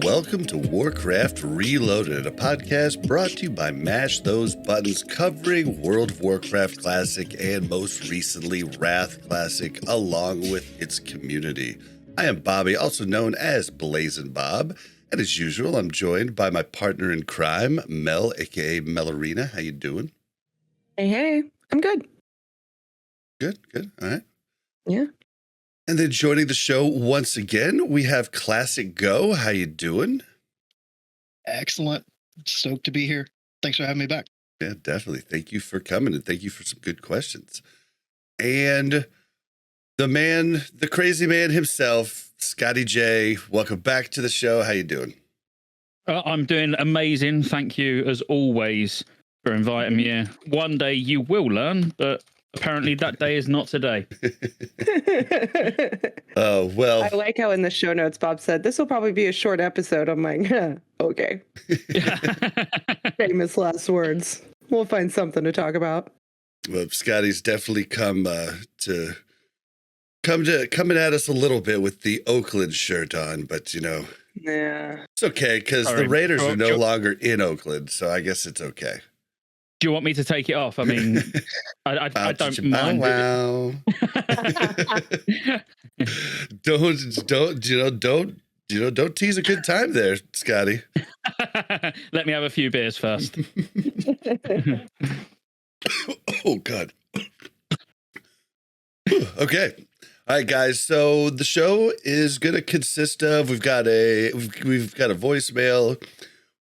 welcome to Warcraft Reloaded, a podcast brought to you by Mash Those Buttons, covering World of Warcraft Classic and most recently Wrath Classic, along with its community. I am Bobby, also known as Blazin' Bob, and as usual, I'm joined by my partner in crime, Mel, aka Melarina. How you doing? Hey, I'm good. Good, all right. Yeah. And then joining the show once again, we have ClassicGho. How you doing? Excellent. Stoked to be here. Thanks for having me back. Yeah, definitely. Thank you for coming, and thank you for some good questions. And the man, the crazy man himself, ScotteJaye. Welcome back to the show. How you doing? I'm doing amazing. Thank you, as always, for inviting me. One day you will learn, but apparently that day is not today. Oh, well. I like how in the show notes, Bob said, this will probably be a short episode. I'm like, okay. Famous last words. We'll find something to talk about. Well, Scotty's definitely coming at us a little bit with the Oakland shirt on, but you know, yeah, it's okay because the Raiders are no longer in Oakland, so I guess it's okay. Do you want me to take it off? I mean, I don't mind. Wow. Don't tease a good time there, Scotty. Let me have a few beers first. Oh God. Okay. All right, guys. So the show is going to consist of we've got a voicemail,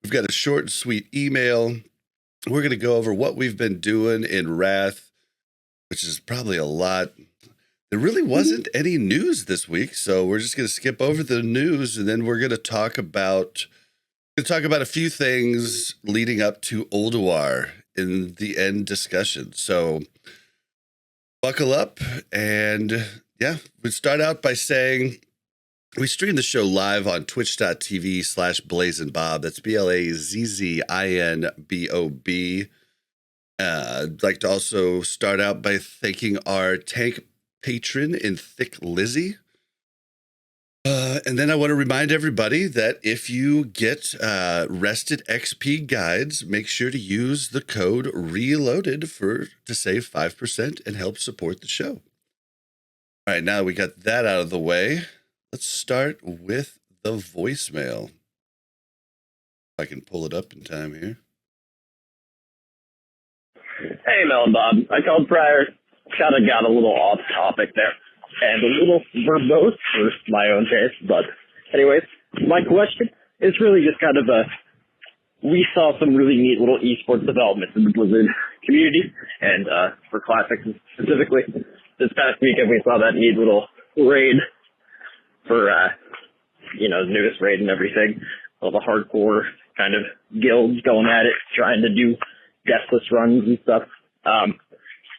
we've got a short and sweet email. We're going to go over what we've been doing in Wrath, which is probably a lot. There really wasn't any news this week, so we're just going to skip over the news, and then we're going to talk about a few things leading up to Ulduar in the end discussion. So buckle up, and yeah, we'd start out by saying we stream the show live on twitch.tv/BlazinBob. That's BlazinBob. I'd like to also start out by thanking our tank patron in Thick Lizzie. And then I want to remind everybody that if you get Rested XP guides, make sure to use the code RELOADED to save 5% and help support the show. All right, now we got that out of the way. Let's start with the voicemail. If I can pull it up in time here. Hey, Mel and Bob. I called prior. Kind of got a little off topic there and a little verbose for my own taste. But anyways, my question is really just kind of we saw some really neat little esports developments in the Blizzard community and for Classic specifically. This past weekend we saw that neat little raid for, the newest raid and everything. All the hardcore kind of guilds going at it, trying to do deathless runs and stuff.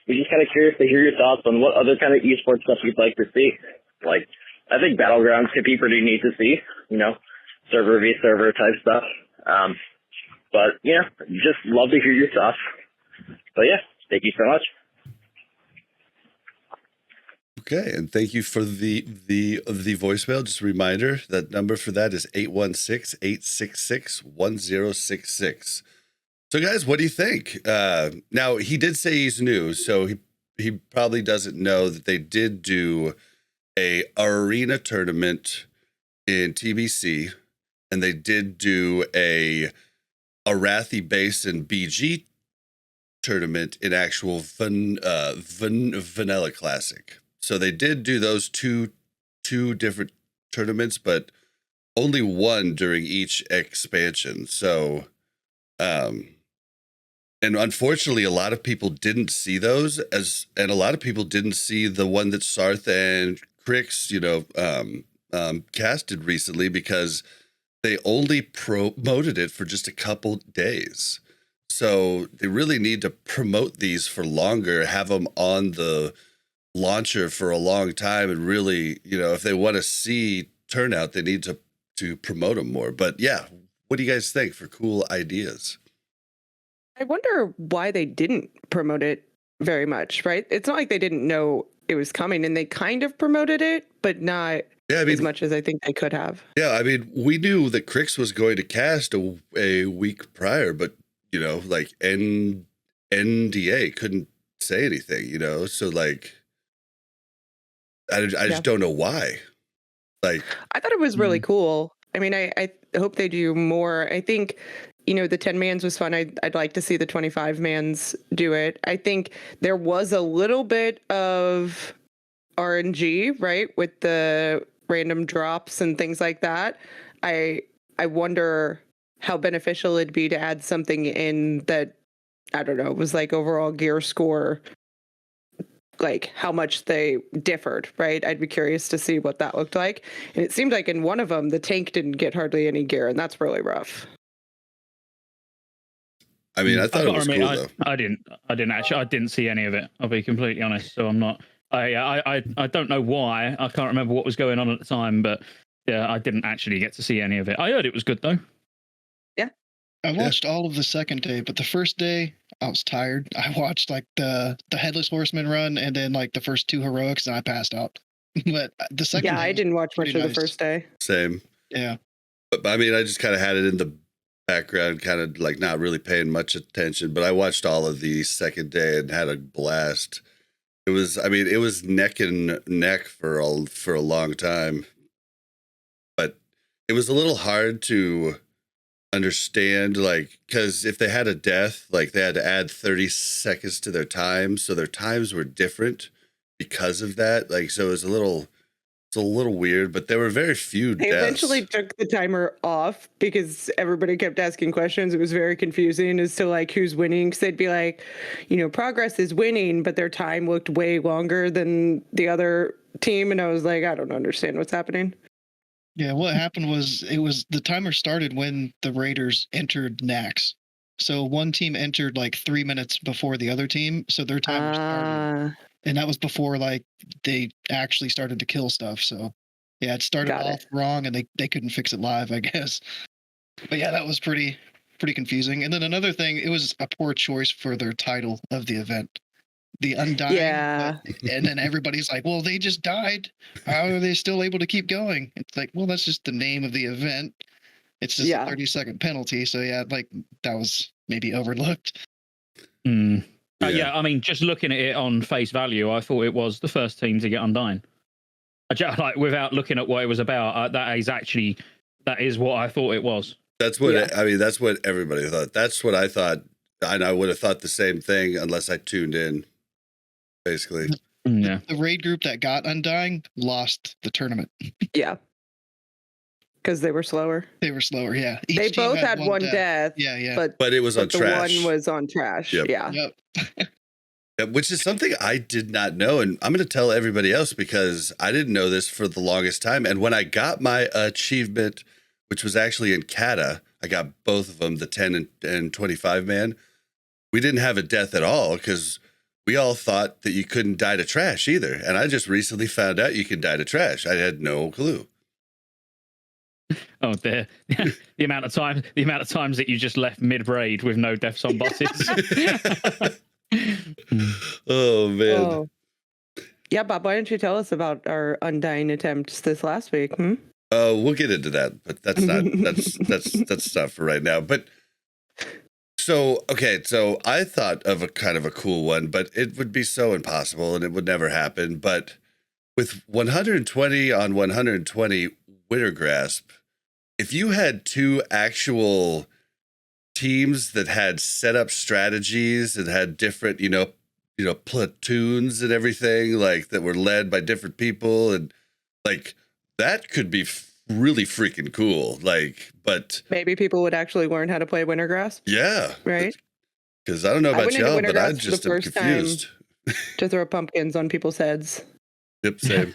We're just kind of curious to hear your thoughts on what other kind of esports stuff you'd like to see. Like, I think Battlegrounds could be pretty neat to see, server v server type stuff. But, just love to hear your thoughts. But yeah, thank you so much. Okay, and thank you for the voicemail. Just a reminder, that number for that is 816-866-1066. So, guys, what do you think? Now, he did say he's new, so he probably doesn't know that they did do a arena tournament in TBC, and they did do a Arathi Basin BG tournament in actual Vanilla Classic. So they did do those two different tournaments, but only one during each expansion. So, and unfortunately, a lot of people didn't see those and a lot of people didn't see the one that Sarth and Crix, casted recently because they only promoted it for just a couple days. So they really need to promote these for longer, have them on the launcher for a long time, and really, if they want to see turnout, they need to promote them more. But yeah, what do you guys think for cool ideas? I wonder why they didn't promote it very much, right? It's not like they didn't know it was coming, and they kind of promoted it, but not Yeah, I mean, as much as I think they could have. yeah, I mean, we knew that Crix was going to cast a week prior, but you know, like NDA couldn't say anything, you know, so like, I just don't know why. Like, I thought it was really cool. I mean, I hope they do more. I think, the 10 mans was fun. I'd like to see the 25 mans do it. I think there was a little bit of RNG, right, with the random drops and things like that. I wonder how beneficial it'd be to add something in that, I don't know, was like overall gear score, like how much they differed, right? I'd be curious to see what that looked like. And it seemed like in one of them, the tank didn't get hardly any gear, and that's really rough. I mean, I thought it was cool though. I didn't see any of it. I'll be completely honest. So I'm not. I don't know why. I can't remember what was going on at the time, but yeah, I didn't actually get to see any of it. I heard it was good though. Yeah. I watched all of the second day, but the first day I was tired. I watched like the Headless Horseman run and then like the first 2 heroics and I passed out. But the second Yeah, day I didn't watch much of the first day. Same. Yeah. But I mean, I just kind of had it in the background, kind of like not really paying much attention, but I watched all of the second day and had a blast. It was neck and neck for a long time, but it was a little hard to understand, like, because if they had a death, like they had to add 30 seconds to their time, so their times were different because of that. Like, so it's a little weird, but there were very few They deaths. eventually took the timer off because everybody kept asking questions. It was very confusing as to like who's winning. Because they'd be like, progress is winning, but their time looked way longer than the other team, and I was like, I don't understand what's happening. Yeah, what happened was the timer started when the Raiders entered Nax. So one team entered like 3 minutes before the other team, so their timer started. And that was before like they actually started to kill stuff. So yeah, it started off wrong and they couldn't fix it live, I guess. But yeah, that was pretty confusing. And then another thing, it was a poor choice for their title of the event. The Undying. Yeah. And then everybody's like, well, they just died. How are they still able to keep going? It's like, well, that's just the name of the event. It's just a 30-second penalty. So yeah, like that was maybe overlooked. Yeah, I mean, just looking at it on face value, I thought it was the first team to get Undying. Like without looking at what it was about, that is what I thought it was. That's what I mean. That's what everybody thought. That's what I thought, and I would have thought the same thing unless I tuned in. Basically, yeah. The raid group that got Undying lost the tournament. Yeah. Because they were slower. They were slower, yeah. Each they team both had one death. Yeah. But it was on trash. The one was on trash. Yep. Yeah. Yep. Which is something I did not know. And I'm going to tell everybody else because I didn't know this for the longest time. And when I got my achievement, which was actually in Kata, I got both of them, the 10 and 25 man. We didn't have a death at all because we all thought that you couldn't die to trash either. And I just recently found out you could die to trash. I had no clue. Oh, the amount of times that you just left mid raid with no deaths on bosses. Oh man. Oh. Yeah, Bob, why don't you tell us about our Undying attempts this last week? We'll get into that, but that's not for right now. But so I thought of a kind of a cool one, but it would be so impossible and it would never happen. But with 120 on 120 Winter Grasp, if you had 2 actual teams that had set up strategies and had different, platoons and everything, like that were led by different people, and like that could be really freaking cool. Like, but maybe people would actually learn how to play Winter Grasp. Yeah, right. Because I don't know about y'all, but I just am confused. To throw pumpkins on people's heads. Yep, same.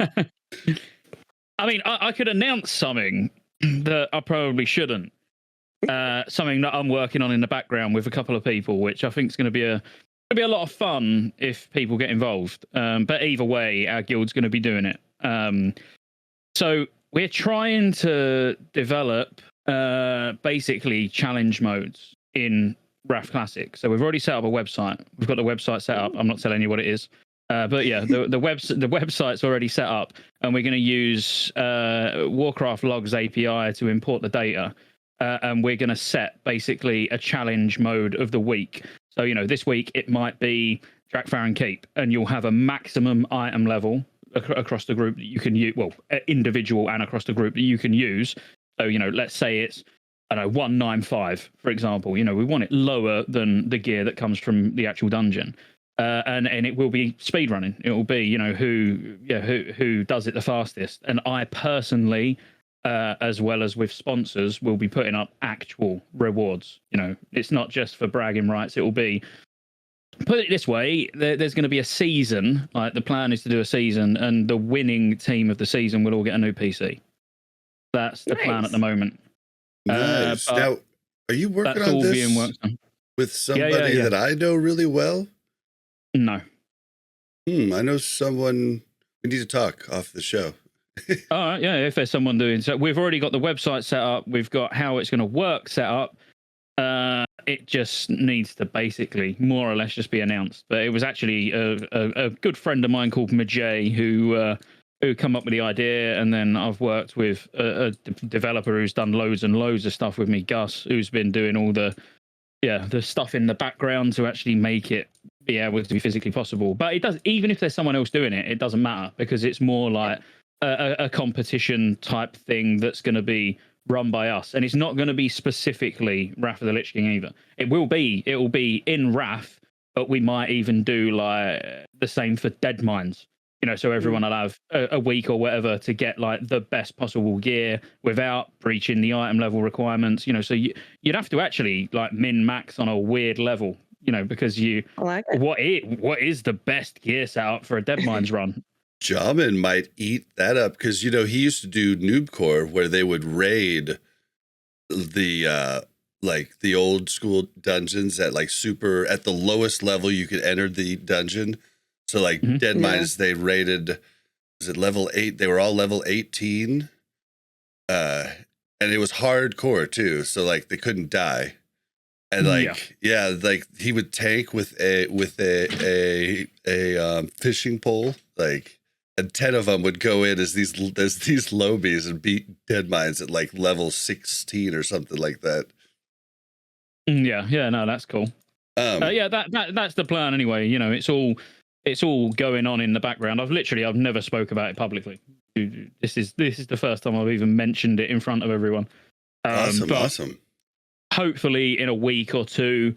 I mean, I could announce something that I probably shouldn't. Something that I'm working on in the background with a couple of people, which I think is going to be a lot of fun if people get involved. But either way, our guild's going to be doing it. So we're trying to develop basically challenge modes in Warcraft Classic. So we've already set up a website. We've got the website set up. I'm not telling you what it is. But yeah, the website's already set up, and we're going to use Warcraft Logs API to import the data, and we're going to set basically a challenge mode of the week. So this week it might be Drakfaran Keep, and you'll have a maximum item level across the group that you can use. Well, individual and across the group that you can use. So let's say it's 195, for example. We want it lower than the gear that comes from the actual dungeon. And it will be speed running. It will be who does it the fastest. And I personally, as well as with sponsors, will be putting up actual rewards. It's not just for bragging rights. It will be, put it this way, there's going to be a season. Like, the plan is to do a season, and the winning team of the season will all get a new PC. That's the plan at the moment. Nice. Now, are you working on this with somebody that I know really well? No. I know someone. We need to talk off the show. All right, yeah. If there's someone doing so, we've already got the website set up. We've got how it's going to work set up. It just needs to basically more or less just be announced. But it was actually a good friend of mine called Majay who come up with the idea, and then I've worked with a developer who's done loads and loads of stuff with me, Gus, who's been doing all the stuff in the background to actually make it be able to be physically possible. But it does, even if there's someone else doing it, it doesn't matter, because it's more like a competition type thing that's going to be run by us, and it's not going to be specifically Wrath of the Lich King either. It will be in Wrath, but we might even do like the same for Dead Mines. So everyone will have a week or whatever to get like the best possible gear without breaching the item level requirements. So you'd have to actually like min max on a weird level, because what is the best gear setup for a Dead Mines run? Jamin might eat that up, because he used to do Noob Core, where they would raid the like the old school dungeons at like at the lowest level you could enter the dungeon. So like Dead Mines, they rated, was it level 8? They were all level 18. And it was hardcore too. So like they couldn't die. And like, like he would tank with a fishing pole, like, and 10 of them would go in as these lobies and beat Dead Mines at like level 16 or something like that. Yeah, no, that's cool. That's the plan anyway. It's all going on in the background. I've never spoke about it publicly. This is the first time I've even mentioned it in front of everyone. Awesome. Hopefully in a week or two,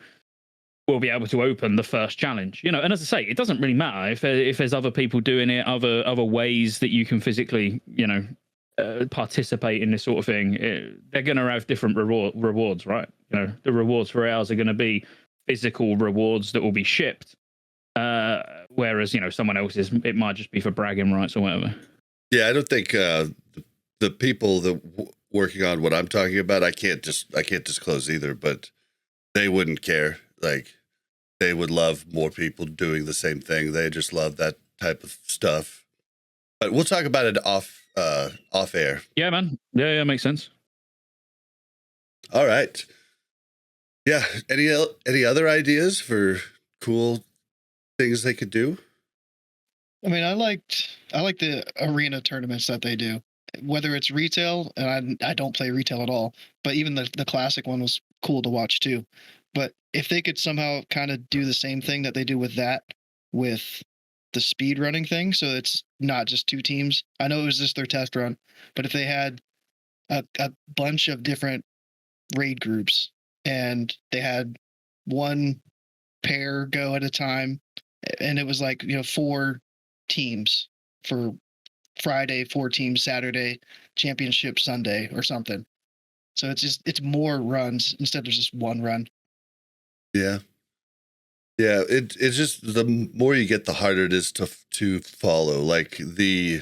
we'll be able to open the first challenge. And as I say, it doesn't really matter if there's other people doing it, other ways that you can physically, participate in this sort of thing. They're going to have different rewards, right? The rewards for ours are going to be physical rewards that will be shipped. Whereas, someone else's, it might just be for bragging rights or whatever. Yeah, I don't think the people that working on what I'm talking about, I can't disclose either, but they wouldn't care. Like, they would love more people doing the same thing. They just love that type of stuff. But we'll talk about it off air. Yeah, man. Yeah, makes sense. All right. Yeah. Any other ideas for cool things they could do? I mean, I like the arena tournaments that they do, whether it's retail, and I don't play retail at all, but even the classic one was cool to watch too. But if they could somehow kind of do the same thing that they do with the speed running thing, so it's not just two teams. I know it was just their test run, but if they had a bunch of different raid groups and they had one pair go at a time, and it was like 4 teams for Friday, 4 teams Saturday, championship Sunday or something. So it's more runs instead of just one run. Yeah. It's just, the more you get, the harder it is to follow. Like the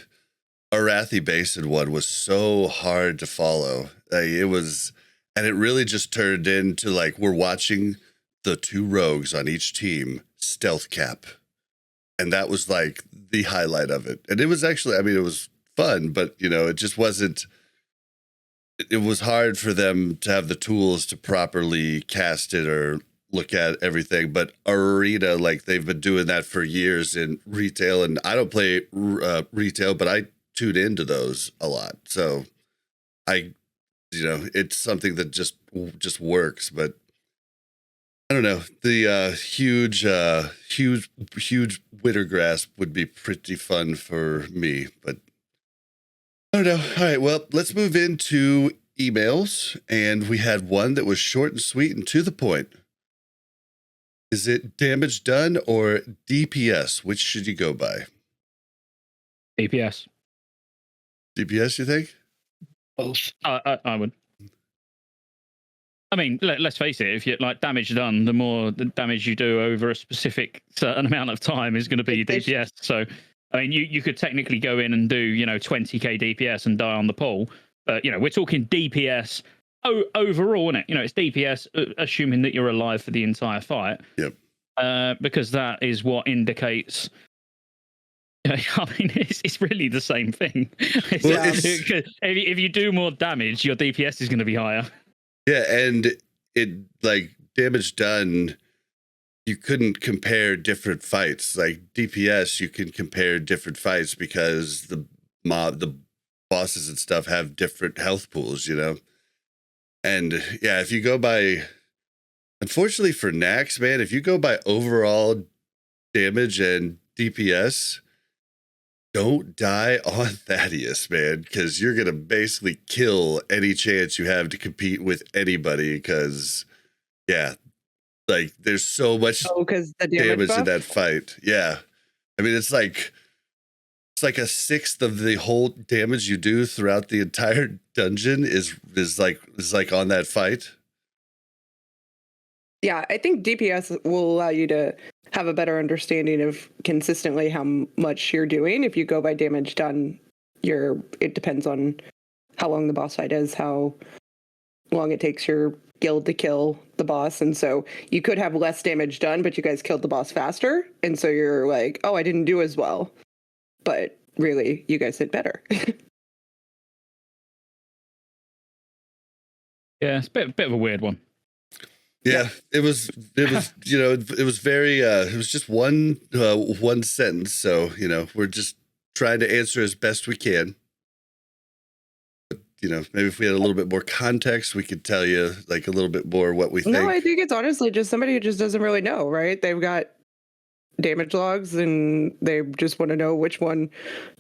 Arathi Basin one was so hard to follow. It was, and it really just turned into like, we're watching the 2 rogues on each team stealth cap. And that was like the highlight of it. And it was actually, it was fun, but it just wasn't, it was hard for them to have the tools to properly cast it or look at everything, but Arena, like they've been doing that for years in retail, and I don't play retail, but I tune into those a lot. So it's something that just works, but I don't know. The huge wintergrass would be pretty fun for me, but I don't know. All right, well, let's move into emails, and we had one that was short and sweet and to the point. Is it damage done or DPS? Which should you go by? DPS. DPS, you think? Both. I would. I mean, let's face it. If you like damage done, the more the damage you do over a specific certain amount of time is going to be DPS. So, I mean, you could technically go in and do 20k DPS and die on the pool. But we're talking DPS overall, isn't it? It's DPS, assuming that you're alive for the entire fight. Yep. Because that is what indicates. I mean, it's really the same thing. If you do more damage, your DPS is going to be higher. Yeah, and it like damage done, you couldn't compare different fights. Like DPS, you can compare different fights because the bosses and stuff have different health pools, And yeah, if you go by, unfortunately for Nax, man, if you go by overall damage and DPS, don't die on Thaddeus, man, because you're going to basically kill any chance you have to compete with anybody because, yeah, like there's so much the damage buff? in that fight. Yeah. I mean, it's like a sixth of the whole damage you do throughout the entire dungeon is like on that fight. Yeah, I think DPS will allow you to have a better understanding of consistently how much you're doing. If you go by damage done, it depends on how long the boss fight is, how long it takes your guild to kill the boss. And so you could have less damage done, but you guys killed the boss faster. And so you're like, oh, I didn't do as well. But really, you guys did better. Yeah, it's a bit of a weird one. Yeah, it was it was very it was just one sentence, so we're just trying to answer as best we can. But, maybe if we had a little bit more context, we could tell you like a little bit more what we think. No, I think it's honestly just somebody who just doesn't really know, right? They've got damage logs and they just want to know which one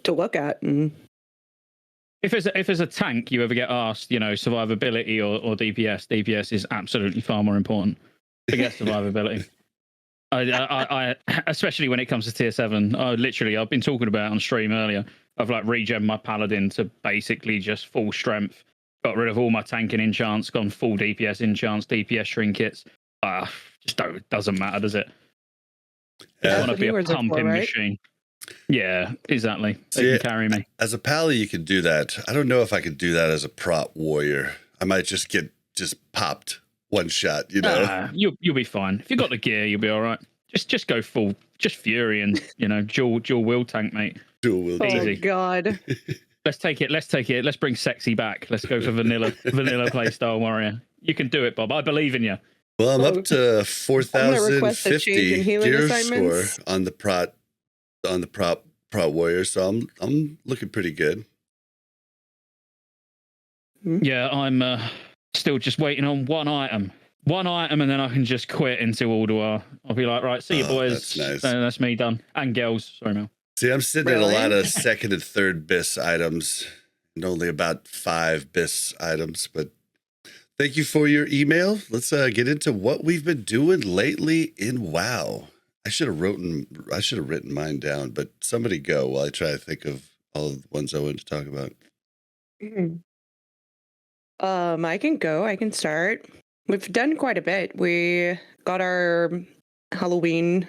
to look at. And if there's a tank you ever get asked, survivability or DPS is absolutely far more important. Forget survivability. I especially when it comes to tier 7. I've been talking about it on stream earlier. I've like regen my paladin to basically just full strength. Got rid of all my tanking enchants, gone full DPS enchants, DPS trinkets. Doesn't matter, does it? I want to be a pumping machine. Yeah, exactly. They can carry me. As a pally, you can do that. I don't know if I could do that as a prop warrior. I might just get popped one shot, You'll be fine. If you got the gear, you'll be all right. Just go full, just fury and dual will tank, mate. Dual will tank. Oh God. Let's take it. Let's bring sexy back. Let's go for vanilla playstyle warrior. You can do it, Bob. I believe in you. Well, I'm up to 4,050 gear score on the prop warrior, so I'm looking pretty good. Yeah, I'm still just waiting on one item, and then I can just quit into Ulduar. I'll be like, right, see you boys. That's nice. That's me done. And girls. Sorry, Mel. See, I'm sitting at a lot of second and third BIS items, and only about 5 BIS items, but thank you for your email. Let's get into what we've been doing lately in WoW. I should have written mine down, but somebody go while I try to think of all of the ones I wanted to talk about. I can go. I can start. We've done quite a bit. We got our Halloween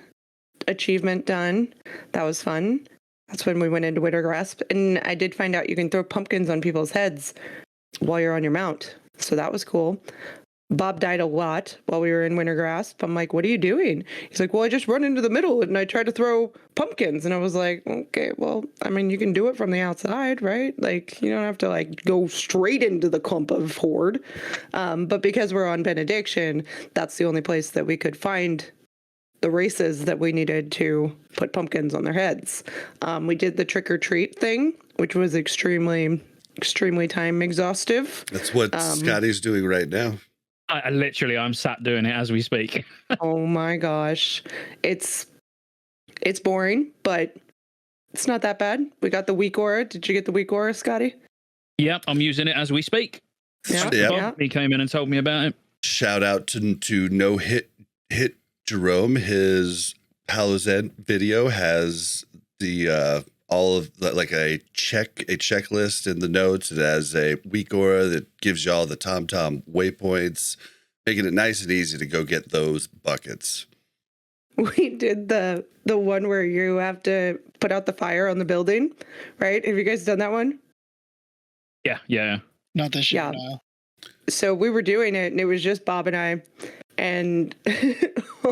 achievement done. That was fun. That's when we went into Wintergrasp, and I did find out you can throw pumpkins on people's heads while you're on your mount. So that was cool. Bob died a lot while we were in Wintergrasp. I'm like, what are you doing? He's like, well, I just run into the middle and I try to throw pumpkins. And I was like, okay, well, I mean, you can do it from the outside, right? Like, you don't have to like go straight into the clump of horde. But because we're on Benediction, that's the only place that we could find the races that we needed to put pumpkins on their heads. We did the trick or treat thing, which was extremely time exhaustive. That's what Scotty's doing right now. I'm sat doing it as we speak. Oh my gosh. It's boring, but it's not that bad. We got the weak aura. Did you get the weak aura, Scotty? Yep, I'm using it as we speak. Yeah. He came in and told me about it. Shout out to No Hit Jerome. His Halo's End video has the all of like a checklist in the notes. It has a weak aura that gives you all the TomTom waypoints, making it nice and easy to go get those buckets. We did the one where you have to put out the fire on the building, right? Have you guys done that one? Yeah. Not this year. Yeah. No. So we were doing it, and it was just Bob and I, and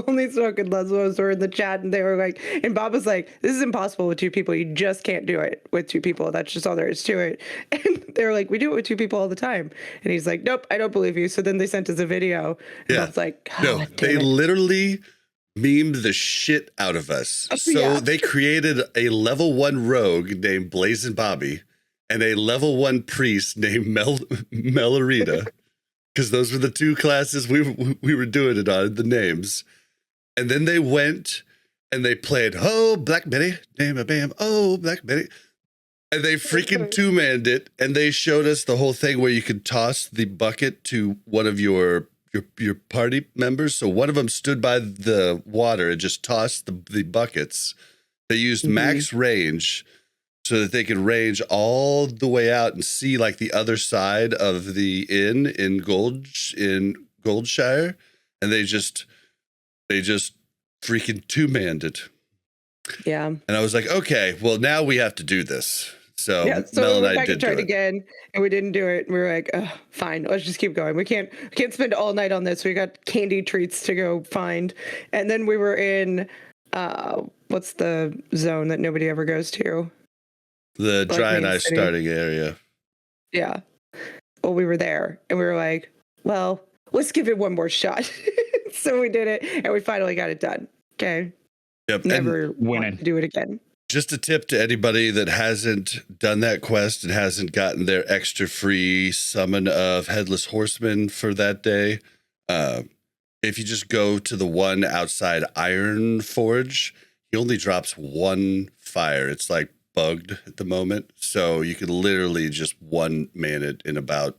only Smoke and Lesbos were in the chat, and they were like, and Bob was like, this is impossible with two people. You just can't do it with two people. That's just all there is to it. And they were like, we do it with two people all the time. And he's like, nope, I don't believe you. So then they sent us a video. And Bob's like, no, they literally memed the shit out of us. So they created a level 1 rogue named Blazin' Bobby and a level 1 priest named Melarita, because those were the two classes we were doing it on, the names. And then they went and they played, oh, Black Betty, damn a bam, oh, Black Betty. And they freaking two-manned it, and they showed us the whole thing where you could toss the bucket to one of your party members. So one of them stood by the water and just tossed the buckets. They used max range so that they could range all the way out and see like the other side of the inn in Goldshire. And they just freaking two-manned it. Yeah. And I was like, okay, well, now we have to do this. So, so Mel we and went I back did and tried again, and we didn't do it. And we were like, oh, fine, let's just keep going. We can't spend all night on this. We got candy treats to go find. And then we were in, what's the zone that nobody ever goes to? The Like Dry and Main Ice City. starting area. Yeah. Well, we were there, and we were like, well, let's give it one more shot. So we did it, and we finally got it done. Okay. Yep. Never And winning. do it again. just a tip to anybody that hasn't done that quest and hasn't gotten their extra free summon of Headless Horseman for that day. If you just go to the one outside Iron Forge, he only drops one fire. It's like bugged at the moment. So you can literally just one man it in about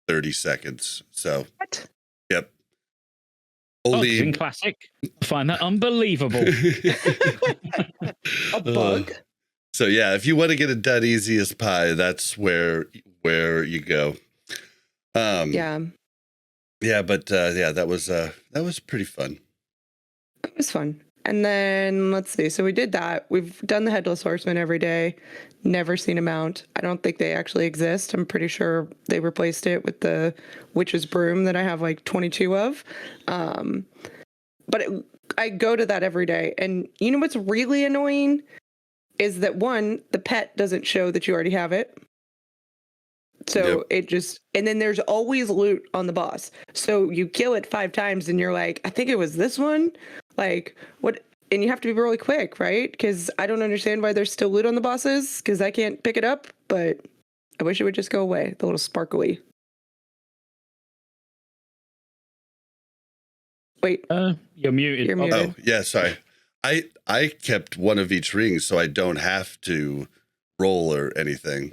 30 seconds. So, What? yep. Only in Classic. I find that unbelievable. A bug? So yeah, if you want to get it done easy as pie, that's where you go. Yeah. Yeah, but that was pretty fun. It was fun. And then let's see. So we did that. We've done the Headless Horseman every day. Never seen a mount. I don't think they actually exist. I'm pretty sure they replaced it with the Witch's Broom that I have like 22 of. But I go to that every day. And you know what's really annoying is that one, the pet doesn't show that you already have it. So it just, and then there's always loot on the boss. So you kill it 5 times and you're like, I think it was this one. Like, what? And you have to be really quick, right? Because I don't understand why there's still loot on the bosses, because I can't pick it up, but I wish it would just go away. The little sparkly. Wait. You're muted. You're muted. Oh, yeah, sorry. I kept one of each ring so I don't have to roll or anything.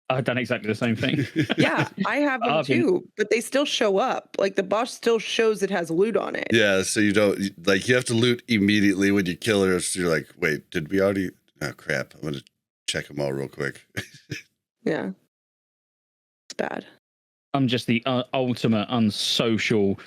I've done exactly the same thing. Yeah, I have them too, but they still show up. Like the boss still shows it has loot on it. Yeah, so you don't, like, you have to loot immediately when you kill her. So you're like, wait, did we already? Oh, crap. I'm going to check them all real quick. Yeah. It's bad. I'm just the ultimate unsocial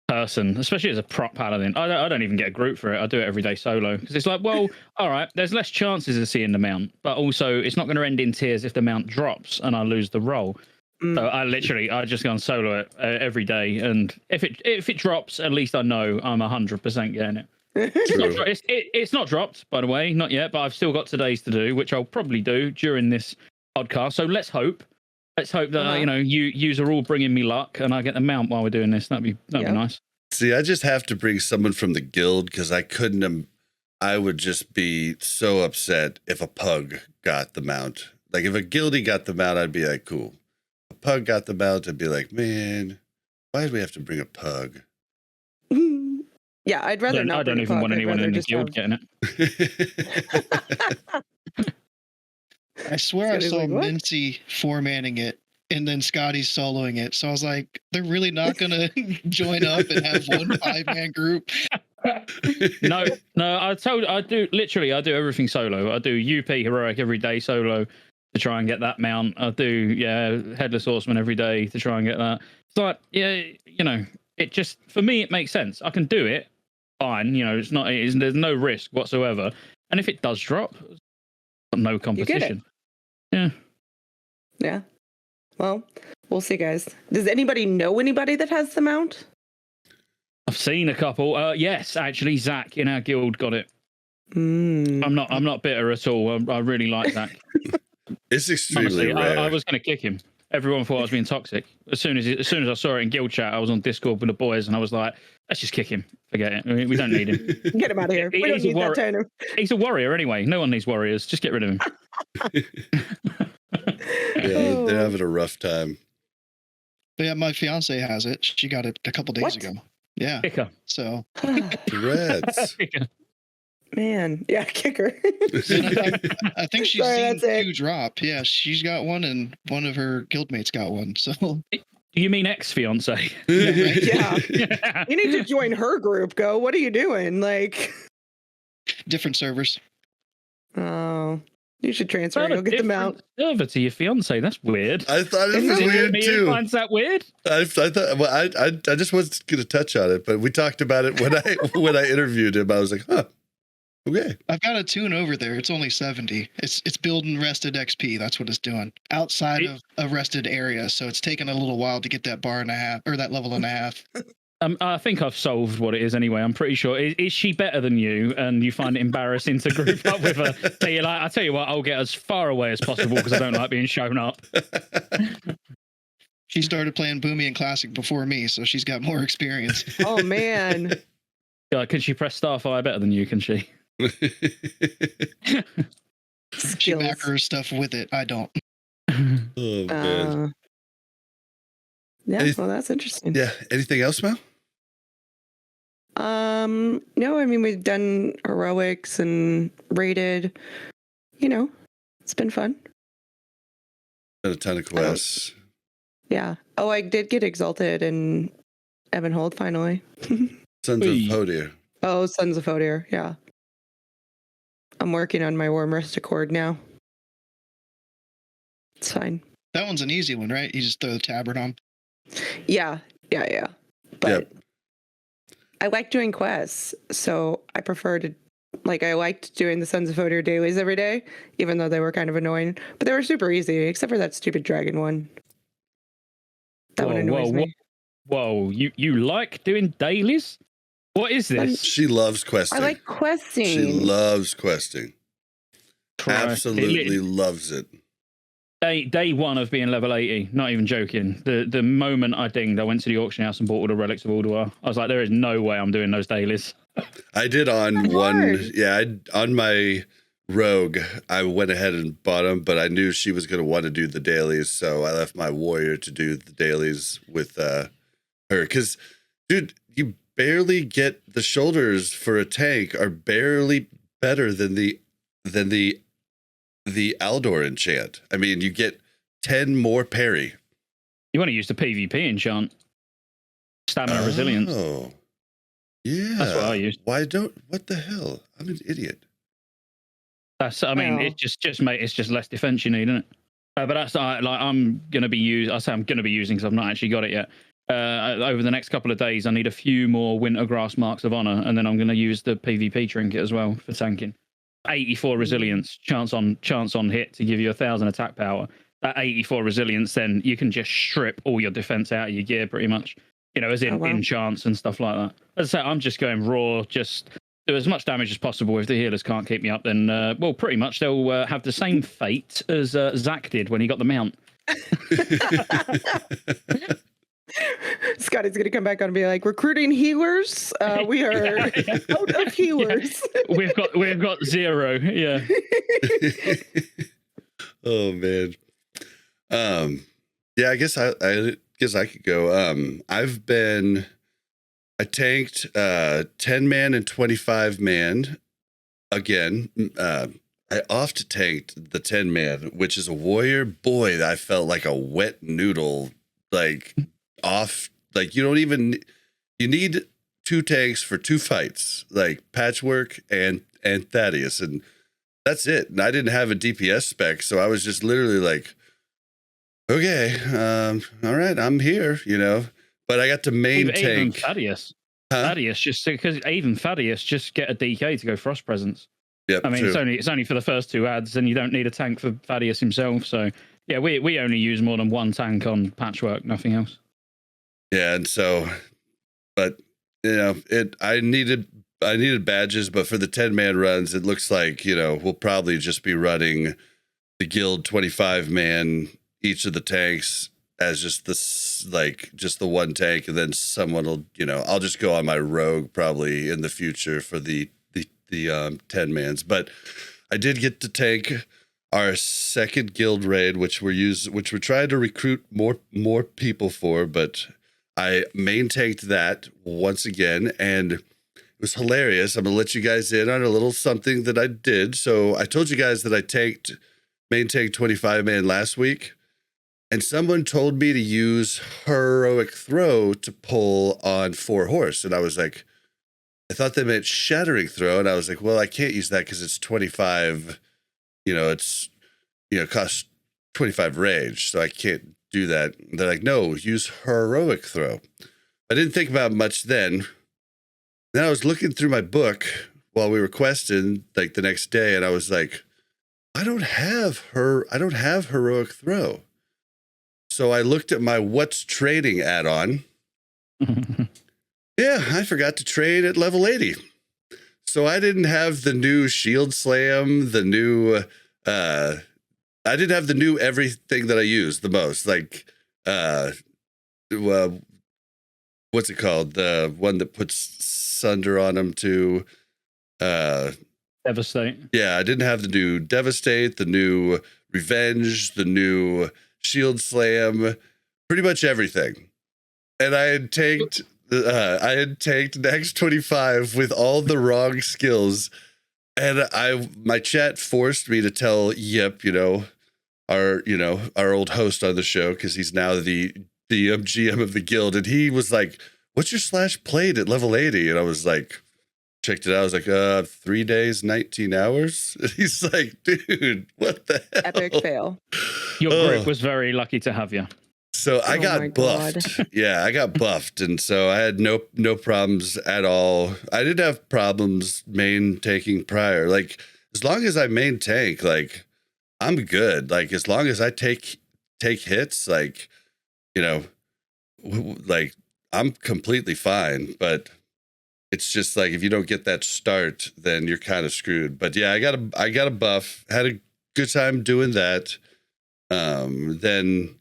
person, especially as a prop paladin. I don't even get a group for it. I do it every day solo because it's like, well, all right, there's less chances of seeing the mount, but also it's not going to end in tears if the mount drops and I lose the roll. So I just go on solo it every day, and if it drops, at least I know I'm 100% getting it. It's not dropped, by the way, not yet, but I've still got today's to do, which I'll probably do during this podcast. So let's hope that you are all bringing me luck, and I get the mount while we're doing this. That'd be nice. See, I just have to bring someone from the guild because I would just be so upset if a pug got the mount. Like if a guildie got the mount, I'd be like, cool. A pug got the mount, I'd be like, man, why did we have to bring a pug? Yeah, I'd rather not. I don't even want anyone in the guild getting it. I swear I saw Mincy 4-manning it, and then Scotty's soloing it. So I was like, they're really not going to join up and have one 5-man group? No, I do everything solo. I do UP heroic every day solo to try and get that mount. I do headless horseman every day to try and get that. It's like, it just, for me, it makes sense. I can do it fine. There's no risk whatsoever. And if it does drop, no competition. Yeah. Well, we'll see, guys. Does anybody know anybody that has the mount? I've seen a couple. Yes, actually, Zach in our guild got it. I'm not bitter at all. I really like Zach. It's extremely rare. I was going to kick him. Everyone thought I was being toxic. As soon as I saw it in guild chat, I was on Discord with the boys, and I was like, "Let's just kick him. Forget it. We don't need him. Get him out of here. We don't need that tone. He's a warrior anyway. No one needs warriors. Just get rid of him." Yeah, they're having a rough time. But yeah, my fiance has it. She got it a couple days ago. Yeah. Kicker. So. Congrats. Man, yeah, kicker. I think she's seen 2 drop. Yeah, she's got one, and one of her guildmates got one. So. You mean ex-fiance? Yeah. You need to join her group. Go. What are you doing? Like. Different servers. Oh. You should transfer and go get them out. Server to your fiance. That's weird. I thought it was weird too. Finds that weird? I thought. Well, I just wasn't going to touch on it, but we talked about it when I interviewed him. I was like, huh. Okay. I've got a tune over there. It's only 70. It's building rested XP. That's what it's doing outside of a rested area. So it's taken a little while to get that bar and a half, or that level and a half. I think I've solved what it is anyway. I'm pretty sure. Is she better than you? And you find it embarrassing to group up with her? So you're like, I tell you what, I'll get as far away as possible because I don't like being shown up. She started playing Boomy and Classic before me, so she's got more experience. Oh man. Can she press Starfire better than you? Can she? She back her stuff with it. I don't. Oh man. Yeah, well, that's interesting. Yeah. Anything else, Mel? No, I mean, we've done heroics and rated. It's been fun. Done a ton of quests. Yeah. Oh, I did get exalted in Evanhold finally. Sons of Hodir. Oh, Sons of Hodir. Yeah. I'm working on my Warm Rest Accord now. It's fine. That one's an easy one, right? You just throw the tabard on. Yeah. But I like doing quests, so I prefer to, I liked doing the Sons of Hodir dailies every day, even though they were kind of annoying. But they were super easy, except for that stupid dragon one. That one annoys me. Whoa, you like doing dailies? What is this? She loves questing. I like questing. She loves questing. Absolutely loves it. Day one of being level 80, not even joking. The moment I dinged, I went to the auction house and bought all the relics of Ulduar. I was like, there is no way I'm doing those dailies. I did on on my rogue. I went ahead and bought them, but I knew she was going to want to do the dailies, so I left my warrior to do the dailies with her. Because, dude, you barely get the shoulders for a tank are barely better than the Aldor enchant. I mean, you get 10 more parry. You want to use the PvP enchant. Stamina resilience. Oh. Yeah. That's what I use. What the hell? I'm an idiot. It's just less defense you need, isn't it? But that's I'm going to be using because I've not actually got it yet. Over the next couple of days, I need a few more Wintergrass Marks of Honor, and then I'm going to use the PvP trinket as well for tanking. 84 resilience, chance on hit to give you 1,000 attack power. at 84 resilience, then you can just strip all your defense out of your gear pretty much. You know, as in enchants and stuff like that. As I say, I'm just going raw, just do as much damage as possible. If the healers can't keep me up, then, well, pretty much they'll have the same fate as Zach did when he got the mount. Scotty's going to come back on and be like, recruiting healers? We are out of healers. Yeah. We've got 0, yeah. Oh, man. Yeah, I guess I could go. I tanked 10-man and 25-man again. I oft tanked the 10-man, which is a warrior. Boy, I felt like a wet noodle, like off. Like you need 2 tanks for 2 fights, like Patchwork and Thaddeus, and that's it. And I didn't have a DPS spec, so I was just literally like, okay, all right, I'm here, you know. But I got to main tank. Even Thaddeus. Thaddeus just because even Thaddeus just get a DK to go Frost Presence. Yep, I mean, true. it's only for the first 2 ads, and you don't need a tank for Thaddeus himself. So yeah, we only use more than 1 tank on Patchwork, nothing else. Yeah, and so, but you know, I needed badges, but for the 10-man runs, it looks like, you know, we'll probably just be running the guild 25-man each of the tanks as just this, like just the 1 tank, and then someone will, you know, I'll just go on my rogue probably in the future for the 10-mans. But I did get to tank our 2nd guild raid, which we're trying to recruit more people for, but I main tanked that once again, and it was hilarious. I'm gonna let you guys in on a little something that I did. So I told you guys that I main tanked 25-man last week, and someone told me to use heroic throw to pull on 4 horse, and I was like, I thought they meant shattering throw, and I was like, well, I can't use that because it's 25. You know, it's, you know, costs 25 rage, so I can't do that. They're like, no, use heroic throw. I didn't think about it much then. Then I was looking through my book while we were questing, like the next day, and I was like, I don't have heroic throw. So I looked at my what's trading add-on. Yeah, I forgot to trade at level 80. So I didn't have the new shield slam, the new I didn't have the new everything that I use the most. Like what's it called? The one that puts Sunder on them to Devastate. Yeah, I didn't have the new Devastate, the new Revenge, the new Shield Slam, pretty much everything. And I had tanked next 25 with all the wrong skills, and my chat forced me to tell Yip, our old host on the show, because he's now the GM of the guild, and he was like, "What's your slash played at level 80?" And I was like, checked it out. I was like, 3 days, 19 hours. And he's like, "Dude, what the hell?" Epic fail. Your group was very lucky to have you. So I got buffed. Yeah, I got buffed. And so I had no problems at all. I didn't have problems main taking prior. Like, as long as I main tank, like, I'm good. Like, as long as I take hits, like, like, I'm completely fine. But it's just like, if you don't get that start, then you're kind of screwed. But yeah, I got a buff. Had a good time doing that. Then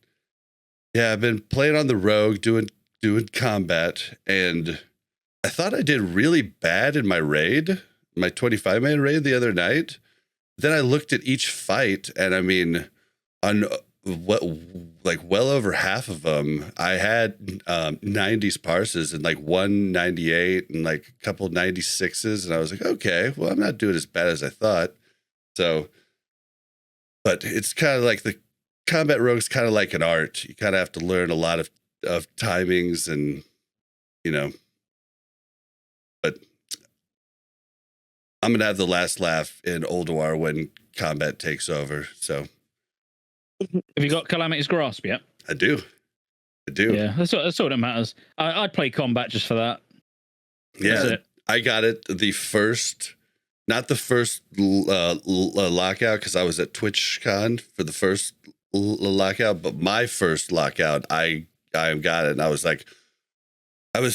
yeah, I've been playing on the rogue, doing combat, and I thought I did really bad in my 25-man raid the other night. Then I looked at each fight, and I mean, on well over half of them, I had 90s parses and like 198 and like a couple 96s, and I was like, okay, well, I'm not doing as bad as I thought. So, but it's kind of like the combat rogue's kind of like an art. You kind of have to learn a lot of timings, and but I'm gonna have the last laugh in Ulduar when combat takes over. So have you got Calamity's Grasp yet? I do. Yeah, that's all that matters. I'd play combat just for that. Yeah, I got it not the first lockout, because I was at TwitchCon for the first lockout, but my first lockout, I got it, and I was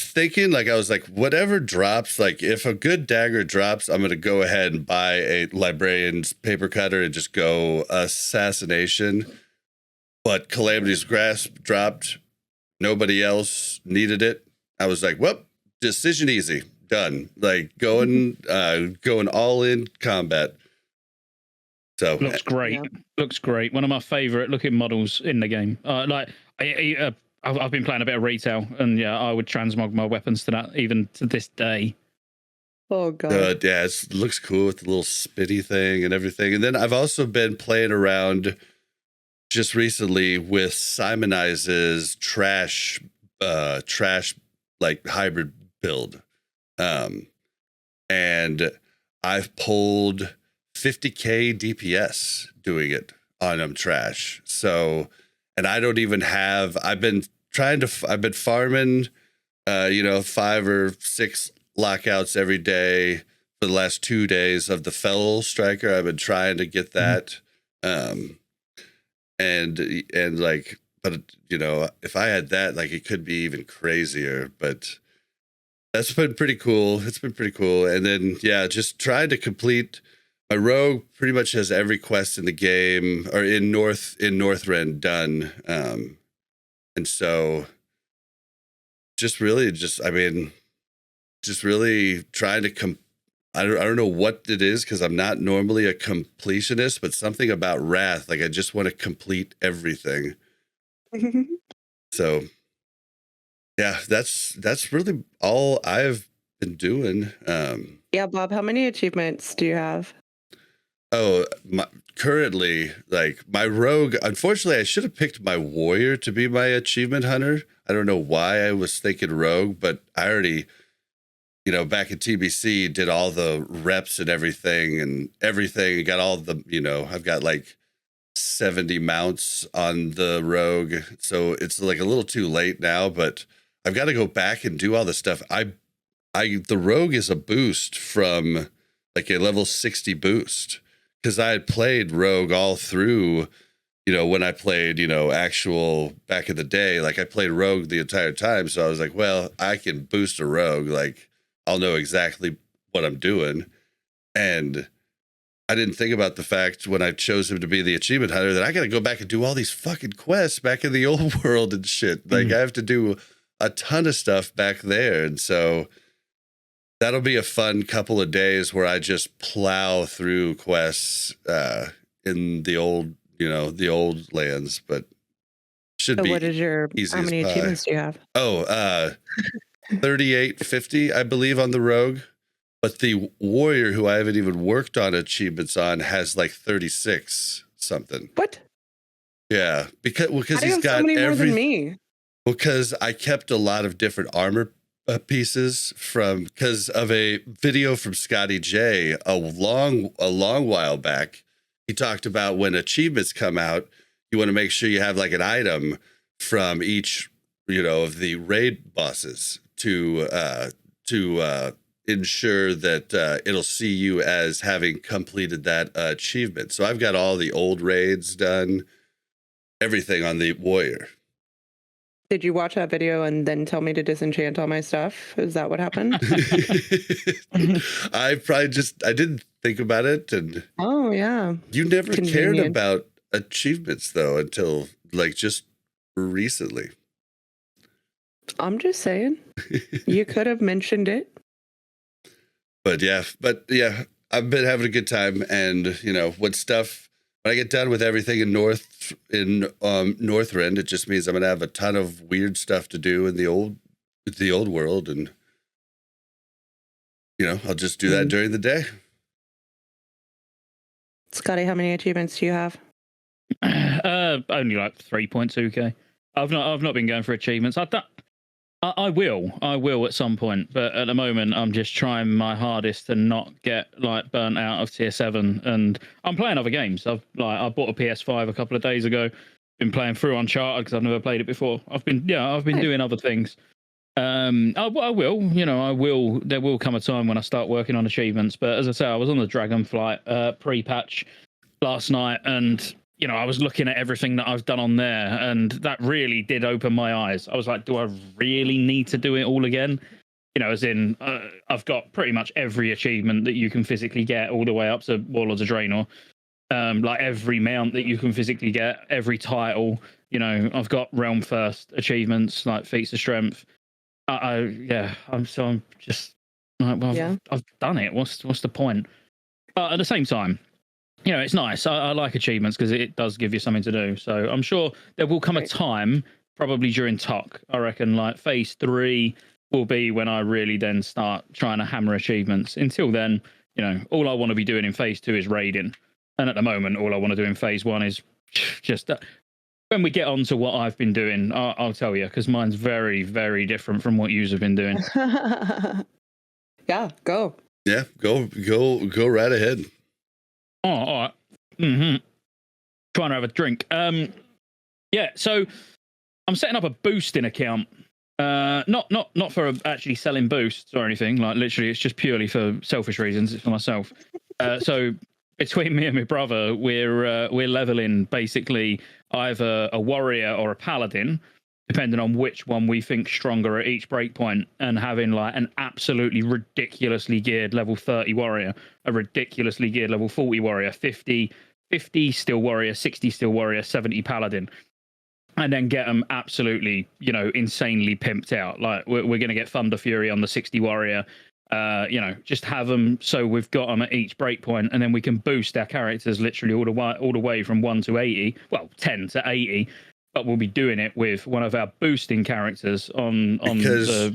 thinking, like, whatever drops, like, if a good dagger drops, I'm going to go ahead and buy a librarian's paper cutter and just go assassination. But Calamity's Grasp dropped. Nobody else needed it. I was like, well, decision easy, done. Like, going all in combat. So looks great. Yeah. Looks great. One of my favorite looking models in the game. I've been playing a bit of retail, and yeah, I would transmog my weapons to that even to this day. Oh god. Yeah, it looks cool with the little spitty thing and everything. And then I've also been playing around just recently with Simonize's trash like hybrid build, and I've pulled 50k DPS doing it on trash. So. And I don't even have, I've been farming, 5 or 6 lockouts every day for the last 2 days of the Fell Striker. I've been trying to get that. But if I had that, like, it could be even crazier, but that's been pretty cool. It's been pretty cool. And then, yeah, just trying to complete. My rogue pretty much has every quest in the game, or in Northrend done, and so just really trying to I don't know what it is, because I'm not normally a completionist, but something about Wrath, like, I just want to complete everything. So yeah, that's really all I've been doing. Yeah, Bob, how many achievements do you have? Currently, like, my rogue, unfortunately, I should have picked my warrior to be my achievement hunter. I don't know why I was thinking rogue, but I already, back at TBC, did all the reps and everything, got all the, I've got like 70 mounts on the rogue. So it's like a little too late now, but I've got to go back and do all the stuff. The rogue is a boost from like a level 60 boost. Because I had played rogue all through, when I played, actual back in the day, like, I played rogue the entire time. So I was like, well, I can boost a rogue. Like, I'll know exactly what I'm doing. And I didn't think about the fact when I chose him to be the achievement hunter that I got to go back and do all these fucking quests back in the old world and shit. Like, I have to do a ton of stuff back there. And so that'll be a fun couple of days where I just plow through quests in the old, the old lands, but should be. What is how many achievements do you have? 3850, I believe, on the rogue, but the warrior, who I haven't even worked on achievements on, has like 36 something. What? Yeah, because How do you he's have got so many more than me? Because I kept a lot of different armor pieces because of a video from ScotteJaye a long while back. He talked about when achievements come out, you want to make sure you have like an item from each, of the raid bosses to ensure that it'll see you as having completed that achievement. So I've got all the old raids done, everything on the warrior. Did you watch that video and then tell me to disenchant all my stuff? Is that what happened? I didn't think about it. And oh, yeah. You never cared about achievements, though, until like just recently. I'm just saying. You could have mentioned it. But yeah, I've been having a good time. And, when I get done with everything in Northrend, it just means I'm gonna have a ton of weird stuff to do in the old world, and I'll just do that during the day. Scotty, how many achievements do you have? Only like 3.2k. I've not been going for achievements. I will at some point, but at the moment I'm just trying my hardest to not get like burnt out of tier 7, and I'm playing other games. I bought a PS5 a couple of days ago. Been playing through Uncharted because I've never played it before. I've been doing other things. I will. There will come a time when I start working on achievements. But as I say, I was on the Dragonflight pre-patch last night, and I was looking at everything that I've done on there, and that really did open my eyes. I was like, do I really need to do it all again? As in, I've got pretty much every achievement that you can physically get, all the way up to Warlords of Draenor. Like every mount that you can physically get, every title. I've got Realm First achievements, like feats of strength. I'm just like, well, I've done it. What's the point? But at the same time, it's nice. I like achievements because it does give you something to do. So I'm sure there will come a time, probably during TOC, I reckon, like phase 3 will be when I really then start trying to hammer achievements. Until then, all I want to be doing in phase 2 is raiding. And at the moment, all I want to do in phase 1 is just when we get on to what I've been doing, I'll tell you, because mine's very, very different from what yous have been doing. Yeah, go. Yeah, go right ahead. Oh, all right. Trying to have a drink. Yeah, so I'm setting up a boosting account. Not for actually selling boosts or anything. Like literally, it's just purely for selfish reasons. It's for myself. So between me and my brother, we're leveling basically either a warrior or a paladin, depending on which one we think stronger at each breakpoint, and having like an absolutely ridiculously geared level 30 warrior, a ridiculously geared level 40 warrior, 50 steel warrior, 60 steel warrior, 70 paladin. And then get them absolutely, insanely pimped out. Like we're going to get Thunder Fury on the 60 warrior. Just have them so we've got them at each breakpoint, and then we can boost our characters literally all the way from 1 to 80. Well, 10 to 80. But we'll be doing it with one of our boosting characters on because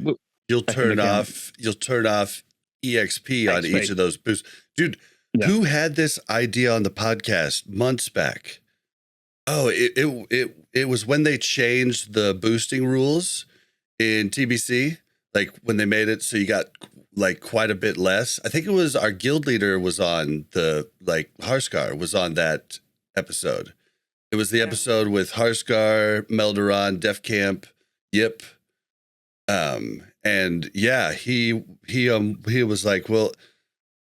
you'll turn off EXP on XP. each of those boosts. Dude, who had this idea on the podcast months back? Oh, it was when they changed the boosting rules in TBC, like when they made it so you got like quite a bit less. I think it was our guild leader was on Harskar was on that episode. It was the episode with Harskar, Melderon, Def Camp, Yip. And yeah, he was like, well,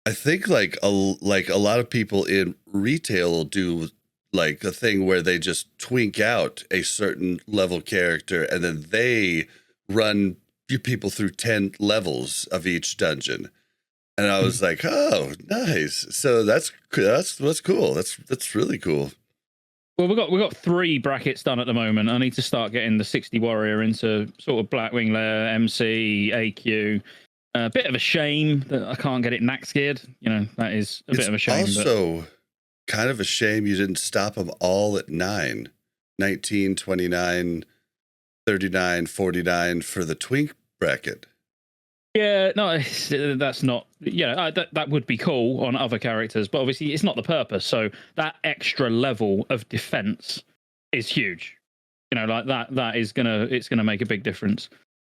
I think like a lot of people in retail will do like a thing where they just twink out a certain level character and then they run people through 10 levels of each dungeon. And I was like, oh, nice. So that's cool. That's really cool. Well, we've got 3 brackets done at the moment. I need to start getting the 60 warrior into sort of Blackwing Lair, MC, AQ. A bit of a shame that I can't get it Nax geared. That is a bit of a shame. It's also kind of a shame you didn't stop them all at 9, 19, 29, 39, 49 for the twink bracket. Yeah, no, that's not. That would be cool on other characters, but obviously it's not the purpose. So that extra level of defense is huge. Like that is gonna make a big difference.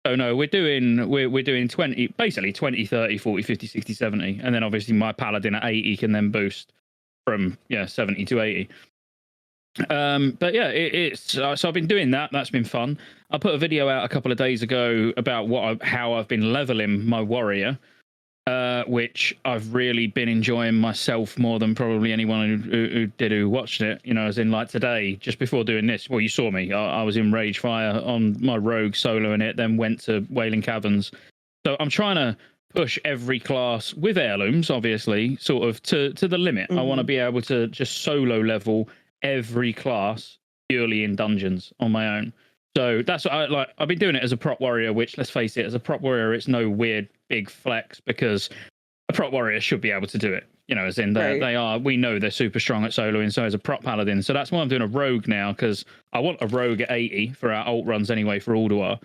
So no, we're doing 20, basically 20, 30, 40, 50, 60, 70, and then obviously my paladin at 80 can then boost from 70 to 80. But yeah, so I've been doing that. That's been fun. I put a video out a couple of days ago about how I've been leveling my warrior, which I've really been enjoying myself more than probably anyone who watched it. As in like today, just before doing this, well, you saw me. I was in Ragefire on my rogue soloing it, then went to Wailing Caverns. So I'm trying to push every class with heirlooms, obviously, sort of to the limit. I want to be able to just solo level every class purely in dungeons on my own. So that's what I like. I've been doing it as a prop warrior, which, let's face it, as a prop warrior, it's no weird big flex because a prop warrior should be able to do it. As in they are. We know they're super strong at soloing. So as a prop paladin, so that's why I'm doing a rogue now, because I want a rogue at 80 for our alt runs anyway for Ulduar.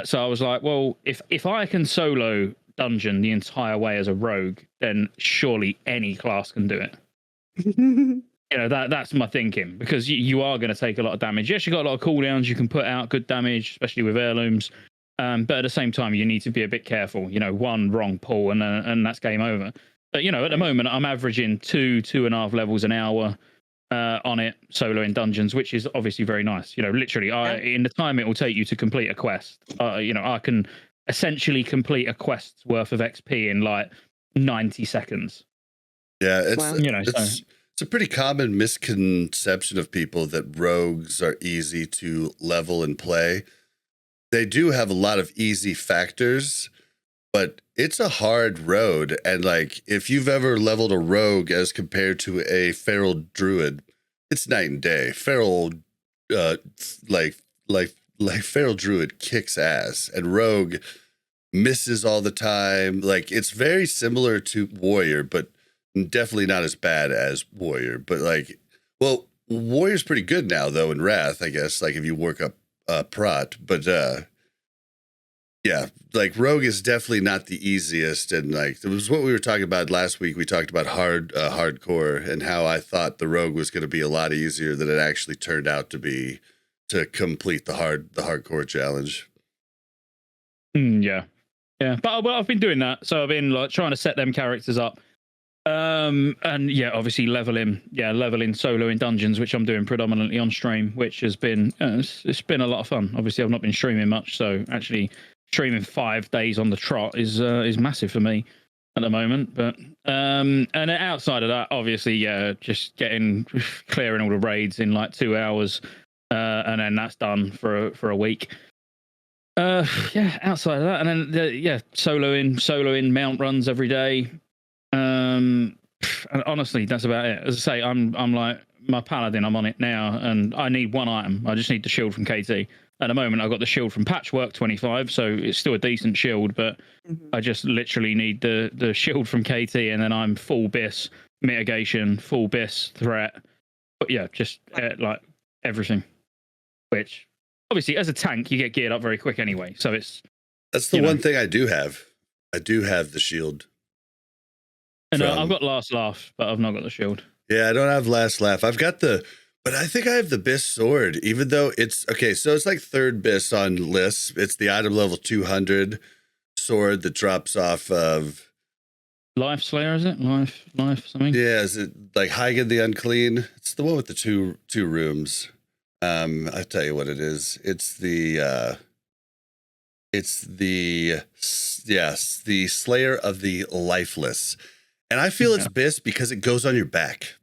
So I was like, well, if I can solo dungeon the entire way as a rogue, then surely any class can do it. That's my thinking, because you are going to take a lot of damage. Yes, you've got a lot of cooldowns. You can put out good damage, especially with heirlooms. But at the same time, you need to be a bit careful. One wrong pull and that's game over. But, at the moment, I'm averaging 2.5 levels an hour on it, solo in dungeons, which is obviously very nice. Literally, in the time it will take you to complete a quest, I can essentially complete a quest's worth of XP in like 90 seconds. Yeah, it's It's a pretty common misconception of people that rogues are easy to level and play. They do have a lot of easy factors, but it's a hard road. And like, if you've ever leveled a rogue as compared to a feral druid, it's night and day. Feral, like feral druid kicks ass, and rogue misses all the time. Like, it's very similar to warrior, but definitely not as bad as warrior. But like, well, warrior's pretty good now though in wrath, I guess. Like if you work up prot, but yeah, like rogue is definitely not the easiest. And like, it was what we were talking about last week. We talked about hardcore and how I thought the rogue was going to be a lot easier than it actually turned out to be to complete the hardcore challenge. Yeah. But I've been doing that. So I've been like trying to set them characters up. And yeah, obviously leveling solo in dungeons, which I'm doing predominantly on stream, which has been it's been a lot of fun. Obviously, I've not been streaming much, so actually streaming 5 days on the trot is massive for me at the moment. But and outside of that, obviously, just clearing all the raids in like 2 hours, and then that's done for a week. Outside of that, and then soloing mount runs every day. And honestly, that's about it. As I say, I'm like my paladin. I'm on it now, and I need one item. I just need the shield from KT. At the moment, I got the shield from Patchwork 25, so it's still a decent shield. But I just literally need the shield from KT, and then I'm full bis mitigation, full bis threat. But yeah, just like everything. Which obviously, as a tank, you get geared up very quick anyway. So that's the one thing I do have. I do have the shield. And I've got Last Laugh, but I've not got the shield. Yeah, I don't have Last Laugh. I've got but I think I have the Bis sword, even though it's okay. So it's like third Bis on lists. It's the item level 200 sword that drops off of Life Slayer, is it? Life something? Yeah, is it like Hygen the Unclean? It's the one with the two rooms. I'll tell you what it is. It's the Slayer of the Lifeless. And I feel it's Bis because it goes on your back.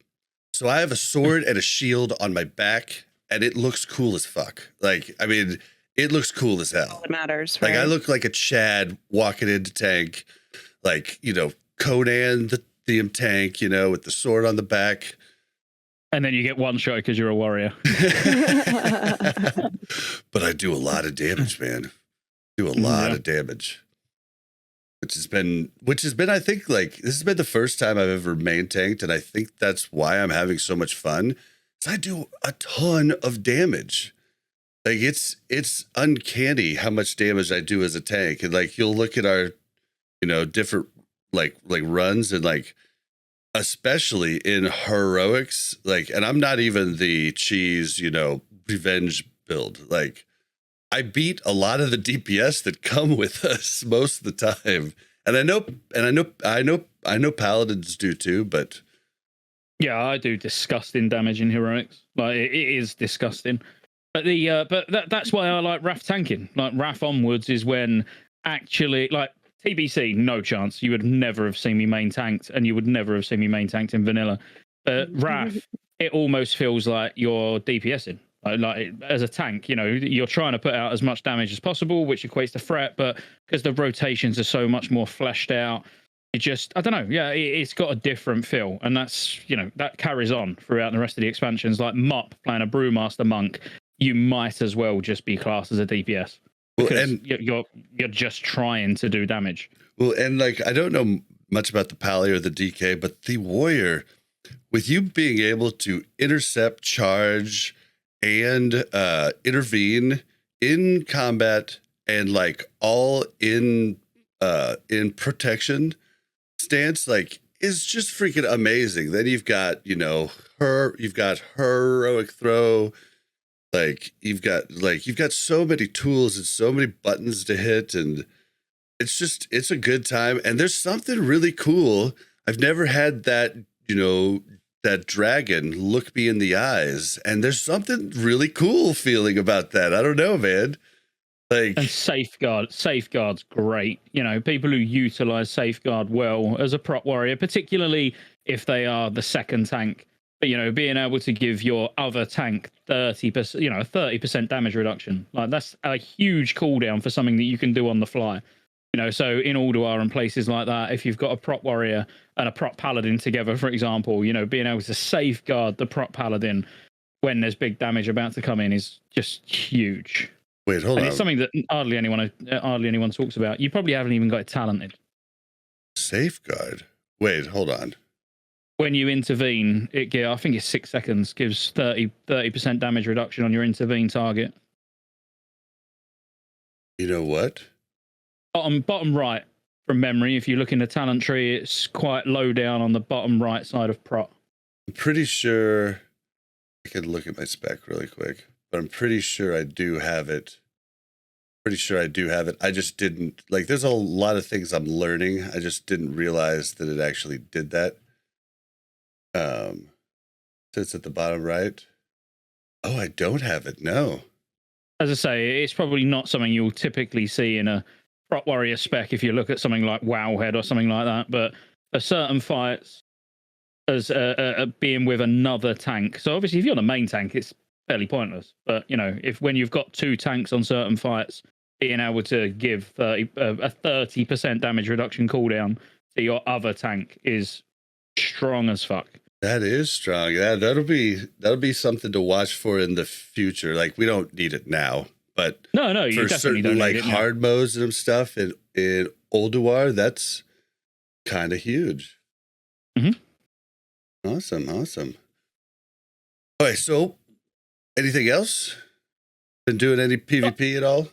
So I have a sword and a shield on my back, and it looks cool as fuck. Like, I mean, it looks cool as hell. It matters, right? Like, I look like a Chad walking into tank, like, Conan the theme tank, with the sword on the back. And then you get one shot because you're a warrior. But I do a lot of damage, man. Do a lot of damage. Which has been, I think, like, this has been the first time I've ever main tanked, and I think that's why I'm having so much fun. Is I do a ton of damage. Like, it's uncanny how much damage I do as a tank. And like, you'll look at our, different like runs, and like, especially in heroics, like, and I'm not even the cheese, revenge build. Like, I beat a lot of the DPS that come with us most of the time. And I know paladins do too, but yeah, I do disgusting damage in heroics. Like, it is disgusting. But that's why I like Wrath tanking. Like, Wrath onwards is when actually, like, TBC, no chance. You would never have seen me main tanked, and you would never have seen me main tanked in vanilla. But Wrath, it almost feels like you're DPSing. Like, as a tank, you're trying to put out as much damage as possible, which equates to threat, but because the rotations are so much more fleshed out, it just, I don't know, yeah, it's got a different feel, and that's, that carries on throughout the rest of the expansions. Like Mop playing a Brewmaster Monk, you might as well just be classed as a DPS, because you're just trying to do damage. Well, and like, I don't know much about the Pally or the DK, but the Warrior, with you being able to intercept, charge, and intervene in combat, and like all in protection stance, like, is just freaking amazing. Then you've got heroic throw, like you've got so many tools and so many buttons to hit, and it's a good time. And there's something really cool. I've never had that, that dragon look me in the eyes, and there's something really cool feeling about that. I don't know, man. Like, and safeguard's great. People who utilize safeguard well as a prop warrior, particularly if they are the second tank, But being able to give your other tank 30%, 30% damage reduction, like that's a huge cooldown for something that you can do on the fly. So in Ulduar and places like that, if you've got a prop warrior and a prop paladin together, for example, being able to safeguard the prop paladin when there's big damage about to come in is just huge. Wait, hold on. It's something that hardly anyone talks about. You probably haven't even got it talented. Safeguard. Wait, hold on. When you intervene, I think it's 6 seconds, gives 30% damage reduction on your intervene target. You know what? Bottom right from memory. If you look in the talent tree, it's quite low down on the bottom right side of prop. I'm pretty sure I could look at my spec really quick, but I'm pretty sure I do have it. I just didn't there's a lot of things I'm learning. I just didn't realize that it actually did that. So it's at the bottom right. Oh, I don't have it. No. As I say, it's probably not something you'll typically see in a prop warrior spec if you look at something like Wowhead or something like that. But for certain fights, as being with another tank. So obviously, if you're the main tank, it's fairly pointless. But when you've got 2 tanks on certain fights, being able to give a 30% damage reduction cooldown to your other tank is strong as fuck. That is strong. Yeah, that'll be something to watch for in the future. We don't need it now, but no, you for definitely certain don't need it now. hard modes and stuff in Ulduar, that's kind of huge. Mm-hmm. Awesome. All right, so anything else? Been doing any PvP at all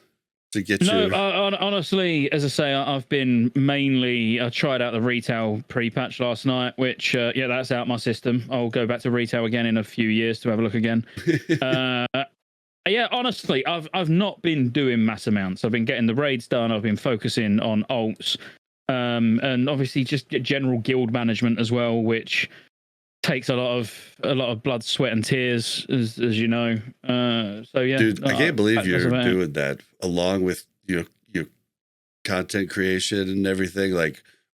to get you? Honestly, as I say, I've been mainly. I tried out the retail pre-patch last night, which that's out my system. I'll go back to retail again in a few years to have a look again. Honestly, I've not been doing mass amounts. I've been getting the raids done. I've been focusing on alts, and obviously just general guild management as well, which takes a lot of blood, sweat, and tears, as you know. So yeah, dude, I can't believe you're doing that along with your content creation and everything.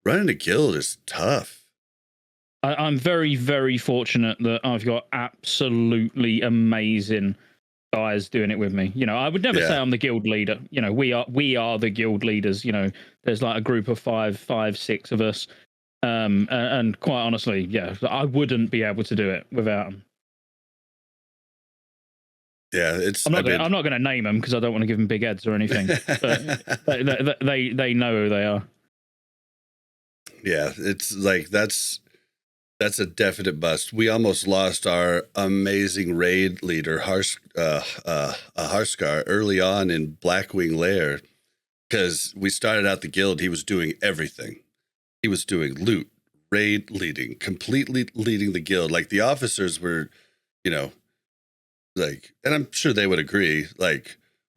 Running a guild is tough. I'm very, very fortunate that I've got absolutely amazing guys doing it with me. I would never say I'm the guild leader. We are the guild leaders. There's a group of 5, 6 of us. And quite honestly, I wouldn't be able to do it without them. Yeah, I'm not going to name them because I don't want to give them big heads or anything. But they know who they are. Yeah, it's that's a definite bust. We almost lost our amazing raid leader, Harskar, early on in Blackwing Lair, because we started out the guild. He was doing everything. He was doing loot, raid leading, completely leading the guild. The officers were, and I'm sure they would agree,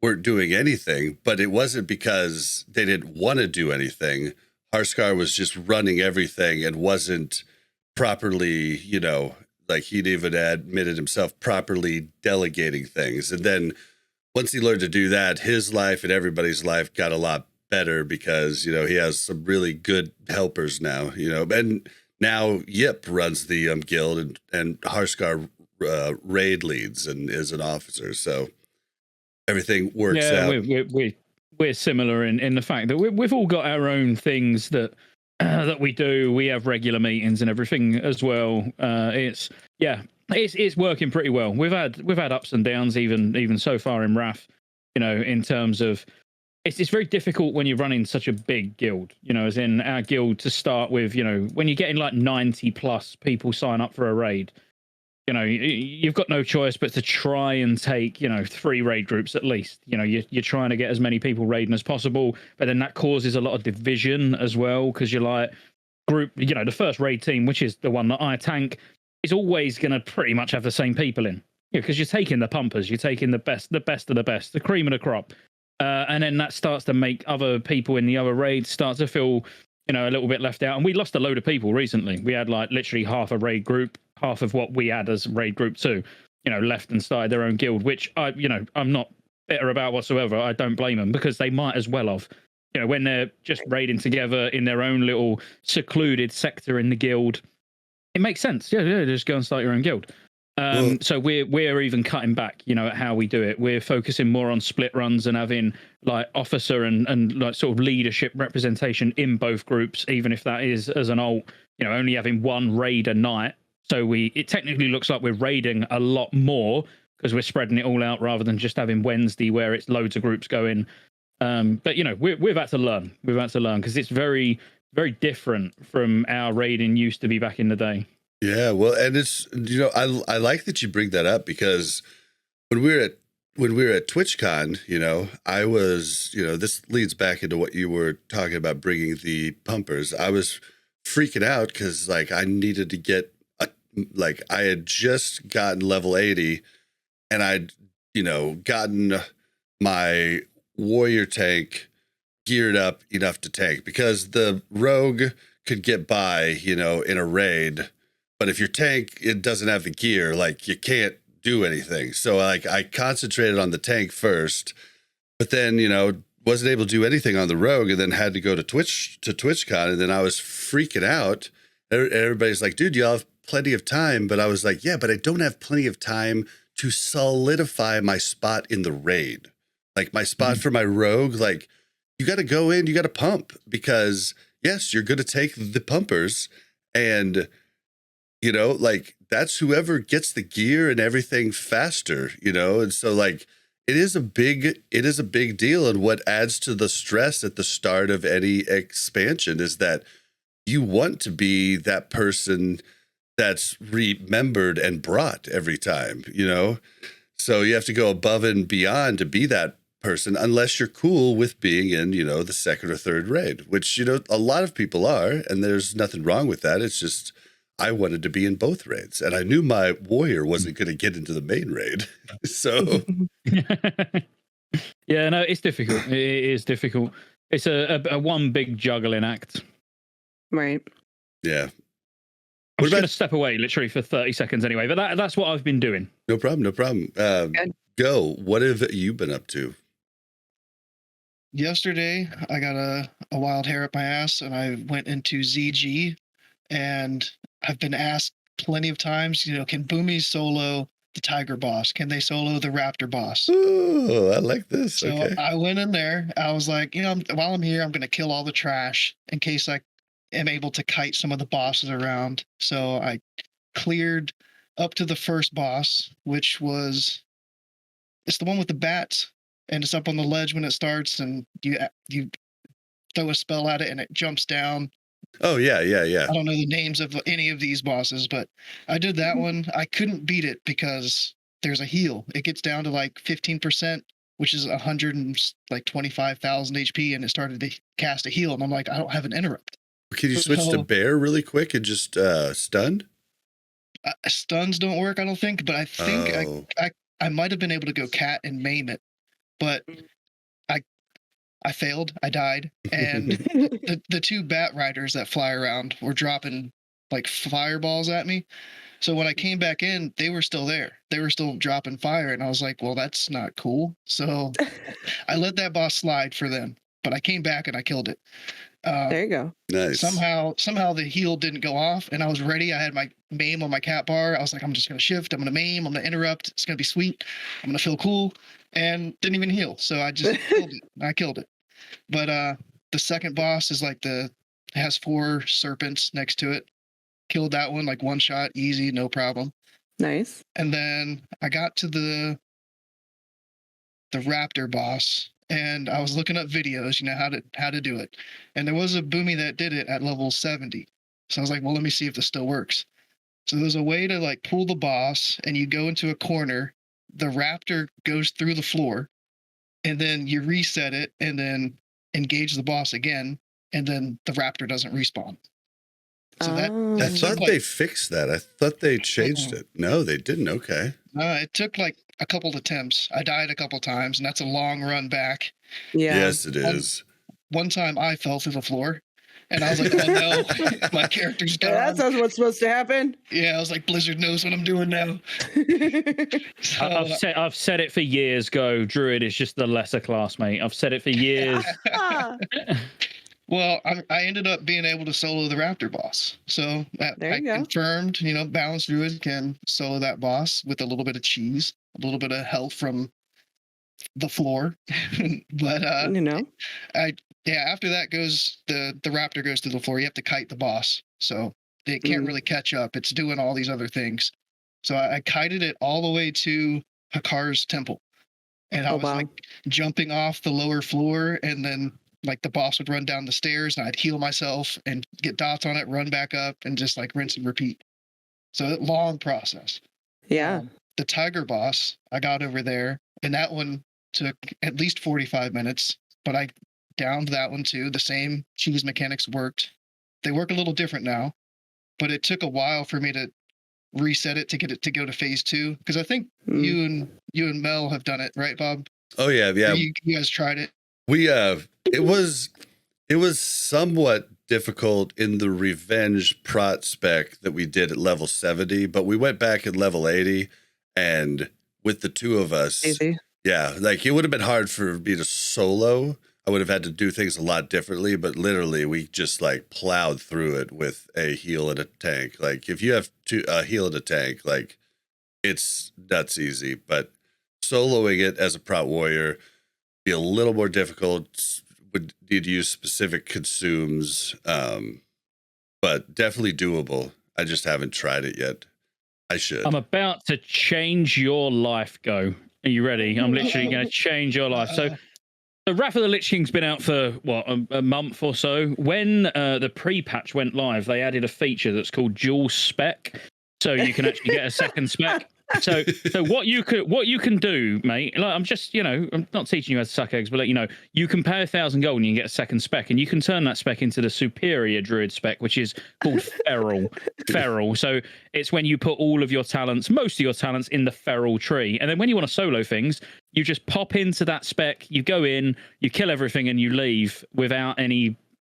weren't doing anything, but it wasn't because they didn't want to do anything. Harskar was just running everything and wasn't properly, he'd even admitted himself, properly delegating things. And then once he learned to do that, his life and everybody's life got a lot better because he has some really good helpers now, and now Yip runs the guild and Harskar raid leads and is an officer, so everything works out. We're similar in the fact that we've all got our own things that we do. We have regular meetings and everything as well. It's working pretty well. We've had ups and downs even so far in Wrath, in terms of it's very difficult when you're running such a big guild, as in our guild to start with, when you're getting 90 plus people sign up for a raid, you've got no choice but to try and take, 3 raid groups at least. You're trying to get as many people raiding as possible, but then that causes a lot of division as well, because you're group, the first raid team, which is the one that I tank, is always going to pretty much have the same people in, because you're taking the pumpers, you're taking the best of the best, the cream of the crop. And then that starts to make other people in the other raids start to feel, a little bit left out. And we lost a load of people recently. We had literally half a raid group, half of what we had as raid group 2, left and started their own guild, which I'm not bitter about whatsoever. I don't blame them, because they might as well have, when they're just raiding together in their own little secluded sector in the guild. It makes sense. Yeah, just go and start your own guild. So we're even cutting back, at how we do it. We're focusing more on split runs and having like officer and like sort of leadership representation in both groups, even if that is as an alt, only having one raid a night. So it technically looks like we're raiding a lot more because we're spreading it all out rather than just having Wednesday where it's loads of groups going. But we're about to learn. We're about to learn because it's very, very different from our raiding used to be back in the day. Yeah, well, and it's I like that you bring that up because when we were at TwitchCon, I was this leads back into what you were talking about bringing the pumpers. I was freaking out because like I needed to get I had just gotten level 80, and I'd gotten my warrior tank geared up enough to tank because the rogue could get by in a raid. But if your tank, it doesn't have the gear, like you can't do anything. So like I concentrated on the tank first, but then, wasn't able to do anything on the rogue and then had to go to TwitchCon. And then I was freaking out. Everybody's like, dude, you have plenty of time. But I was like, yeah, but I don't have plenty of time to solidify my spot in the raid. Like my spot for my rogue, like you got to go in, you got to pump because yes, you're going to take the pumpers and like that's whoever gets the gear and everything faster, and so like it is a big deal. And what adds to the stress at the start of any expansion is that you want to be that person that's remembered and brought every time, so you have to go above and beyond to be that person, unless you're cool with being in, the second or third raid, which, a lot of people are, and there's nothing wrong with that. It's just, I wanted to be in both raids, and I knew my warrior wasn't going to get into the main raid. So, yeah, no, it's difficult. It is difficult. It's a one big juggling act. Right. Yeah. I'm just going to step away literally for 30 seconds anyway, but that's what I've been doing. No problem. Go. What have you been up to? Yesterday, I got a wild hair up my ass, and I went into ZG, and I've been asked plenty of times, can Boomies solo the Tiger boss? Can they solo the Raptor boss? Oh, I like this. So okay. I went in there. I was like, while I'm here, I'm going to kill all the trash in case I am able to kite some of the bosses around. So I cleared up to the first boss, which it's the one with the bats, and it's up on the ledge when it starts, and you throw a spell at it and it jumps down. Oh, yeah. I don't know the names of any of these bosses, but I did that one. I couldn't beat it because there's a heal. It gets down to like 15%, which is 125,000 HP, and it started to cast a heal. And I'm like, I don't have an interrupt. Can you switch to bear really quick and just stunned? Stuns don't work, I don't think, but I think I might have been able to go cat and maim it, but I failed. I died, and the two bat riders that fly around were dropping like fireballs at me. So when I came back in, they were still there. They were still dropping fire, and I was like, well, that's not cool. So I let that boss slide for them, but I came back and I killed it. There you go. Nice. Somehow the heal didn't go off, and I was ready. I had my maim on my cat bar. I was like, I'm just going to shift. I'm going to maim. I'm going to interrupt. It's going to be sweet. I'm going to feel cool, and didn't even heal. So I just killed it. I killed it. But the second boss is like has 4 serpents next to it. Killed that one like one shot, easy, no problem. Nice. And then I got to the raptor boss, and I was looking up videos, how to do it. And there was a boomy that did it at level 70. So I was like, well, let me see if this still works. So there's a way to like pull the boss, and you go into a corner. The raptor goes through the floor, and then you reset it, and then engage the boss again, and then the raptor doesn't respawn. So I thought they fixed that. I thought they changed it. No, they didn't. Okay. It took like a couple of attempts. I died a couple times, and that's a long run back. Yeah. Yes, it is. One time I fell through the floor, and I was like, oh no, my character's gone. That's what's supposed to happen. Yeah, I was like, Blizzard knows what I'm doing now. I've said it for years. Druid is just the lesser class, mate. I've said it for years. Well, I ended up being able to solo the Raptor boss. So There I you go. confirmed, Balanced Druid can solo that boss with a little bit of cheese, a little bit of help from the floor. But after that goes the Raptor goes to the floor. You have to kite the boss. So it can't really catch up. It's doing all these other things. So I kited it all the way to Hakar's temple. And I was like jumping off the lower floor, and then like the boss would run down the stairs and I'd heal myself and get dots on it, run back up, and just like rinse and repeat. So long process. Yeah. The tiger boss, I got over there, and that one took at least 45 minutes, but I downed that one too. The same cheese mechanics worked. They work a little different now, but it took a while for me to reset it to get it to go to phase 2. Because I think you and Mel have done it, right, Bob? Oh yeah. You guys tried it. We it was somewhat difficult in the revenge prot spec that we did at level 70, but we went back at level 80, and with the two of us, Easy. yeah, like it would have been hard for me to solo. I would have had to do things a lot differently, but literally we just like plowed through it with a heal and a tank. Like if you have a heal and a tank, like it's nuts easy, but soloing it as a prot warrior be a little more difficult. Would need to use specific consumes, but definitely doable. I just haven't tried it yet. I should. I'm about to change your life, Go. Are you ready? I'm literally going to change your life. So Wrath of the Lich King's been out for, what, a month or so. When the pre-patch went live, they added a feature that's called dual spec. So you can actually get a second spec. So what you can do, mate, like I'm just, I'm not teaching you how to suck eggs, but you can pay 1,000 gold and you can get a second spec, and you can turn that spec into the superior druid spec, which is called feral. So it's when you put all of your talents, most of your talents, in the feral tree. And then when you want to solo things, you just pop into that spec, you go in, you kill everything, and you leave without any...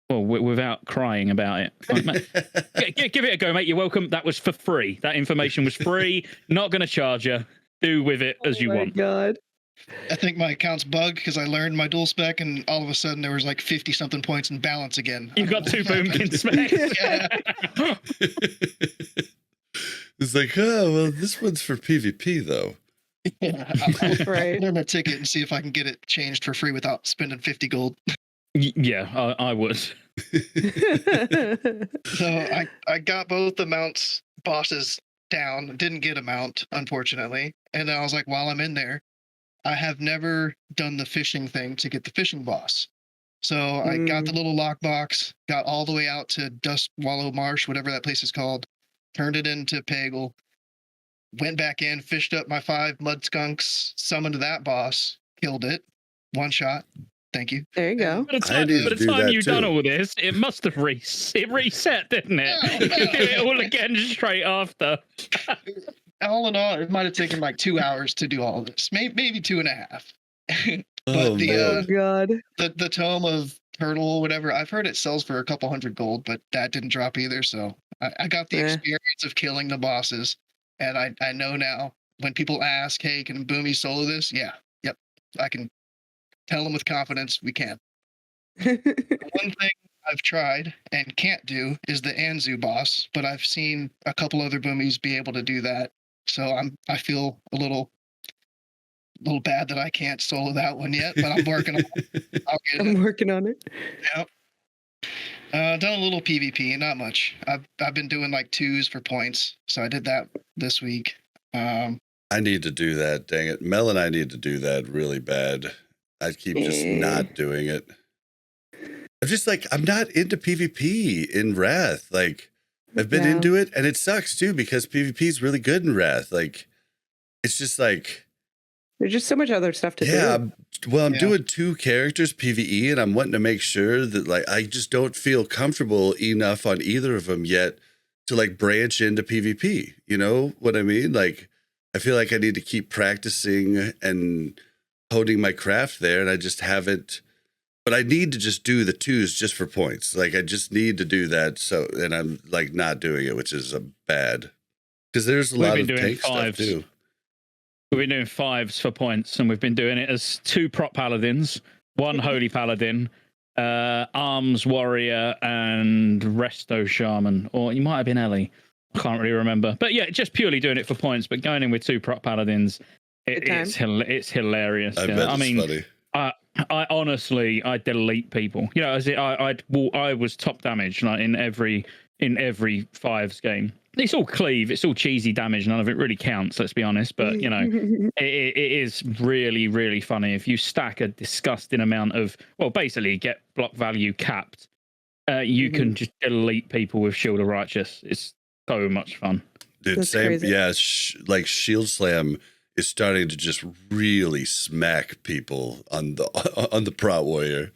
Well, without crying about it. Give it a go, mate. You're welcome. That was for free. That information was free. Not going to charge you. Do with it as you want. God. I think my account's bugged because I learned my dual spec, and all of a sudden there was like 50-something points in balance again. You've got 2 boomkin specs. Yeah. It's like, oh, well, this one's for PvP, though. Yeah, I'll learn a ticket and see if I can get it changed for free without spending 50 gold. Yeah, I would. So I got both the mounts bosses down, didn't get a mount, unfortunately. And then I was like, while I'm in there, I have never done the fishing thing to get the fishing boss. So I got the little lockbox, got all the way out to Dust Wallow Marsh, whatever that place is called, turned it into Pagel, went back in, fished up my 5 mud skunks, summoned that boss, killed it, 1 shot. Thank you. There you go. By the time you've done all this, it must have reset, didn't it? You do it all again straight after. All in all, it might have taken like 2 hours to do all of this, maybe 2.5. But oh God, the tome of turtle, whatever, I've heard it sells for a couple hundred gold, but that didn't drop either. So I got the experience of killing the bosses, and I know now when people ask, "Hey, can Boomy solo this?" Yep, I can. Tell them with confidence we can. One thing I've tried and can't do is the Anzu boss, but I've seen a couple other boomies be able to do that. So I feel a little bad that I can't solo that one yet, but I'm working on it. I'm working on it. Yep. Done a little PvP, not much. I've been doing like 2s for points, so I did that this week. I need to do that. Dang it, Mel and I need to do that really bad. I keep just not doing it. I'm just like, I'm not into PvP in Wrath. Like, I've been into it, and it sucks too because PvP is really good in Wrath. Like, it's just like there's just so much other stuff to do. I'm doing 2 characters PvE, and I'm wanting to make sure that like I just don't feel comfortable enough on either of them yet to like branch into PvP. You know what I mean? Like, I feel like I need to keep practicing and honing my craft there, and I just haven't. But I need to just do the 2s just for points. Like I just need to do that. So, and I'm like not doing it, which is bad because there's a lot of tank stuff too. We've been doing 5s for points, and we've been doing it as 2 prop paladins, 1 holy paladin, Arms Warrior, and Resto Shaman, or you might have been Ellie. I can't really remember. But yeah, just purely doing it for points. But going in with 2 prop paladins, it's hilarious. I bet it's funny. I honestly, I delete people. You know, as I was top damage like in every fives game. It's all cleave, it's all cheesy damage. None of it really counts. Let's be honest. But you know, it is really, really funny if you stack a disgusting amount of, well, basically get block value capped. You can just delete people with Shield of Righteous. It's so much fun. Dude, That's same. crazy. Yeah, like Shield Slam is starting to just really smack people on the Prot Warrior.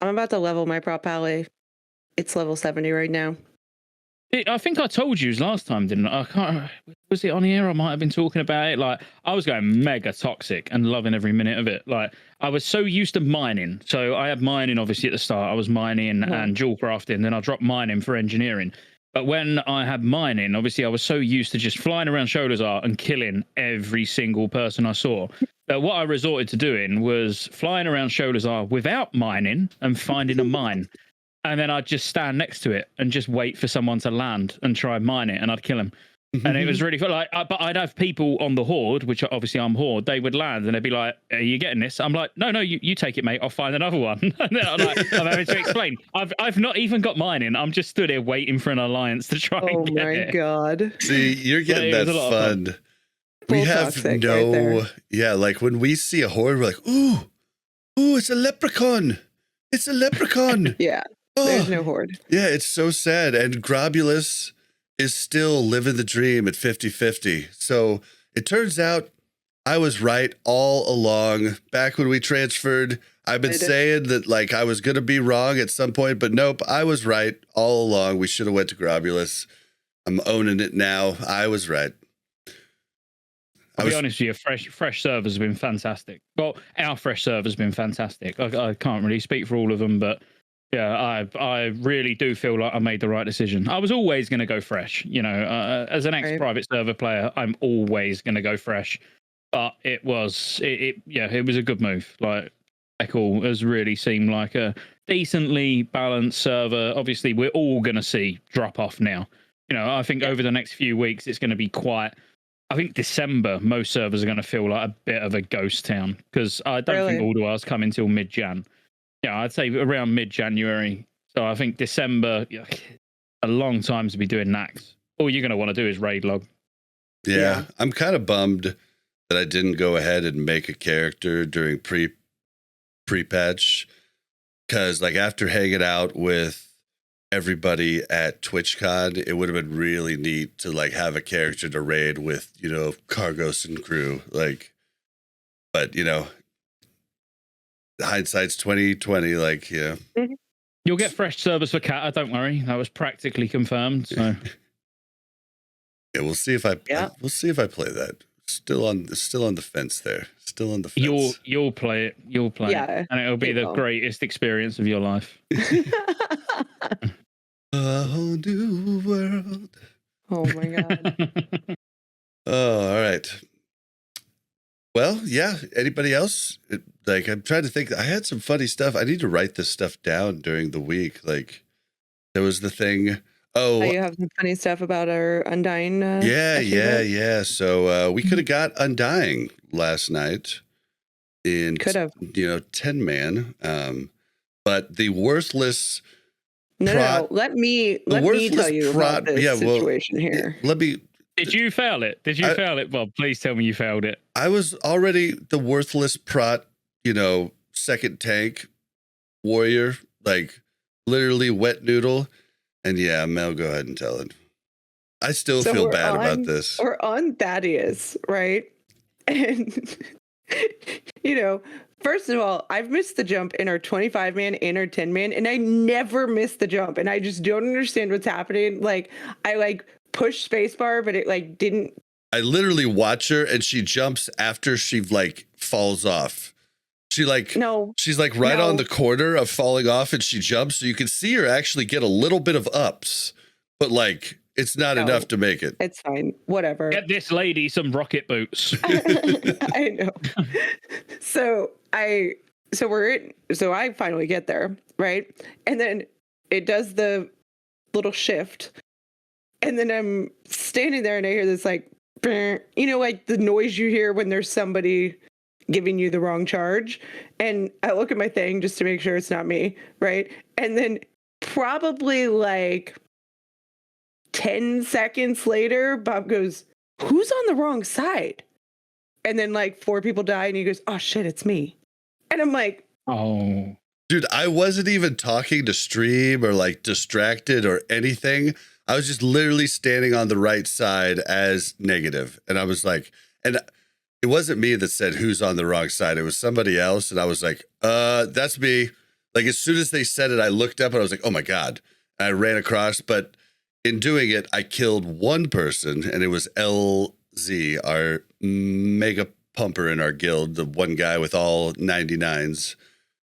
I'm about to level my prop ally. It's level 70 right now. I think I told you last time, didn't I? I can't. Was it on here? I might have been talking about it. Like, I was going mega toxic and loving every minute of it. Like, I was so used to mining. So I had mining obviously at the start. I was mining and dual crafting. Then I dropped mining for engineering. But when I had mining, obviously I was so used to just flying around ScotteJaye and killing every single person I saw. But what I resorted to doing was flying around ScotteJaye without mining and finding a mine. And then I'd just stand next to it and just wait for someone to land and try and mine it, and I'd kill him. And it was really fun. Like, but I'd have people on the Horde, which obviously I'm Horde. They would land and they'd be like, "Are you getting this?" I'm like, "No, you take it, mate. I'll find another one." And then I'm having to explain. I've not even got mine in. I'm just stood here waiting for an alliance to try and get it. Oh my god! See, you're getting that fun. We have yeah. Like when we see a Horde, we're like, "Ooh, it's a leprechaun! It's a leprechaun!" Yeah. There's no Horde. Yeah, it's so sad. And Grobulus is still living the dream at 50-50. So it turns out I was right all along. Back when we transferred, I've been saying that like I was going to be wrong at some point, but nope, I was right all along. We should have went to Grobulus. I'm owning it now. I was right. I'll be honest with you, fresh servers have been fantastic. Well, our fresh servers have been fantastic. I can't really speak for all of them, but yeah, I really do feel like I made the right decision. I was always going to go fresh. You know, as an ex-private server player, I'm always going to go fresh. But it was a good move. Like, Echo has really seemed like a decently balanced server. Obviously, we're all going to see drop off now. You know, I think over the next few weeks, it's going to be quite. I think December, most servers are going to feel like a bit of a ghost town because I don't think Ulduar's coming until mid-Jan. Yeah, I'd say around mid-January. So I think December, a long time to be doing Nax. All you're going to want to do is raid log. Yeah, I'm kind of bummed that I didn't go ahead and make a character during pre-patch. Because like after hanging out with everybody at TwitchCon, it would have been really neat to like have a character to raid with, you know, Cargos and crew. Like, but you know, hindsight's 2020. Like, yeah, you'll get fresh servers for Kata. Don't worry, that was practically confirmed. So yeah, we'll see if I play that. Still on the fence there. Still on the fence. You'll play it. You'll play it, and it'll be the greatest experience of your life. A whole new world. Oh my god. Oh, all right. Well, yeah. Anybody else? Like, I'm trying to think. I had some funny stuff. I need to write this stuff down during the week. Like, there was the thing. Oh, you have some funny stuff about our Undying. Yeah. So we could have got Undying last night in 10-man. But the worthless. No. Let me tell you about this situation here. Let me. Did you fail it? Fail it, Bob? Please tell me you failed it. I was already the worthless prot, second tank warrior, like literally wet noodle. And yeah, Mel, go ahead and tell it. I still feel bad about this. We're on Thaddeus, right? And, first of all, I've missed the jump in our 25-man and our 10-man, and I never miss the jump. And I just don't understand what's happening. Like, I push spacebar, but it didn't. I literally watch her and she jumps after she falls off. She's on the corner of falling off and she jumps. So you can see her actually get a little bit of ups, but it's not enough to make it. It's fine. Whatever. Get this lady some rocket boots. I know. So I so I finally get there, right? And then it does the little shift. And then I'm standing there and I hear this like, like the noise you hear when there's somebody giving you the wrong charge. And I look at my thing just to make sure it's not me, right? And then probably like 10 seconds later, Bob goes, "Who's on the wrong side?" And then like 4 people die and he goes, "Oh shit, it's me." And I'm like, oh. Dude, I wasn't even talking to stream or like distracted or anything. I was just literally standing on the right side as negative. And I was like, and it wasn't me that said who's on the wrong side. It was somebody else. And I was like, that's me. Like as soon as they said it, I looked up and I was like, oh my God. And I ran across, but in doing it, I killed one person and it was LZ, our mega pumper in our guild, the one guy with all 99s.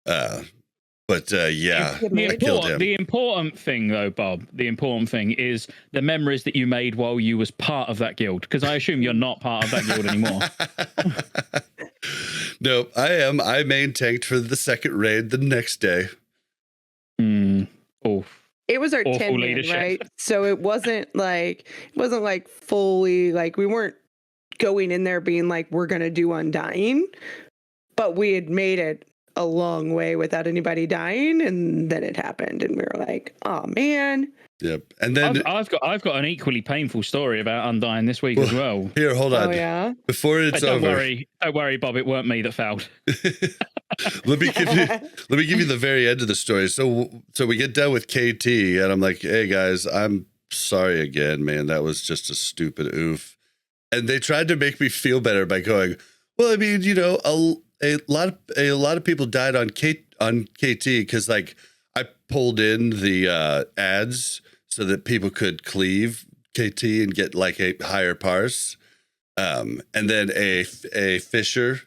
Yeah, I killed him. The important thing, though, Bob, the important thing is the memories that you made while you was part of that guild. Because I assume you're not part of that guild anymore. No, I am. I main tanked for the second raid the next day. It was our 10 man, right? So it wasn't like fully like we weren't going in there being like we're gonna do Undying, but we had made it a long way without anybody dying, and then it happened, and we were like, "Oh man!" Yep. And then I've got an equally painful story about Undying this week as well. Here, hold on. Oh yeah. Before it's don't over, don't worry, Bob. It weren't me that failed. let me give you the very end of the story. So we get done with KT, and I'm like, "Hey guys, I'm sorry again, man. That was just a stupid oof." And they tried to make me feel better by going, "Well, I mean, a lot of people died on KT because like I pulled in the ads so that people could cleave KT and get like a higher parse, and then a fisher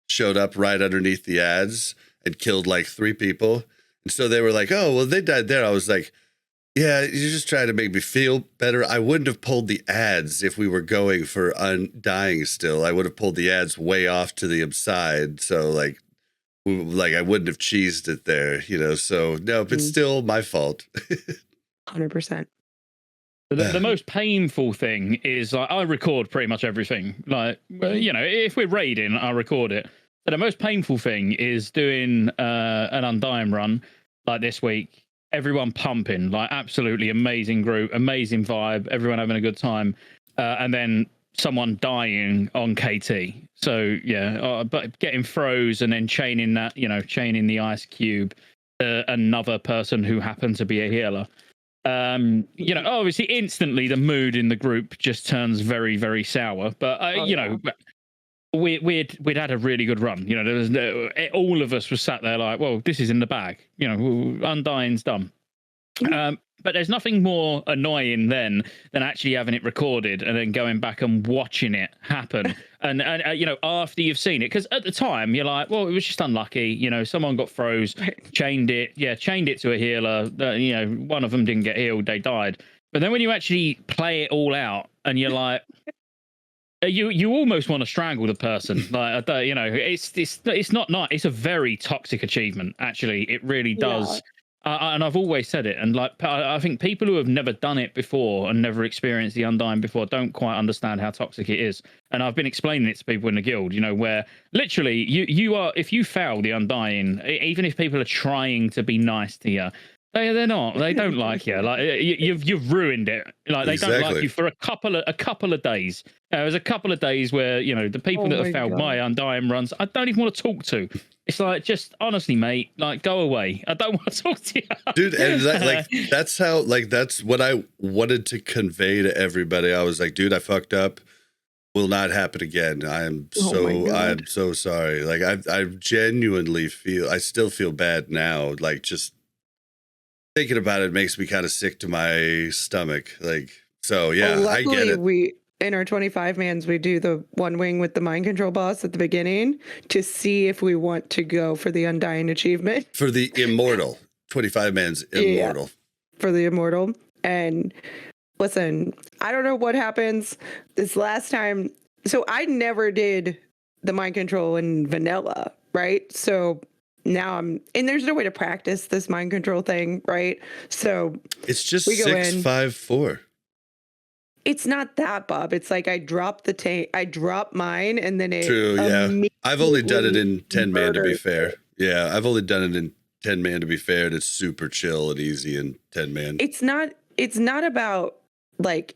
showed up right underneath the ads and killed like 3 people, and so they were like, "Oh, well, they died there." I was like, "Yeah, you're just trying to make me feel better. I wouldn't have pulled the ads if we were going for Undying still. I would have pulled the ads way off to the side. So like I wouldn't have cheesed it there, So no, it's still my fault." 100%. The most painful thing is I record pretty much everything. Like, if we're raiding, I record it. But the most painful thing is doing an Undying run like this week. Everyone pumping, like absolutely amazing group, amazing vibe, everyone having a good time, and then someone dying on KT. So yeah, but getting froze and then chaining the ice cube, another person who happened to be a healer. Obviously instantly the mood in the group just turns very, very sour. But we'd had a really good run. There was all of us were sat there like, well, this is in the bag. Undying's done. But there's nothing more annoying than actually having it recorded and then going back and watching it happen. and after you've seen it, because at the time you're like, well, it was just unlucky. Someone got froze, chained it to a healer. One of them didn't get healed, they died. But then when you actually play it all out and you're like, you almost want to strangle the person. Like, it's not nice. It's a very toxic achievement. Actually, it really does. Yeah. And I've always said it, and like I think people who have never done it before and never experienced the Undying before don't quite understand how toxic it is. And I've been explaining it to people in the guild, where literally you are, if you fail the Undying, even if people are trying to be nice to you, they're not. They don't like you. Like you've ruined it. Like they don't like you for a couple of days. There's a couple of days where the people that have failed my Undying runs, I don't even want to talk to. It's like, just honestly, mate, like go away. I don't want to talk to you, dude. And that's what I wanted to convey to everybody. I was like, dude, I fucked up. Will not happen again. I'm so sorry. Like I genuinely I still feel bad now. Like just thinking about it makes me kind of sick to my stomach. Like, so yeah, I get it. In our 25 mans, we do the one wing with the mind control boss at the beginning to see if we want to go for the Undying achievement. For the immortal. 25 man's immortal. Yeah, for the immortal. And listen, I don't know what happens this last time. So I never did the mind control in vanilla, right? So now and there's no way to practice this mind control thing, right? So It's just we go in. 654. It's not that, Bob. It's like I drop the tank, I drop mine, and then it. True, yeah. I've only done it in 10 man to be murders fair. it. Yeah, I've only done it in 10 man to be fair, and it's super chill and easy in 10 man. It's not about like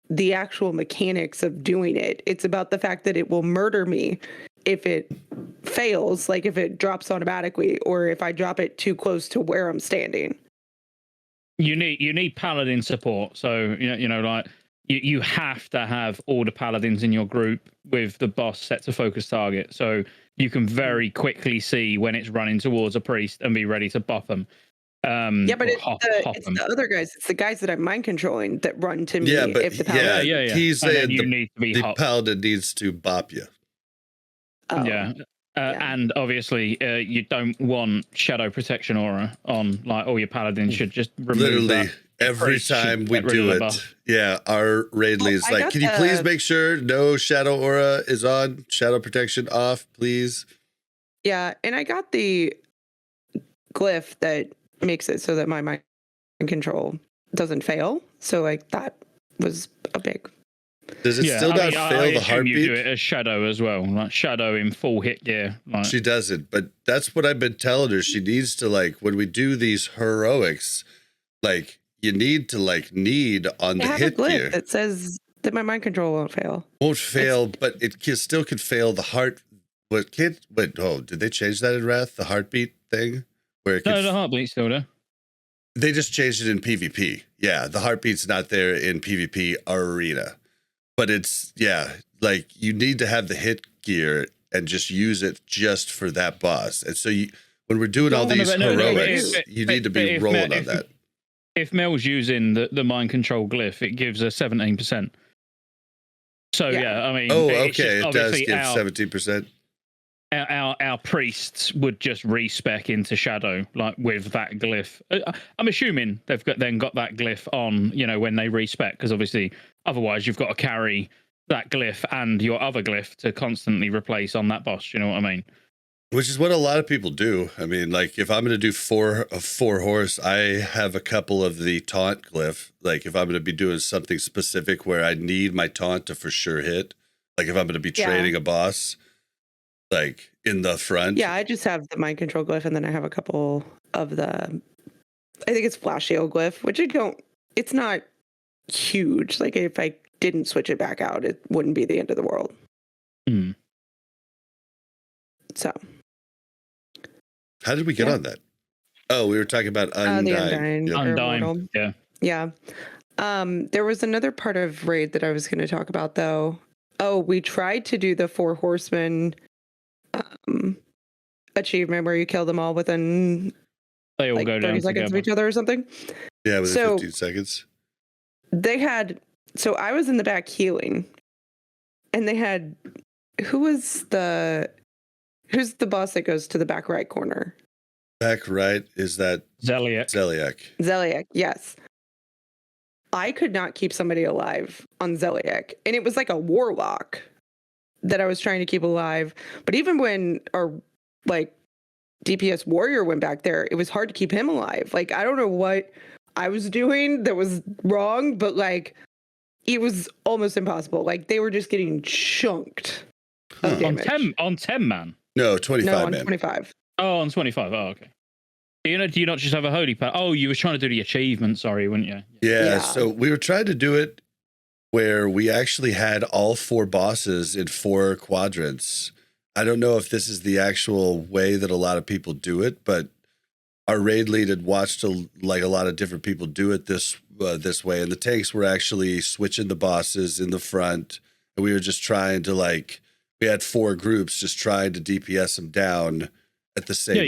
the actual mechanics of doing it. It's about the fact that it will murder me if it fails, like if it drops automatically or if I drop it too close to where I'm standing. You need paladin support. So you know like you have to have all the paladins in your group with the boss set to focus target. So you can very quickly see when it's running towards a priest and be ready to buff them. Yeah, but it's them. the other guys. It's the guys that I'm mind controlling that run to me. Yeah, but if the paladin, yeah. He's And then saying you need to be the hot. paladin needs to bop you. Oh. Yeah. Yeah. And obviously, you don't want shadow protection aura on. Like all your paladins should just remove Literally that. every Priest should time we get rid do of the it. buff. Yeah, our raid lead is I like, got can you please the- make sure no shadow aura is on, shadow protection off, please? Yeah, and I got the glyph that makes it so that my mind control doesn't fail. So like that was a big. Does it still not I fail the assume you do it heartbeat? as shadow as well, like shadow in full hit gear. Like, She doesn't, but that's what I've been telling her. She needs to, like, when we do these heroics, like, you need to like need on I the have a hit glyph gear. that says that my mind control won't fail. Won't fail, but it still could fail the heart. What can't? Wait, oh, did they change that in Wrath? The heartbeat thing, where it could, no, the heartbeat's still there. they just changed it in PvP. Yeah, the heartbeat's not there in PvP arena, but it's like you need to have the hit gear and just use it just for that boss. And so when we're doing all these heroics, you need to be rolling on that. If Mel's using the mind control glyph, it gives a 17%. So yeah, I mean, Oh, it's okay, just it does obviously give 17%. Our priests would just respec into shadow like with that glyph. I'm assuming they've got that glyph on, when they respec, because obviously otherwise you've got to carry that glyph and your other glyph to constantly replace on that boss. You know what I mean? Which is what a lot of people do. I mean, like if I'm going to do four horse, I have a couple of the taunt glyph. Like if I'm going to be doing something specific where I need my taunt to for sure hit, like if I'm going to be training a boss, like in the front. Yeah, I just have the mind control glyph, and then I have a couple of the, I think it's flash shield glyph, which it's not huge. Like if I didn't switch it back out, it wouldn't be the end of the world. Hmm. So. How did we get on that? Oh, we were talking about Undying. The Undying. Yep. Or Undying. Immortal. Yeah. Yeah. There was another part of raid that I was going to talk about, though. Oh, we tried to do the 4 horsemen achievement where you kill them all within They all like go 30 down seconds together. of each other or something. Yeah, within So- 15 seconds. They had, so I was in the back healing, and they had, who's the boss that goes to the back right corner? Back right, is that Zeliek. Zeliek, yes. I could not keep somebody alive on Zeliek, and it was like a warlock that I was trying to keep alive. But even when our like DPS warrior went back there, it was hard to keep him alive. Like I don't know what I was doing that was wrong, but like it was almost impossible. Like they were just getting chunked of Huh. damage. On 10 man. No, 25 No, on man. 25. Oh, on 25. Oh, okay. Do you not just have a holy pad? Oh, you were trying to do the achievement, sorry, weren't you? Yeah, so we were trying to do it where we actually had all 4 bosses in 4 quadrants. I don't know if this is the actual way that a lot of people do it, but our raid lead had watched a lot of different people do it this way, and the tanks were actually switching the bosses in the front, and we were just trying to we had 4 groups just trying to DPS them down at the same time.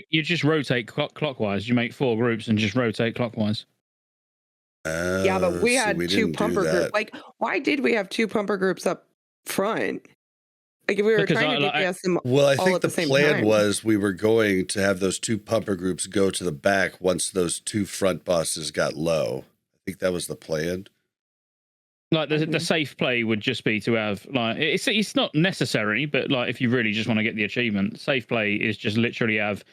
You just rotate clockwise. You make 4 groups and just rotate clockwise. Yeah, but we had 2 didn't do pumper that. groups. Like, why did we have 2 pumper groups up front? Like, if we were Because trying to DPS them Well, I all think at the the same plan time. was we were going to have those 2 pumper groups go to the back once those 2 front bosses got low. I think that was the plan. Like the safe play would just be to have like it's not necessary, but like if you really just want to get the achievement, safe play is just literally have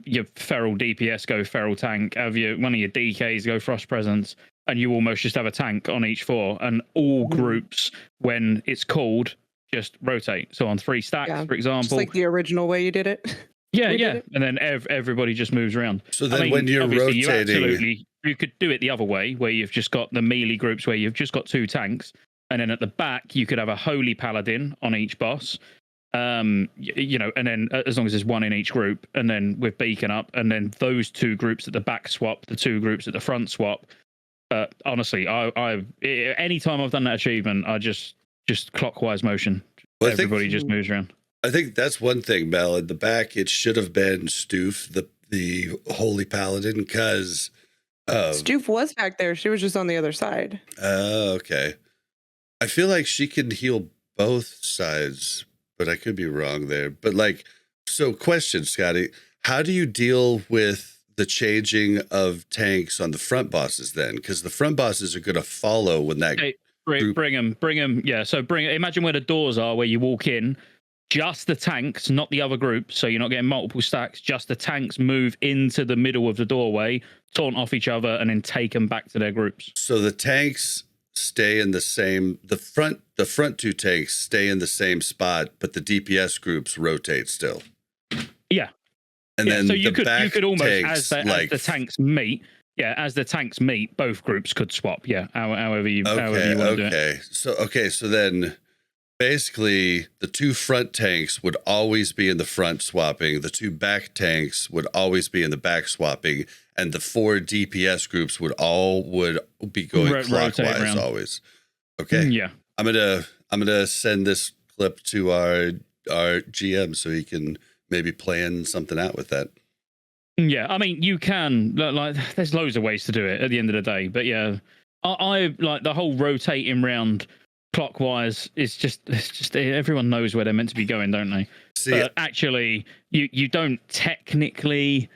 your feral DPS go feral tank, have one of your DKs go frost presence, and you almost just have a tank on each 4, and all groups when it's called just rotate. So on 3 stacks, for example, just like the original way you did it. And then everybody just moves around. So then when you're rotating, you could do it the other way, where you've just got the melee groups where you've just got 2 tanks, and then at the back you could have a holy paladin on each boss. And then as long as there's 1 in each group, and then with beacon up, and then those 2 groups at the back swap, the 2 groups at the front swap. Honestly, anytime I've done that achievement, I just clockwise motion. Well, everybody just moves around. I think that's one thing, Mel. In the back, it should have been Stoof, the Holy Paladin, because Stoof was back there. She was just on the other side. Oh, okay. I feel like she can heal both sides, but I could be wrong there. But so question, Scotty, how do you deal with the changing of tanks on the front bosses then? Because the front bosses are going to follow when that bring them. Yeah, so imagine where the doors are, where you walk in. Just the tanks, not the other group, so you're not getting multiple stacks. Just the tanks move into the middle of the doorway, taunt off each other, and then take them back to their groups. So the tanks stay in the same. The front 2 tanks stay in the same spot, but the DPS groups rotate still. Yeah, and then so you could almost tanks, as the tanks meet. Yeah, as the tanks meet, both groups could swap. Yeah, however you want to do it. So then. Basically, the 2 front tanks would always be in the front swapping. The 2 back tanks would always be in the back swapping, and the 4 DPS groups would be going clockwise always. Okay. Yeah. I'm gonna send this clip to our GM so he can maybe plan something out with that. Yeah, I mean, you can there's loads of ways to do it at the end of the day, but yeah, I like the whole rotating round clockwise. It's just everyone knows where they're meant to be going, don't they? But actually, you don't technically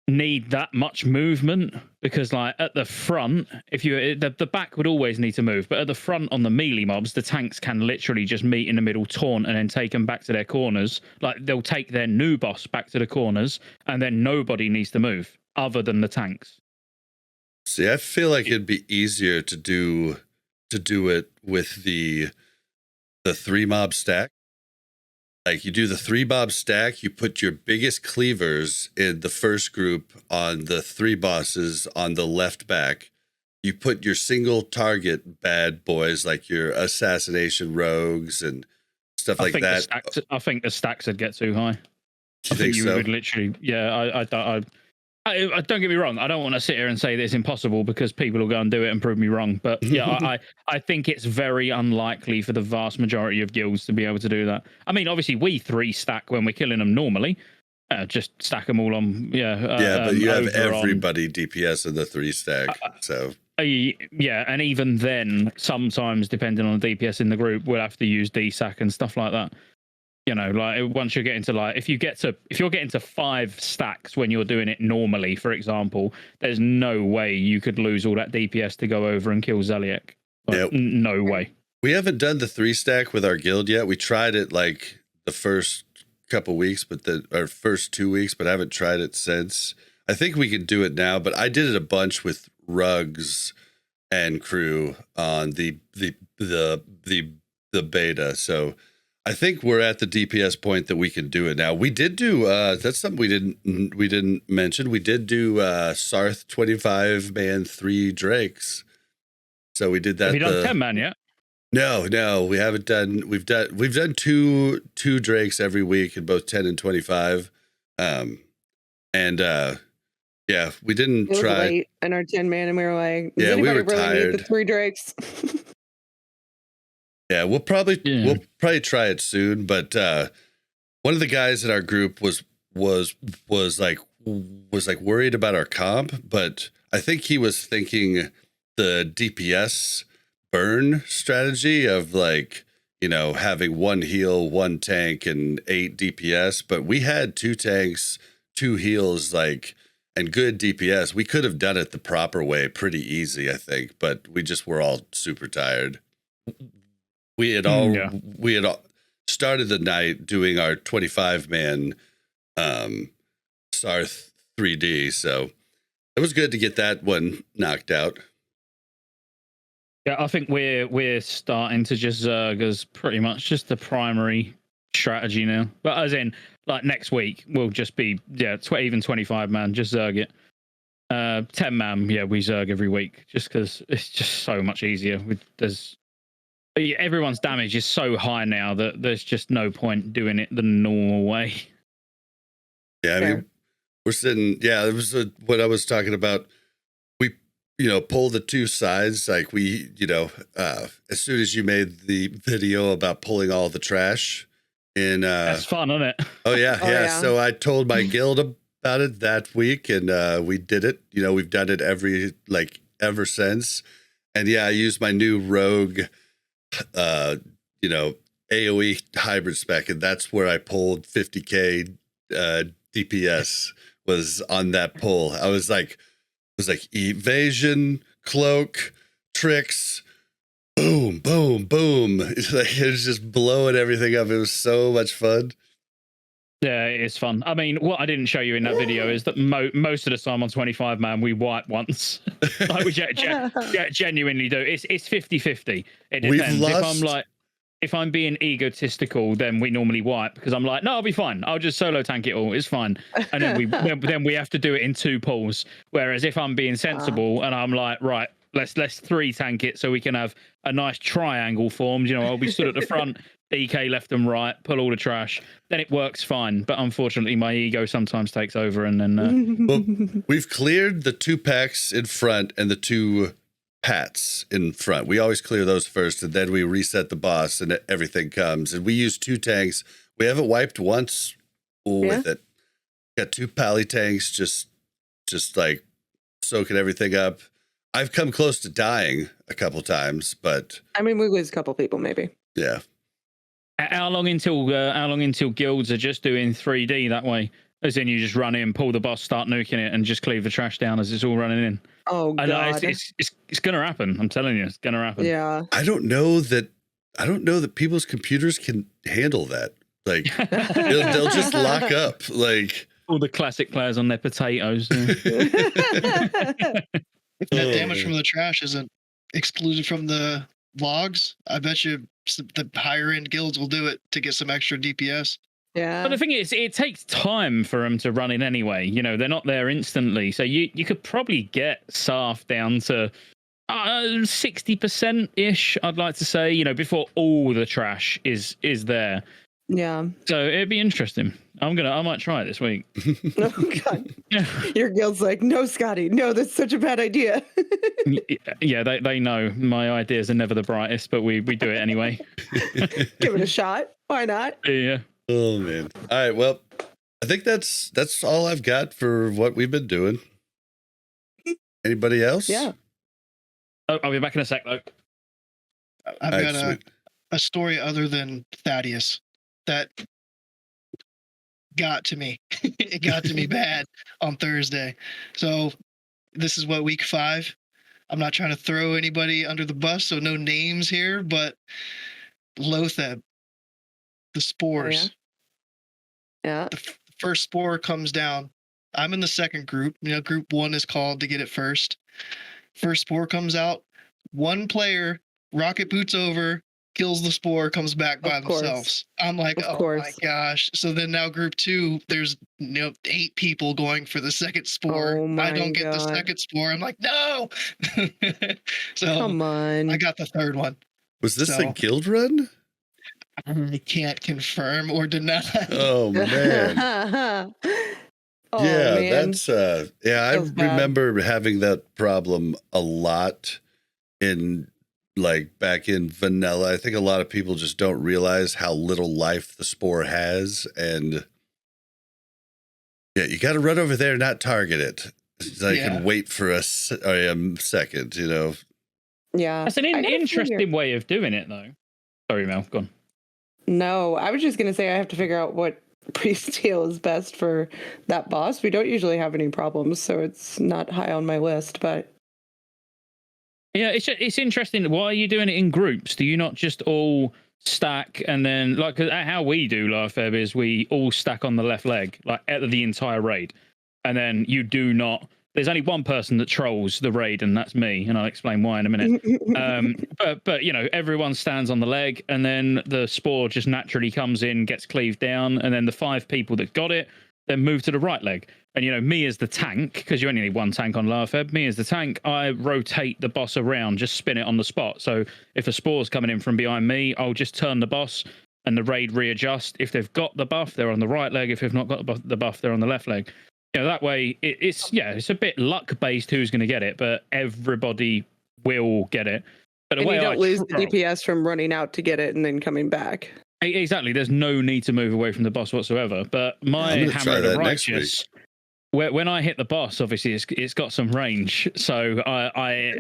need that much movement, because at the front, if the back would always need to move, but at the front on the melee mobs, the tanks can literally just meet in the middle, taunt, and then take them back to their corners. They'll take their new boss back to the corners, and then nobody needs to move other than the tanks. See, I feel like it'd be easier to do it with the 3 mob stack. You do the 3 mob stack, you put your biggest cleavers in the first group on the 3 bosses on the left back. You put your single target bad boys, like your assassination rogues and stuff like that. I think the stacks would get too high. I think you would literally, I don't get me wrong. I don't want to sit here and say that it's impossible, because people will go and do it and prove me wrong. But yeah, I think it's very unlikely for the vast majority of guilds to be able to do that. I mean, obviously we 3 stack when we're killing them normally. Just stack them all on. But you have everybody DPS in the 3 stack. So yeah, and even then, sometimes depending on the DPS in the group, we'll have to use DSAC and stuff like that. Once you get into if you're getting to 5 stacks when you're doing it normally, for example, there's no way you could lose all that DPS to go over and kill Zeliek. No way. We haven't done the 3 stack with our guild yet. We tried it the first couple weeks, our first 2 weeks, but I haven't tried it since. I think we could do it now, but I did it a bunch with Rugs and crew on the beta. So I think we're at the DPS point that we can do it now. We did do that's something we didn't mention. We did do Sarth 25-man 3 Drakes. So we did that. Have you done 10-man yet? No, we haven't done. We've done two Drakes every week in both 10 and 25. Yeah, we didn't try late in our 10-man, and we were like, does we were really tired. need the 3 Drakes? Yeah, we'll probably try it soon. But one of the guys in our group was worried about our comp, but I think he was thinking the DPS burn strategy of having 1 heal, 1 tank, and 8 DPS. But we had 2 tanks, 2 heals, and good DPS. We could have done it the proper way pretty easy, I think, but we just were all super tired. We had all started the night doing our 25-man Sarth 3D, so it was good to get that one knocked out. Yeah, I think we're starting to just Zerg as pretty much just the primary strategy now. But as in, like next week, we'll just be even 25-man, just Zerg it. 10-man, we Zerg every week, just because it's just so much easier. Everyone's damage is so high now that there's just no point doing it the normal way. Yeah, I mean, we're sitting. Yeah, it was what I was talking about. We, pull the two sides. Like we, as soon as you made the video about pulling all the trash in, that's fun, isn't it? Oh yeah. So I told my guild about it that week, and we did it. We've done it ever since. And yeah, I used my new rogue, AOE hybrid spec, and that's where I pulled 50k DPS was on that pull. I was like evasion, cloak, tricks, boom, boom, boom. It was just blowing everything up. It was so much fun. Yeah, it's fun. I mean, what I didn't show you in that video is that most of the time on 25-man, we wipe once. Like we genuinely do. It's 50-50. It depends. If I'm being egotistical, then we normally wipe because I'm like, no, I'll be fine. I'll just solo tank it all. It's fine. And then we have to do it in 2 pulls. Whereas if I'm being sensible and I'm like, right, let's 3 tank it so we can have a nice triangle formed. I'll be stood at the front, DK left and right, pull all the trash. Then it works fine. But unfortunately, my ego sometimes takes over, and then well, we've cleared the 2 packs in front and the 2 pats in front. We always clear those first, and then we reset the boss, and everything comes. And we use 2 tanks. We haven't wiped once with it. Got 2 pally tanks, just like soaking everything up. I've come close to dying a couple times, but I mean, we lose a couple people, maybe. Yeah. How long until guilds are just doing 3D that way? As in, you just run in, pull the boss, start nuking it, and just cleave the trash down as it's all running in. Oh god, it's gonna happen. I'm telling you, it's gonna happen. Yeah. I don't know that people's computers can handle that. Like they'll just lock up. Like all the classic players on their potatoes. If that damage from the trash isn't excluded from the logs, I bet you the higher end guilds will do it to get some extra DPS. Yeah. But the thing is, it takes time for them to run in anyway. They're not there instantly. So you could probably get Sarf down to 60% ish, I'd like to say, before all the trash is there. Yeah. So it'd be interesting. I might try it this week. Oh god. Your guild's like, no, Scotty, no, that's such a bad idea. Yeah, they know my ideas are never the brightest, but we do it anyway. Give it a shot. Why not? Yeah. Oh man. All right. Well, I think that's all I've got for what we've been doing. Anybody else? Yeah. Oh, I'll be back in a sec though. I've got a story other than Thaddeus that got to me. It got to me bad on Thursday. So this is week 5. I'm not trying to throw anybody under the bus, so no names here, but Lotheb, the spores. Yeah. The first spore comes down. I'm in the second group. Group 1 is called to get it first. First spore comes out. One player rocket boots over, kills the spore, comes back by themselves. I'm like, my gosh. So then now group 2, there's 8 people going for the second spore. I don't get the second spore. I'm like, no. So come on. I got the third one. Was this a guild run? I can't confirm or deny. Oh man. Man. That's I remember having that problem a lot in back in vanilla. I think a lot of people just don't realize how little life the spore has, and you got to run over there and not target it. So I can wait for a second, Yeah. That's an interesting way of doing it though. Sorry, Mel, go on. No, I was just going to say I have to figure out what priest heal is best for that boss. We don't usually have any problems, so it's not high on my list, but Yeah, it's interesting. Why are you doing it in groups? Do you not just all stack and then, like, 'cause how we do LAFEB is we all stack on the left leg, like at the entire raid, and then you do not. There's only one person that trolls the raid, and that's me, and I'll explain why in a minute. But you know, everyone stands on the leg, and then the spore just naturally comes in, gets cleaved down, and then the 5 people that got it then move to the right leg. And you know, me as the tank, because you only need one tank on LAFEB, me as the tank, I rotate the boss around, just spin it on the spot. So if a spore's coming in from behind me, I'll just turn the boss and the raid readjust. If they've got the buff, they're on the right leg. If they've not got the buff, they're on the left leg. You know, that way it's a bit luck based who's going to get it, but everybody will get it. But and you don't lose the DPS from running out to get it and then coming back. Exactly. There's no need to move away from the boss whatsoever. But my Hammer of the Righteous, when I hit the boss, obviously it's got some range. So I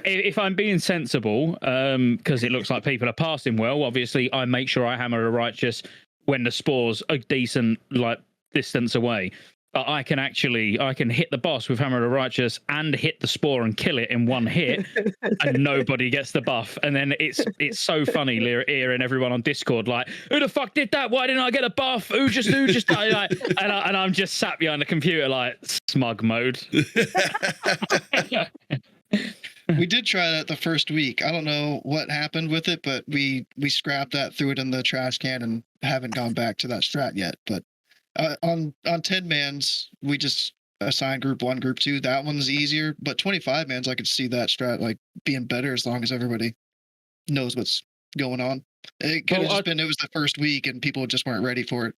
if I'm being sensible, because it looks like people are passing well, obviously I make sure I Hammer the Righteous when the spore's a decent like distance away. But I can hit the boss with Hammer of the Righteous and hit the spore and kill it in one hit, and nobody gets the buff. And then it's so funny hearing everyone on Discord like, who the fuck did that? Why didn't I get a buff? Who just like, and I'm just sat behind the computer like smug mode. We did try that the first week. I don't know what happened with it, but we scrapped that, threw it in the trash can, and haven't gone back to that strat yet. But on 10 mans, we just assign group 1, group 2. That one's easier, but 25 mans, I could see that strat like being better as long as everybody knows what's going on. It could have just been it was the first week and people just weren't ready for it.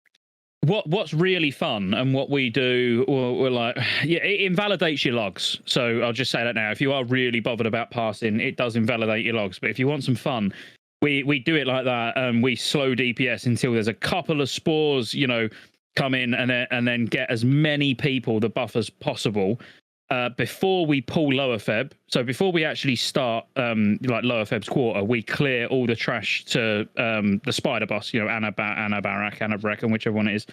What's really fun and what we do, we're like, yeah, it invalidates your logs. So I'll just say that now. If you are really bothered about passing, it does invalidate your logs. But if you want some fun, we do it like that. We slow DPS until there's a couple of spores, you know, come in and then get as many people the buff as possible before we pull lower feb. So before we actually start like lower feb's quarter, we clear all the trash to the spider boss, you know, Anabarak, and whichever one it is.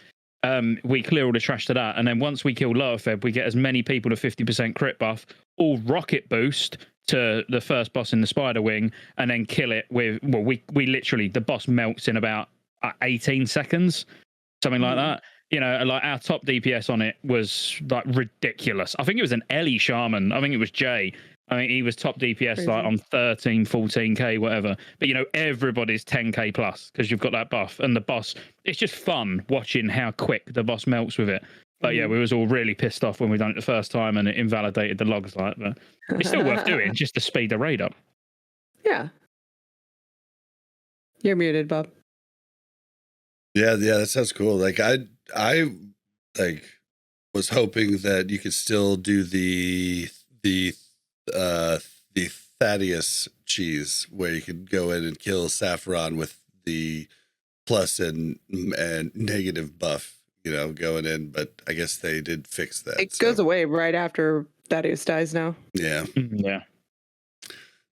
We clear all the trash to that, and then once we kill lower feb, we get as many people to 50% crit buff, all rocket boost to the first boss in the spider wing, and then kill it with we literally, the boss melts in about 18 seconds. Something like that. You know, like our top DPS on it was like ridiculous. I think it was an Ellie Shaman. I think it was Jay. I mean, he was top DPS crazy. Like on 13, 14k, whatever. But, you know, everybody's 10k plus because you've got that buff. And the boss, it's just fun watching how quick the boss melts with it. But yeah, we was all really pissed off when we done it the first time and it invalidated the logs like that. But it's still worth doing just to speed the raid up. Yeah. You're muted, Bob. Yeah, that sounds cool. Like I like was hoping that you could still do the Thaddeus cheese where you could go in and kill Saffron with the plus and negative buff, you know, going in. But I guess they did fix that. It goes away right after Thaddeus dies now. Yeah. Yeah.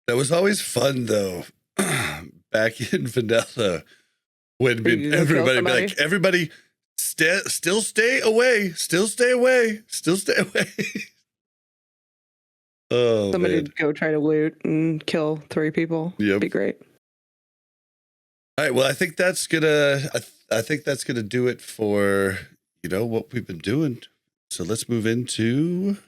That was always fun though. Back in vanilla. When everybody be like, everybody still stay away. Oh, somebody man. would go try to loot and kill 3 people. Yep. Be great. All right. Well, I think that's gonna do it for, you know, what we've been doing. So let's move into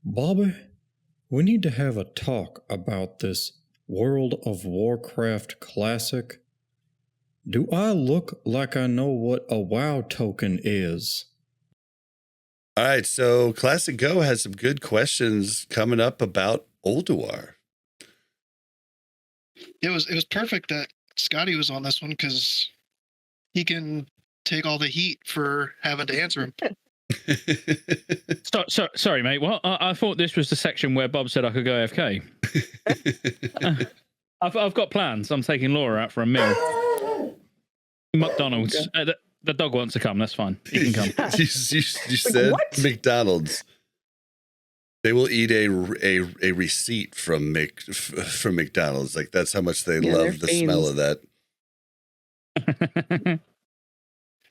Bobby, we need to have a talk about this World of Warcraft Classic. Do I look like I know what a WoW token is? all right. So ClassicGho has some good questions coming up about Ulduar. It was perfect that Scotty was on this one because he can take all the heat for having to answer him. Sorry, mate. Well, I thought this was the section where Bob said I could go AFK. I've got plans. I'm taking Laura out for a meal. McDonald's. The dog wants to come. That's fine. He can come. You said what? McDonald's. They will eat a receipt from McDonald's. Like that's how much they love the smell of that.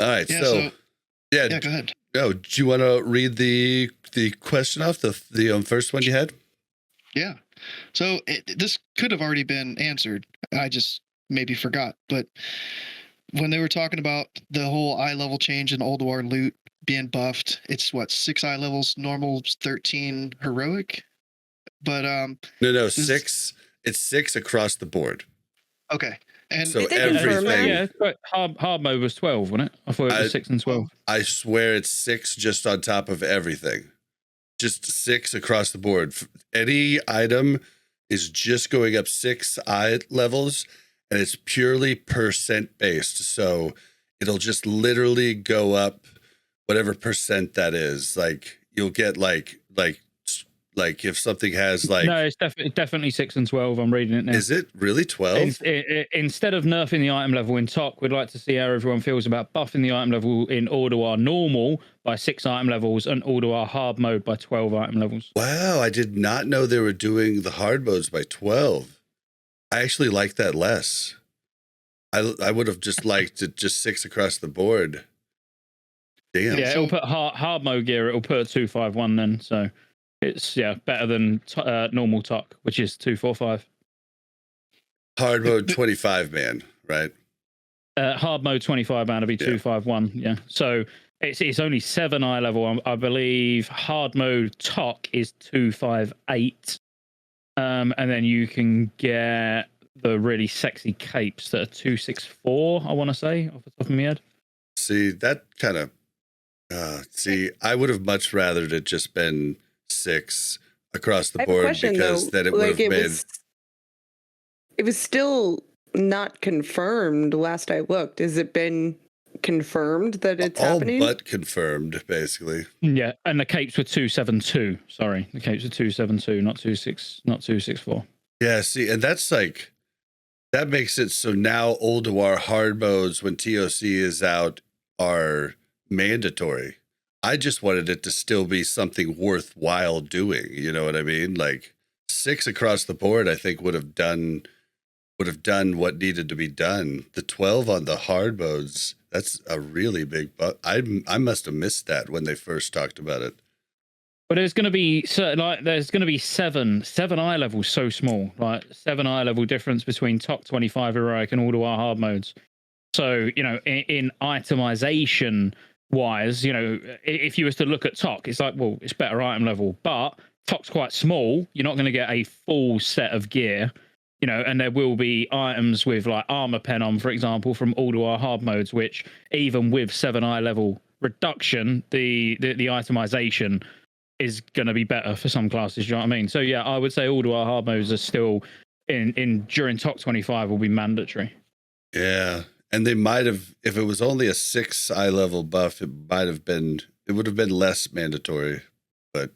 All right, Yeah, so go ahead. Oh, do you want to read the question off the first one you had? Yeah. So this could have already been answered. I just maybe forgot. But when they were talking about the whole eye level change in Ulduar loot being buffed, it's what, 6 eye levels, normal, 13 heroic. But no, 6. It's 6 across the board. Okay. And so everything. Yeah, hard mode was 12, wasn't it? I thought it was 6 and 12. I swear it's 6 just on top of everything. Just 6 across the board. Any item is just going up 6 eye levels, and it's purely percent based. So it'll just literally go up whatever percent that is. Like you'll get like if something has like no, it's definitely 6 and 12. I'm reading it now. Is it really 12? Instead of nerfing the item level in TOC, we'd like to see how everyone feels about buffing the item level in Ulduar normal by 6 item levels and Ulduar hard mode by 12 item levels. Wow, I did not know they were doing the hard modes by 12. I actually like that less. I would have just liked it just 6 across the board. Damn. Yeah, it'll put hard mode gear. It'll put a 251 then. So it's better than normal TOC, which is 245. Hard mode 25 man, right? Hard mode 25 man to be 251. Yeah. So it's only 7 eye level. I believe hard mode TOC is 258. And then you can get the really sexy capes that are 264, I want to say, off the top of my head. See, that kind of I would have much rather it just been 6 across the board because then it would have been. It was still not confirmed last I looked. Has it been confirmed that it's happening? All but confirmed, basically. Yeah, and the capes were 272. Sorry, the capes were 272, not 264. Yeah, see, and that's like that makes it so now Ulduar hard modes when TOC is out are mandatory. I just wanted it to still be something worthwhile doing. You know what I mean? Like 6 across the board, I think would have done what needed to be done. The 12 on the hard modes, that's a really big. I must have missed that when they first talked about it. But there's going to be seven eye levels so small, like 7 eye level difference between TOC 25 heroic and Ulduar hard modes. So in itemization wise, if you was to look at TOC, it's like, well, it's better item level, but TOC's quite small. You're not going to get a full set of gear, and there will be items with like armor pen on, for example, from Ulduar hard modes, which even with 7 eye level reduction, the itemization is going to be better for some classes. Do you know what I mean? So yeah, I would say Ulduar hard modes are still during TOC 25 will be mandatory. Yeah. And they might have, if it was only a 6 eye level buff, it would have been less mandatory, but.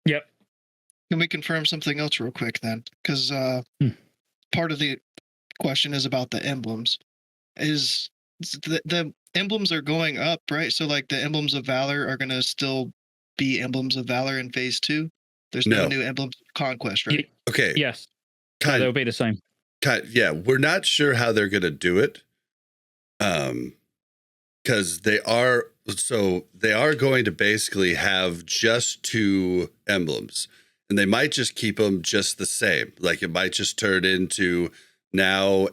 Yep. Can we confirm something else real quick then? Because part of the question is about the emblems. Is the emblems are going up, right? So like the emblems of valor are going to still be emblems of valor in phase 2? There's no new emblems of conquest, right? Okay. Yes. They'll be the same. Yeah, we're not sure how they're going to do it. Because they are going to basically have just 2 emblems, and they might just keep them just the same. Like it might just turn into now,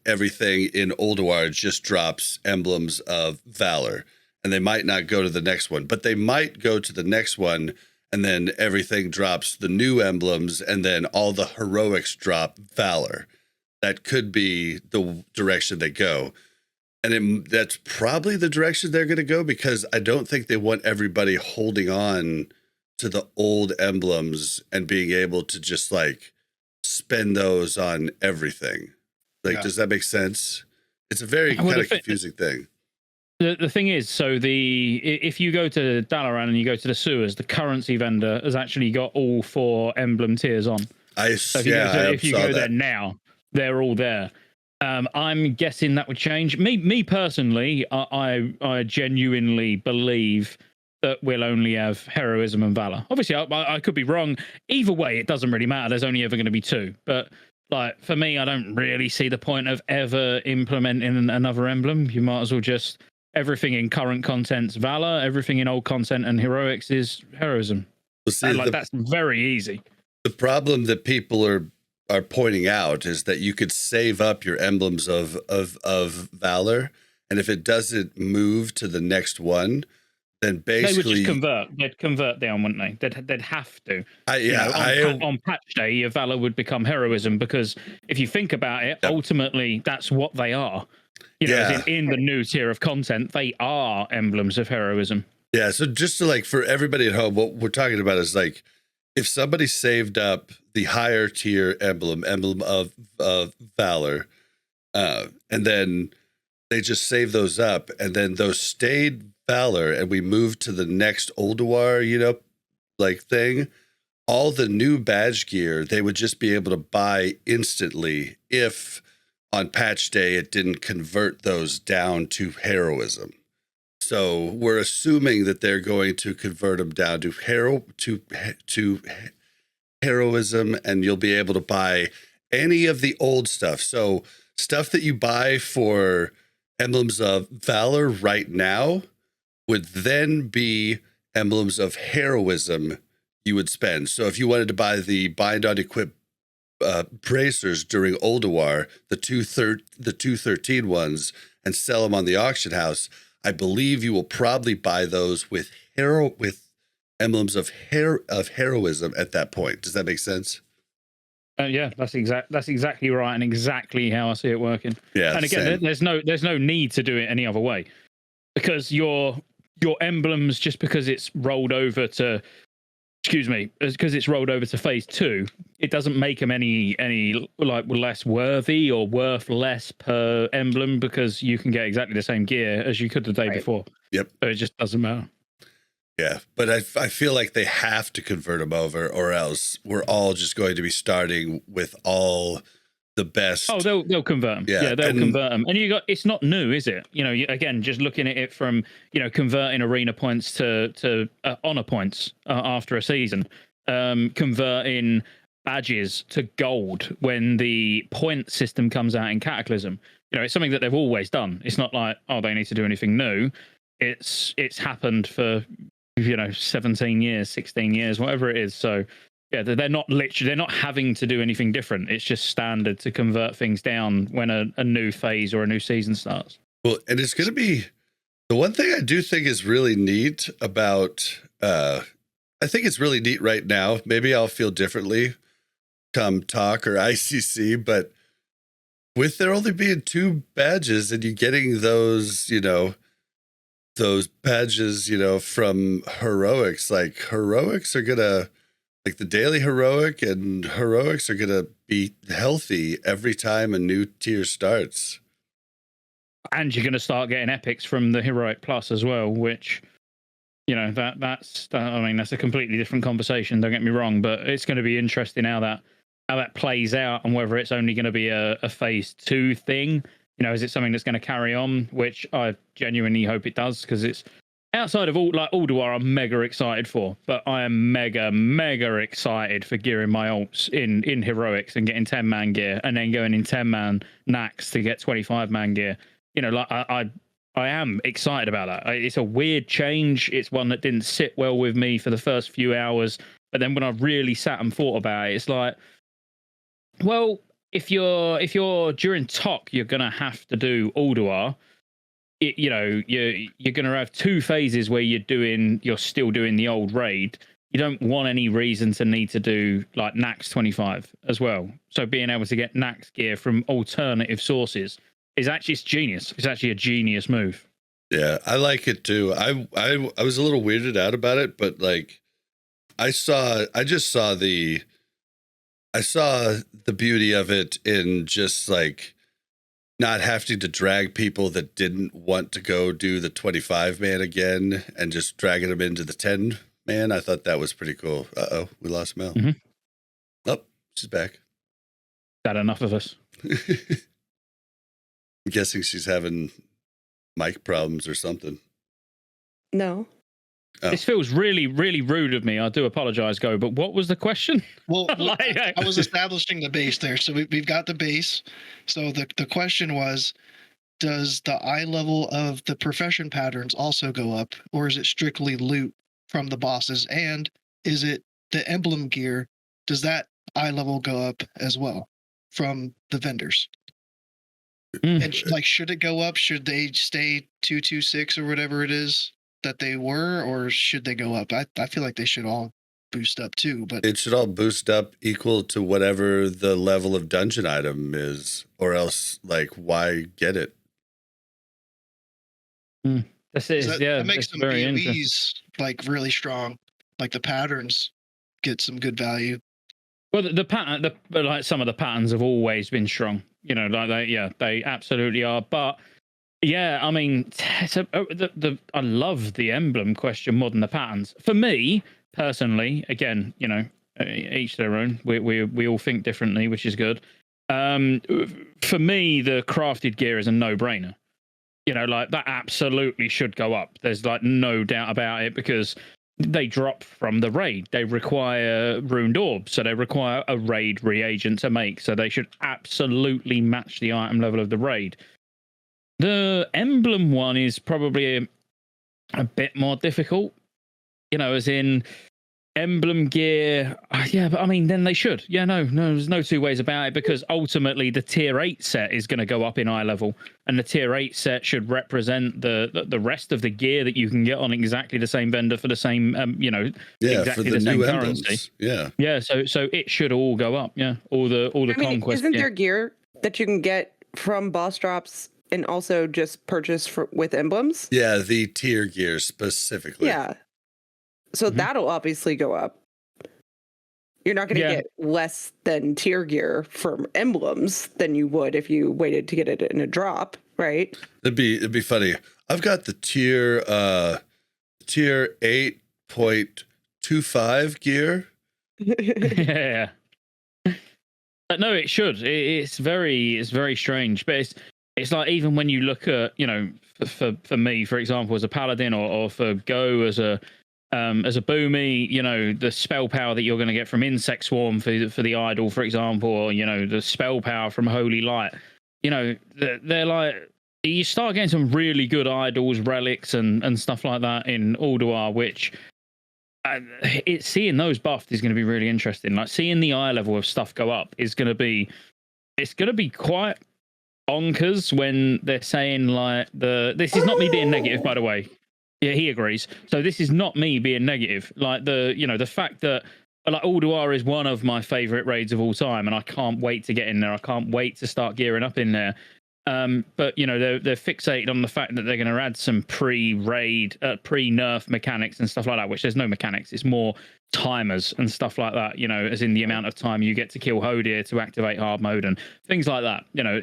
everything in Ulduar just drops emblems of valor, and they might not go to the next one, but they might go to the next one. And then everything drops the new emblems, and then all the heroics drop valor. That could be the direction they go. And that's probably the direction they're going to go, because I don't think they want everybody holding on to the old emblems and being able to just like spend those on everything. Like, does that make sense? It's a very kind of confusing thing. The thing is, so if you go to Dalaran and you go to the sewers, the currency vendor has actually got all 4 emblem tiers on. If you go there now, they're all there. I'm guessing that would change. Me personally, I genuinely believe that will only have heroism and valor. Obviously, I could be wrong. Either way, it doesn't really matter. There's only ever going to be 2. But like for me, I don't really see the point of ever implementing another emblem. You might as well just everything in current content's valor, everything in old content and heroics is heroism. Well, see, that's very easy. The problem that people are pointing out is that you could save up your emblems of valor, and if it doesn't move to the next one, then basically they would just convert. They'd convert down, wouldn't they? They'd have to. On patch day, your valor would become heroism because if you think about it, ultimately that's what they are. You know, as in the new tier of content, they are emblems of heroism. Yeah. So just to like for everybody at home, what we're talking about is like if somebody saved up the higher tier emblem of valor, and then they just save those up, and then those stayed valor, and we moved to the next Ulduar, you know, like thing, all the new badge gear they would just be able to buy instantly if on patch day it didn't convert those down to heroism. So we're assuming that they're going to convert them down to heroism, and you'll be able to buy any of the old stuff. So stuff that you buy for emblems of valor right now would then be emblems of heroism you would spend. So if you wanted to buy the bind on equip bracers during Ulduar, the 213 ones, and sell them on the auction house, I believe you will probably buy those with emblems of heroism at that point. Does that make sense? Yeah, that's exactly right, and exactly how I see it working. Yeah, and again, there's no need to do it any other way, because your emblems, just because it's rolled over to phase 2, it doesn't make them any like less worthy or worth less per emblem, because you can get exactly the same gear as you could the day before. Yep. So it just doesn't matter. Yeah, but I feel like they have to convert them over, or else we're all just going to be starting with all the best. Oh, they'll convert them. Yeah, they'll convert them. And it's not new, is it? You know, again, just looking at it from, you know, converting arena points to honor points after a season, converting badges to gold when the point system comes out in Cataclysm. You know, it's something that they've always done. It's not like, oh, they need to do anything new. It's happened for, you know, 17 years, 16 years, whatever it is. So yeah, they're not having to do anything different. It's just standard to convert things down when a new phase or a new season starts. Well, and it's going to be the one thing I do think is really neat about, I think it's really neat right now. Maybe I'll feel differently come TOC or ICC, but with there only being 2 badges and you getting those, you know, those badges, you know, from heroics, like heroics are gonna, like the daily heroic and heroics are gonna be healthy every time a new tier starts. And you're gonna start getting epics from the heroic plus as well, which, you know, that's I mean, that's a completely different conversation, don't get me wrong, but it's going to be interesting how that plays out, and whether it's only going to be a phase 2 thing. You know, is it something that's going to carry on? Which I genuinely hope it does, because it's outside of all like Ulduar, I'm mega excited for, but I am mega excited for gearing my ults in heroics and getting 10-man gear, and then going in 10-man Nax to get 25-man gear. You know, like I am excited about that. It's a weird change. It's one that didn't sit well with me for the first few hours, but then when I really sat and thought about it, it's like, well, if you're during TOC, you're gonna have to do Ulduar. You know, you're gonna have 2 phases where you're still doing the old raid. You don't want any reason to need to do like Nax 25 as well. So being able to get Nax gear from alternative sources is actually genius. It's actually a genius move. Yeah, I like it too. I was a little weirded out about it, but like I saw the beauty of it in just like not having to drag people that didn't want to go do the 25-man again and just dragging them into the 10-man. I thought that was pretty cool. Uh-oh, we lost Mel. Mm-hmm. Oh, she's back. That enough of us. I'm guessing she's having mic problems or something. No. Oh. This feels really, really rude of me. I do apologize, Go, but what was the question? Well, Like, I was establishing the base there. So we've got the base. So the question was, does the eye level of the profession patterns also go up, or is it strictly loot from the bosses? And is it the emblem gear? Does that eye level go up as well from the vendors? And like, should it go up? Should they stay 226 or whatever it is that they were, or should they go up? I feel like they should all boost up too, but It should all boost up equal to whatever the level of dungeon item is, or else, like, why get it? This is, that makes it's some very interesting. BOEs like really strong. Like the patterns get some good value. Well, the pattern, like some of the patterns have always been strong. You know, like they absolutely are. But yeah, I mean, I love the emblem question more than the patterns. For me personally, again, you know, each their own. We all think differently, which is good. For me, the crafted gear is a no-brainer. You know, like that absolutely should go up. There's like no doubt about it, because they drop from the raid. They require ruined orbs, so they require a raid reagent to make. So they should absolutely match the item level of the raid. The emblem one is probably a bit more difficult, you know, as in emblem gear. Yeah, but I mean, then they should. Yeah, no, there's no two ways about it, because ultimately the tier 8 set is going to go up in eye level, and the tier 8 set should represent the rest of the gear that you can get on exactly the same vendor for the same, you know, exactly for the same new currency. emblems. Yeah. So it should all go up. Yeah, all the conquest. Isn't there gear that you can get from boss drops and also just purchase with emblems? Yeah, the tier gear specifically. Yeah. So that'll obviously go up. You're not going to get less than tier gear from emblems than you would if you waited to get it in a drop, right? It'd be funny. I've got the tier 8.25 gear. Yeah. But no, it should. It's very strange. But it's like, even when you look at, you know, for me, for example, as a paladin, or for Go as a boomy, you know, the spell power that you're going to get from Insect Swarm for the idol, for example, or, you know, the spell power from Holy Light, you know, they're like, you start getting some really good idols, relics, and stuff like that in Ulduar, which seeing those buffed is going to be really interesting. Like, seeing the eye level of stuff go up is going to be quite bonkers when they're saying, like, this is not me being negative, by the way. Yeah, he agrees. So this is not me being negative. Like, the fact that, like, Ulduar is one of my favorite raids of all time, and I can't wait to get in there. I can't wait to start gearing up in there. But, you know, they're fixated on the fact that they're going to add some pre-raid, pre-nerf mechanics and stuff like that, which there's no mechanics. It's more timers and stuff like that, you know, as in the amount of time you get to kill Hodir to activate hard mode and things like that. You know,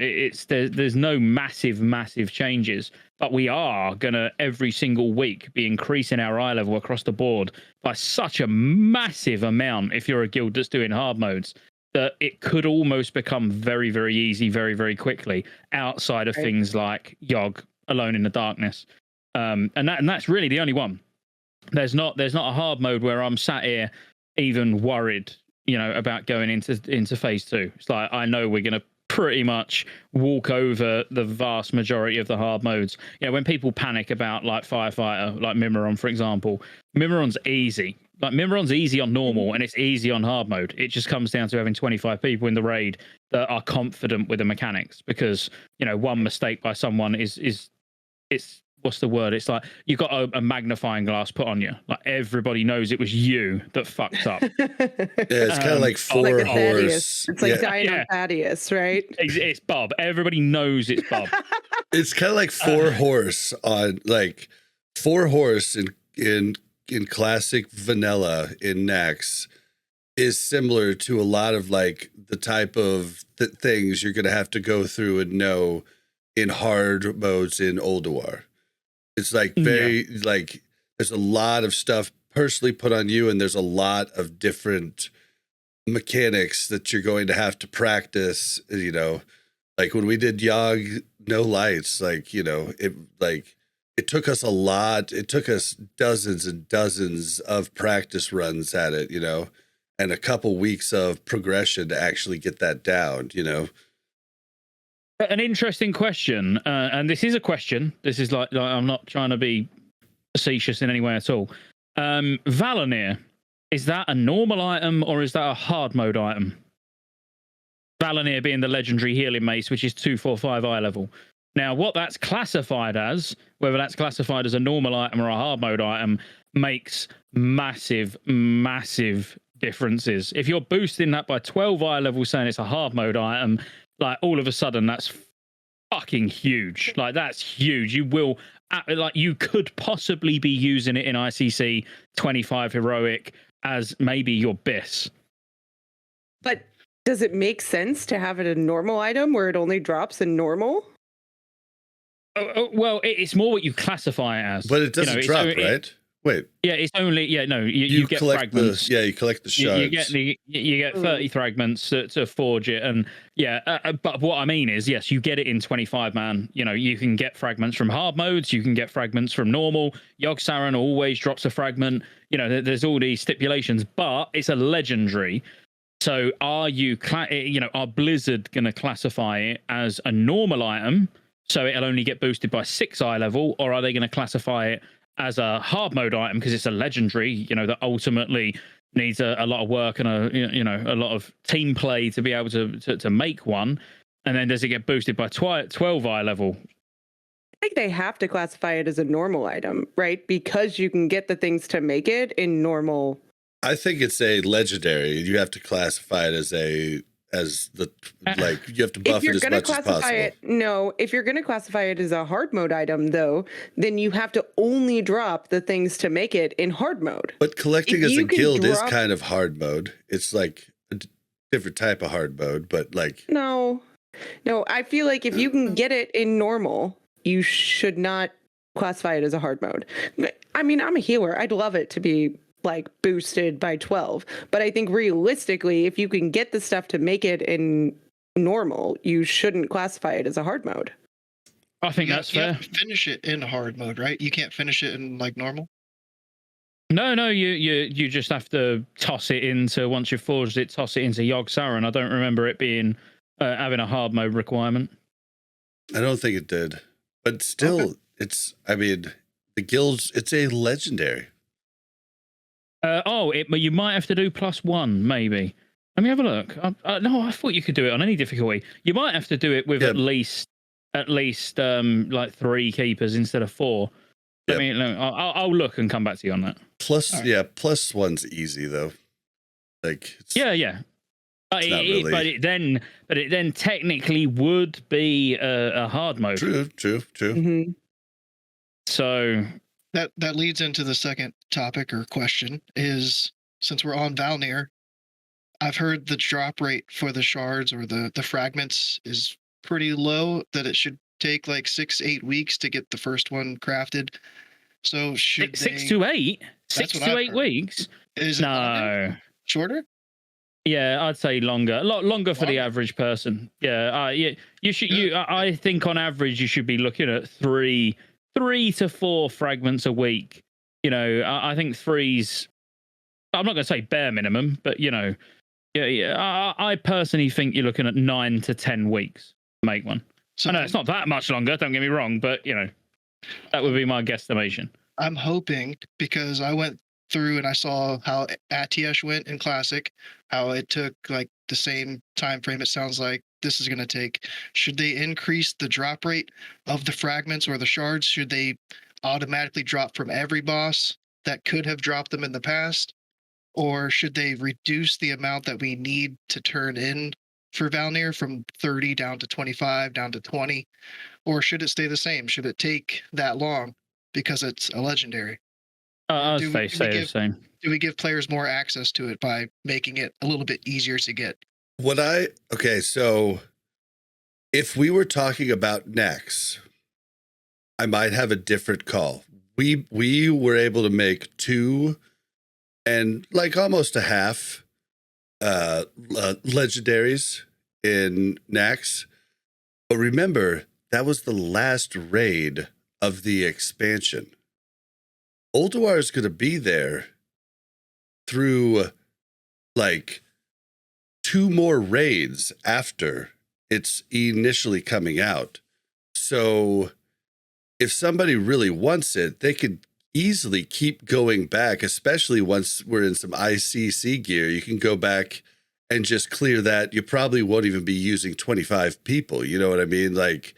there's no massive changes, but we are going to every single week be increasing our eye level across the board by such a massive amount if you're a guild that's doing hard modes, that it could almost become very, very easy very, very quickly, outside of things like Yogg, Alone in the Darkness. And that's really the only one. There's not a hard mode where I'm sat here even worried, you know, about going into phase 2. It's like, I know we're going to pretty much walk over the vast majority of the hard modes. You know, when people panic about, like, Firefighter, like Mimiron, for example, Mimiron's easy. Like, Mimiron's easy on normal and it's easy on hard mode. It just comes down to having 25 people in the raid that are confident with the mechanics, because, you know, one mistake by someone is what's the word? It's like you got a magnifying glass put on you. Like, everybody knows it was you that fucked up. It's kind of like four horse. It's like dying on Thaddeus, right? It's Bob. Everybody knows it's Bob. It's kind of like four horse on, like, 4 horse in classic vanilla in Nex is similar to a lot of, like, the type of things you're going to have to go through and know in hard modes in Ulduar. It's like like, there's a lot of stuff personally put on you, and there's a lot of different mechanics that you're going to have to practice, you know. Like, when we did Yogg No Lights, like, you know, it took us a lot. It took us dozens and dozens of practice runs at it, you know, and a couple weeks of progression to actually get that down, you know. An interesting question, and this is a question. This is like I'm not trying to be facetious in any way at all. Valonir, is that a normal item or is that a hard mode item? Valonir being the legendary healing mace, which is 245 eye level. Now, what that's classified as, whether that's classified as a normal item or a hard mode item, makes massive, massive differences. If you're boosting that by 12 eye level, saying it's a hard mode item, like all of a sudden that's fucking huge. Like that's huge. You will, like, you could possibly be using it in ICC 25 heroic as maybe your BIS. But does it make sense to have it a normal item where it only drops in normal? Well, it's more what you classify it as. But it doesn't drop, right? Wait. Yeah, it's only you get fragments. You collect the shards. You get 30 fragments to forge it, and but what I mean is, yes, you get it in 25 man. You know, you can get fragments from hard modes, you can get fragments from normal. Yogg-Saron always drops a fragment. You know, there's all these stipulations, but it's a legendary. So are are Blizzard going to classify it as a normal item, so it'll only get boosted by 6 eye level, or are they going to classify it as a hard mode item because it's a legendary, you know, that ultimately needs a lot of work and a lot of team play to be able to make one, and then does it get boosted by 12 eye level? I think they have to classify it as a normal item, right? Because you can get the things to make it in normal. I think it's a legendary. You have to classify it as you have to buff it as much as possible. If you're going to classify it as a hard mode item, though, then you have to only drop the things to make it in hard mode. But collecting as a guild is kind of hard mode. It's like a different type of hard mode, but like... No, I feel like if you can get it in normal, you should not classify it as a hard mode. I mean, I'm a healer. I'd love it to be like boosted by 12, but I think realistically, if you can get the stuff to make it in normal, you shouldn't classify it as a hard mode. I think that's fair. You have to finish it in hard mode, right? You can't finish it in like normal. No, you just have to toss it into, once you've forged it, toss it into Yogg-Saron. I don't remember it being having a hard mode requirement. I don't think it did, but still, the guilds, it's a legendary. But you might have to do +1, maybe. Let me have a look. No, I thought you could do it on any difficulty. You might have to do it with at least like 3 keepers instead of 4. Let me. I'll look and come back to you on that. +1's easy though. Like yeah. But it then technically would be a hard mode. True. Mm-hmm. So that leads into the second topic or question is, since we're on Valnir, I've heard the drop rate for the shards or the fragments is pretty low, that it should take like 6-8 weeks to get the first one crafted. So should 6 to 8? 6 to 8 weeks? Is it longer? Shorter? Yeah, I'd say longer. A lot longer for the average person. Yeah, you should. I think on average you should be looking at 3 to 4 fragments a week. You know, I think 3's. I'm not going to say bare minimum, but you know, I personally think you're looking at 9 to 10 weeks to make one. So I know it's not that much longer. Don't get me wrong, but you know, that would be my guesstimation. I'm hoping, because I went through and I saw how Atiesh went in Classic, how it took like the same time frame it sounds like this is going to take. Should they increase the drop rate of the fragments or the shards? Should they automatically drop from every boss that could have dropped them in the past? Or should they reduce the amount that we need to turn in for Valnir from 30 down to 25, down to 20? Or should it stay the same? Should it take that long because it's a legendary? I'd say the same. Do we give players more access to it by making it a little bit easier to get? So if we were talking about Nex, I might have a different call. We were able to make 2 and like almost a half legendaries in Nex. But remember, that was the last raid of the expansion. Ulduar is going to be there through like 2 more raids after it's initially coming out. So if somebody really wants it, they could easily keep going back, especially once we're in some ICC gear. You can go back and just clear that. You probably won't even be using 25 people. You know what I mean? Like,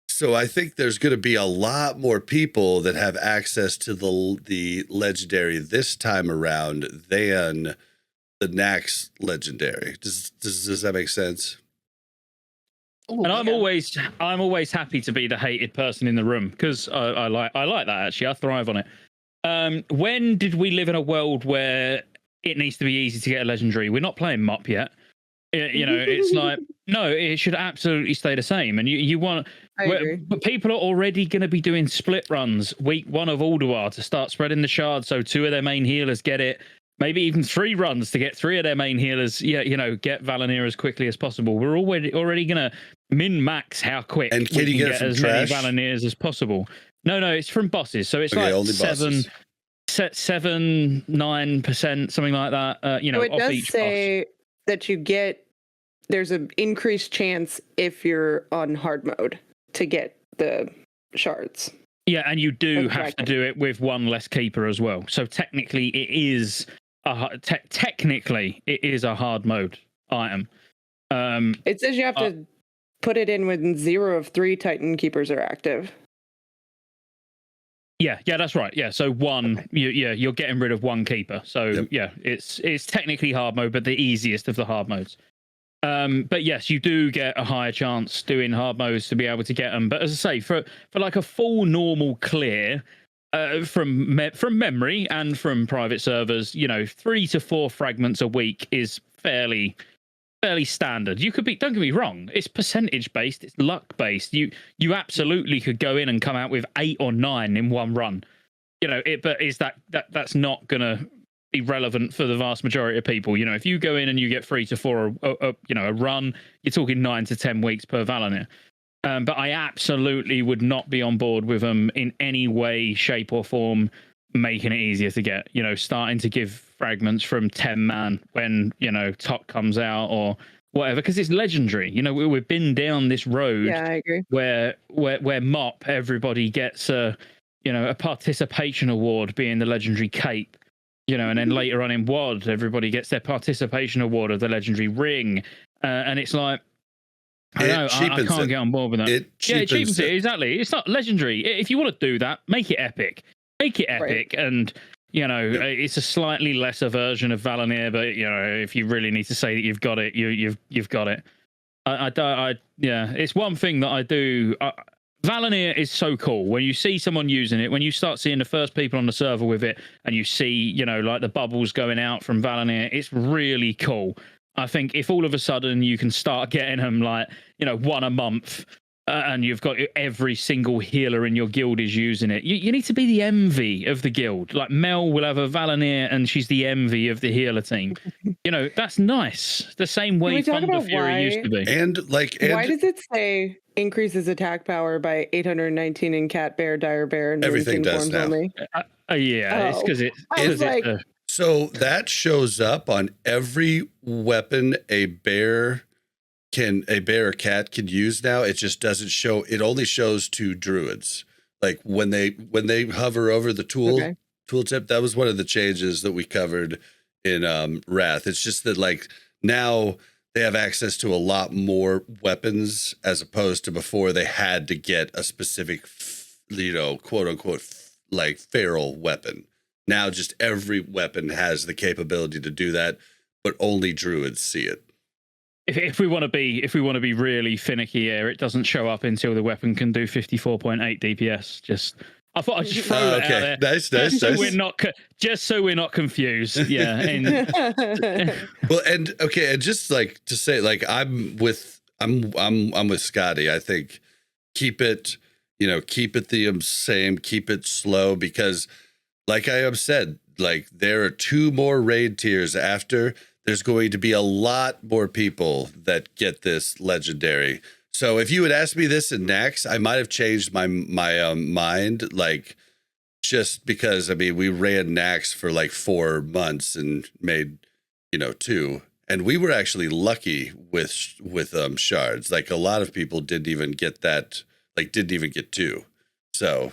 so I think there's going to be a lot more people that have access to the legendary this time around than the Nax legendary. Does that make sense? Ooh, And I'm yeah. always happy to be the hated person in the room because I like that actually. I thrive on it. When did we live in a world where it needs to be easy to get a legendary? We're not playing MOP yet. You know, it's like no, it should absolutely stay the same. And you want, but people are already going to be doing split runs week 1 of Ulduar to start spreading the shards, so 2 of their main healers get it. Maybe even 3 runs to get 3 of their main healers. Yeah, you know, get Valanir as quickly as possible. We're already going to min-max how quick And can we you can get get as trash? many Valanirs as possible. No, it's from bosses. So it's Okay, like only 9%, something like that. You know, So it off does each boss. say that you get, there's an increased chance if you're on hard mode to get the shards. Yeah, and you do Okay. have to do it with 1 less keeper as well. So technically, it is a hard mode item. It says you have to put it in when 0 of 3 Titan keepers are active. Yeah, that's right. Yeah, so 1, Okay. you're getting rid of 1 keeper. So Yep. yeah, it's technically hard mode, but the easiest of the hard modes. But yes, you do get a higher chance doing hard modes to be able to get them. But as I say, for like a full normal clear from memory and from private servers, you know, 3 to 4 fragments a week is fairly standard. You could be, don't get me wrong, it's percentage based, it's luck based. You absolutely could go in and come out with 8 or 9 in 1 run. You know, but is that's not gonna be relevant for the vast majority of people. You know, if you go in and you get 3 to 4 a run, you're talking 9 to 10 weeks per Valanir. But I absolutely would not be on board with them in any way, shape or form, making it easier to get, you know, starting to give fragments from 10 man when, you know, Tok comes out or whatever, because it's legendary. You know, we've been down this road. Yeah, I agree. Where MOP, everybody gets a participation award being the legendary cape. You know, and then later on in WOD, everybody gets their participation award of the legendary ring. And it's like, I can't get on board with that. It cheapens it, exactly. It's not legendary. If you want to do that, make it epic. Make it epic. Right. And, you know, it's a slightly lesser version of Valanir, but, you know, if you really need to say that you've got it, you've got it. It's one thing that I do. Valanir is so cool. When you see someone using it, when you start seeing the first people on the server with it, and you see, you know, like the bubbles going out from Valanir, it's really cool. I think if all of a sudden you can start getting them like, you know, 1 a month, and you've got every single healer in your guild is using it, you need to be the envy of the guild. Like Mel will have a Valanir and she's the envy of the healer team. You know, that's nice. The same way Thunder Fury used to be. And why does it say increases attack power by 819 in Cat Bear, Dire Bear, and everything does now? Only? It's because it's so that shows up on every weapon a bear or cat can use now. It just doesn't show. It only shows to druids. Like when they hover over the tooltip. That was one of the changes that we covered in Wrath. It's just that like now they have access to a lot more weapons as opposed to before they had to get a specific, you know, quote unquote, like feral weapon. Now just every weapon has the capability to do that, but only druids see it. If we want to be really finicky here, it doesn't show up until the weapon can do 54.8 DPS. I thought I'd just throw that out there. Nice. Just so we're not confused. Yeah. Well, and just like to say, like I'm with Scotty. I think keep it the same, keep it slow, because like I have said, like there are 2 more raid tiers after. There's going to be a lot more people that get this legendary. So if you had asked me this in Nax, I might have changed my mind, like just because I mean we ran Nax for like 4 months and made 2, and we were actually lucky with shards. Like a lot of people didn't even get that, like didn't even get 2. So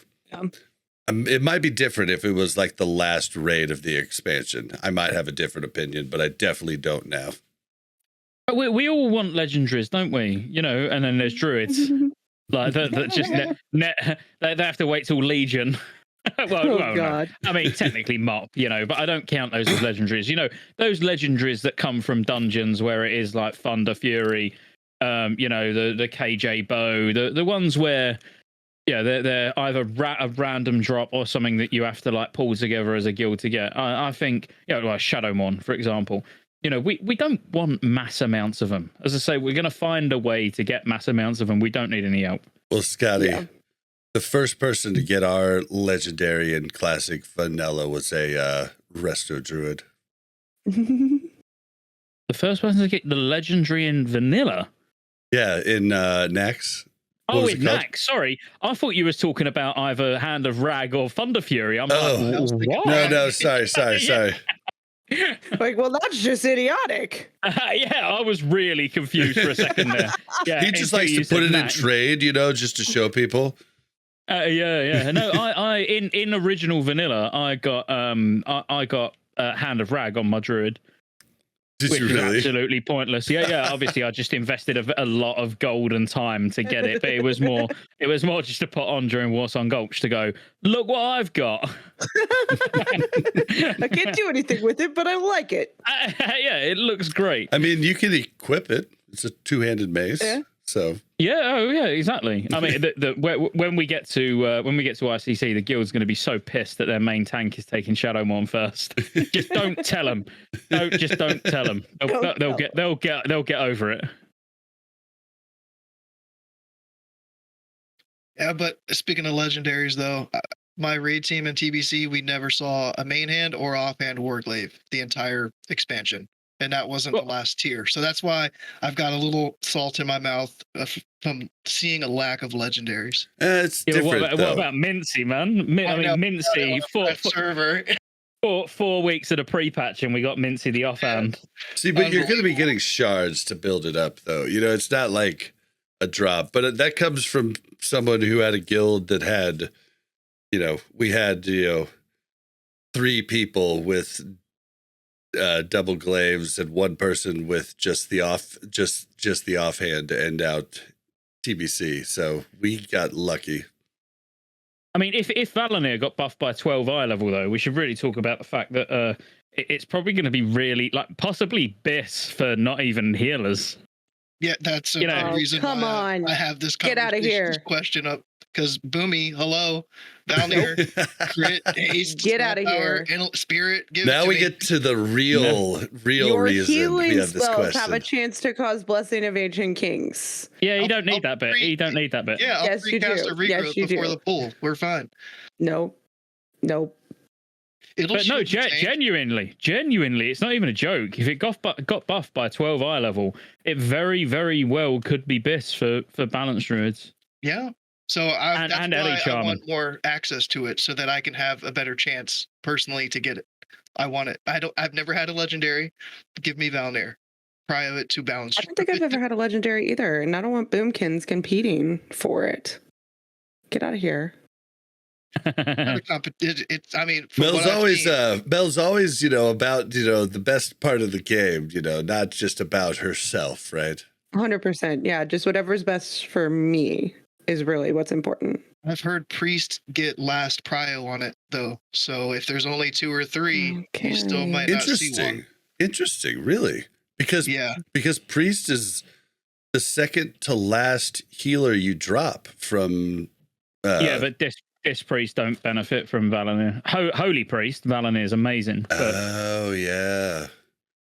it might be different if it was like the last raid of the expansion. I might have a different opinion, but I definitely don't now. We all want legendaries, don't we? And then there's druids. Like that just they have to wait till Legion. well, God. No. I mean, technically mop, but I don't count those as legendaries. Those legendaries that come from dungeons where it is like Thunder Fury, the KJ bow, the ones where, they're either a random drop or something that you have to like pull together as a guild to get. I think, like Shadowmon, for example. We don't want mass amounts of them. As I say, we're going to find a way to get mass amounts of them. We don't need any help. Well, Scotty, the first person to get our legendary and classic vanilla was a resto druid. The first person to get the legendary in vanilla? Yeah, in Nax. Oh, in Nax. Sorry. I thought you were talking about either Hand of Rag or Thunder Fury. I'm like, what? No, sorry. Like, well, that's just idiotic. I was really confused for a second there. Yeah, he just likes to put it in trade, just to show people. Yeah. No, I in original vanilla, I got Hand of Rag on my druid. Which was absolutely pointless. Yeah. Obviously, I just invested a lot of gold and time to get it, but it was more just to put on during Warsong Gulch to go, look what I've got. I can't do anything with it, but I like it. It looks great. I mean, you can equip it. It's a 2-handed mace. Yeah. So exactly. I mean, when we get to ICC, the guild's going to be so pissed that their main tank is taking Shadowmon first. Just don't tell them. Don't tell them. They'll get over it. Yeah, but speaking of legendaries, though, my raid team in TBC, we never saw a main hand or offhand warglaive the entire expansion. And that wasn't the last tier. So that's why I've got a little salt in my mouth from seeing a lack of legendaries. It's different, what about Mincy, man? I mean, Mincy, server. 4 weeks of the pre-patch and we got Mincy the offhand. See, but you're going to be getting shards to build it up, though. It's not like a drop. But that comes from someone who had a guild that had, we had, 3 people with double glaives and 1 person with just the offhand to end out TBC. So we got lucky. I mean, if Valanir got buffed by 12 eye level, though, we should really talk about the fact that it's probably going to be really possibly BIS for not even healers. Yeah, that's the reason why I have this Get out of here. Question up. Because Boomy, hello, Valnir, crit, haste, get out of here. Spirit. Now we get to the real Your reason healing we have this spells question. have a chance to cause Blessing of Ancient Kings. Yeah, you don't need that bit. You don't need that bit. Yeah, I'll recast a regrowth before the pull. We're fine. Nope. Genuinely, it's not even a joke. If it got buffed by 12 eye level, it very, very well could be BIS for balanced druids. Yeah. So that's why I want more access to it so that I can have a better chance personally to get it. I want it. I've never had a legendary. Give me Valnir. Prio it to balance. I don't think I've ever had a legendary either, and I don't want Boomkins competing for it. Get out of here. Mel's always about the best part of the game, not just about herself, right? 100%. Yeah, just whatever's best for me is really what's important. I've heard Priest get last prio on it though, so if there's only 2 or 3, you still might not see one. Interesting, really, because Priest is the second to last healer you drop from. But this Priest don't benefit from Valanir. Holy Priest, Valanir is amazing. But,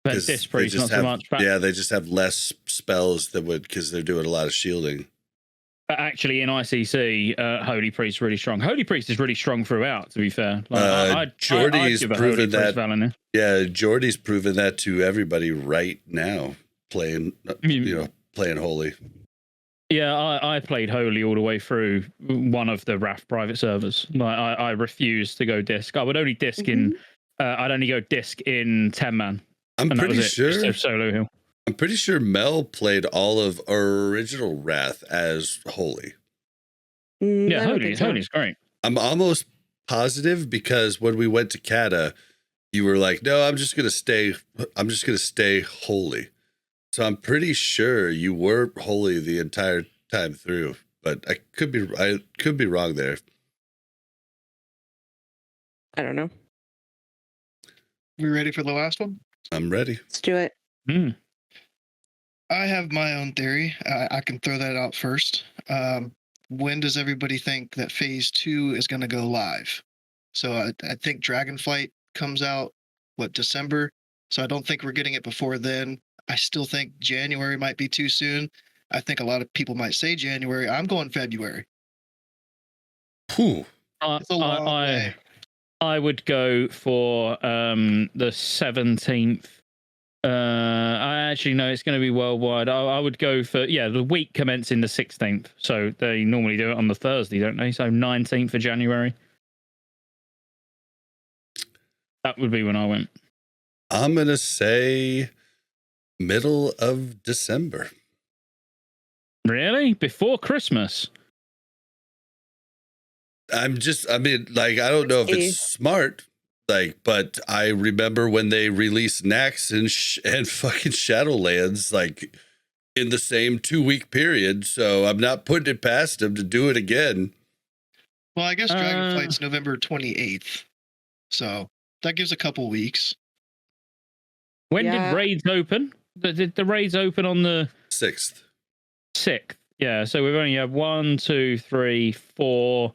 but this Priest not so much. Yeah, they just have less spells because they're doing a lot of shielding. But actually, in ICC, Holy Priest is really strong. Holy Priest is really strong throughout, to be fair. Jordy's proven that. Yeah, Jordy's proven that to everybody right now, playing Holy. Yeah, I played Holy all the way through one of the RAF private servers. Like, I refused to go disc. I would only disc in. I'd only go disc in 10-man. I'm and that pretty was it, just sure. a solo hill. I'm pretty sure Mel played all of original Wrath as Holy. Yeah, Holy's great. I'm almost positive because when we went to Kata, you were like, "No, I'm just gonna stay Holy." So I'm pretty sure you were Holy the entire time through, but I could be wrong there. I don't know. We ready for the last one? I'm ready. Let's do it. I have my own theory. I can throw that out first. When does everybody think that phase 2 is going to go live? So I think Dragonflight comes out, December? So I don't think we're getting it before then. I still think January might be too soon. I think a lot of people might say January. I'm going February. Whew. It's a long way. I would go for the 17th. I actually know it's going to be worldwide. I would go for, the week commencing the 16th. So they normally do it on the Thursday, don't they? So 19th of January. That would be when I went. I'm going to say middle of December. Really? Before Christmas? I don't know if it's smart, but I remember when they released Nax and fucking Shadowlands, in the same 2-week period. So I'm not putting it past them to do it again. Well, I guess Dragonflight's November 28th. So that gives a couple weeks. When did raids open? Did the raids open on the 6th? 6th. Yeah. So we've only had 1, 2, 3, 4,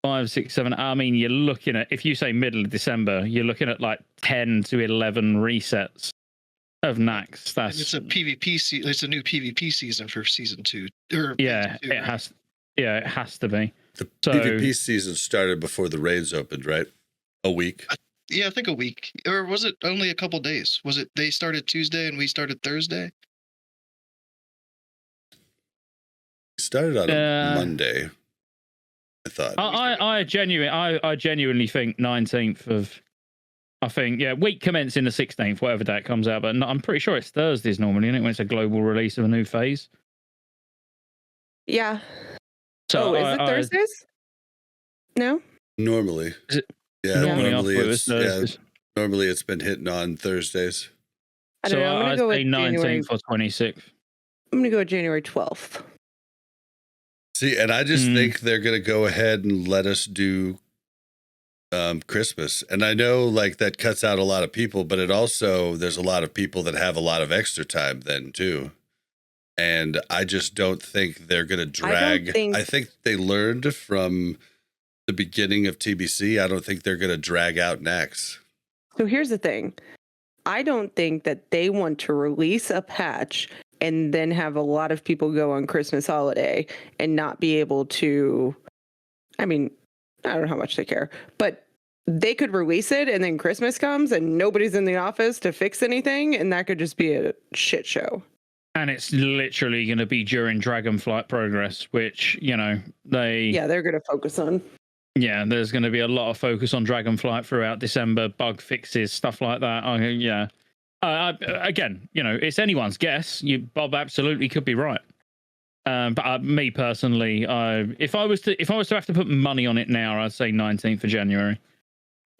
5, 6, 7. I mean, you're looking at, if you say middle of December, you're looking at 10 to 11 resets of Nax. That's, and it's a PvP. It's a new PvP season for season 2. It has to be. The PvP season started before the raids opened, right? A week. I think a week, or was it only a couple days? Was it they started Tuesday and we started Thursday? We started on a Monday. I thought. I genuinely think 19th of. I think week commencing the 16th, whatever day it comes out. But I'm pretty sure it's Thursdays normally, isn't it? When it's a global release of a new phase. Yeah. So is it Thursdays? No. Normally. Is it? Yeah, normally it's Thursdays. Normally it's been hitting on Thursdays. I don't know. I'm gonna go with 19th or 26th. I'm gonna go with January 12th. See, and I just think they're gonna go ahead and let us do Christmas. And I know that cuts out a lot of people, but there's a lot of people that have a lot of extra time then too. And I just don't think they're gonna drag. I think they learned from the beginning of TBC. I don't think they're going to drag out Nax. So here's the thing. I don't think that they want to release a patch and then have a lot of people go on Christmas holiday and not be able to, I mean, I don't know how much they care, but they could release it and then Christmas comes and nobody's in the office to fix anything. And that could just be a shit show. And it's literally going to be during Dragonflight progress, which, they're going to focus on. Yeah, there's going to be a lot of focus on Dragonflight throughout December, bug fixes, stuff like that. Again, it's anyone's guess. Bob absolutely could be right. But me personally, if I was to have to put money on it now, I'd say 19th of January.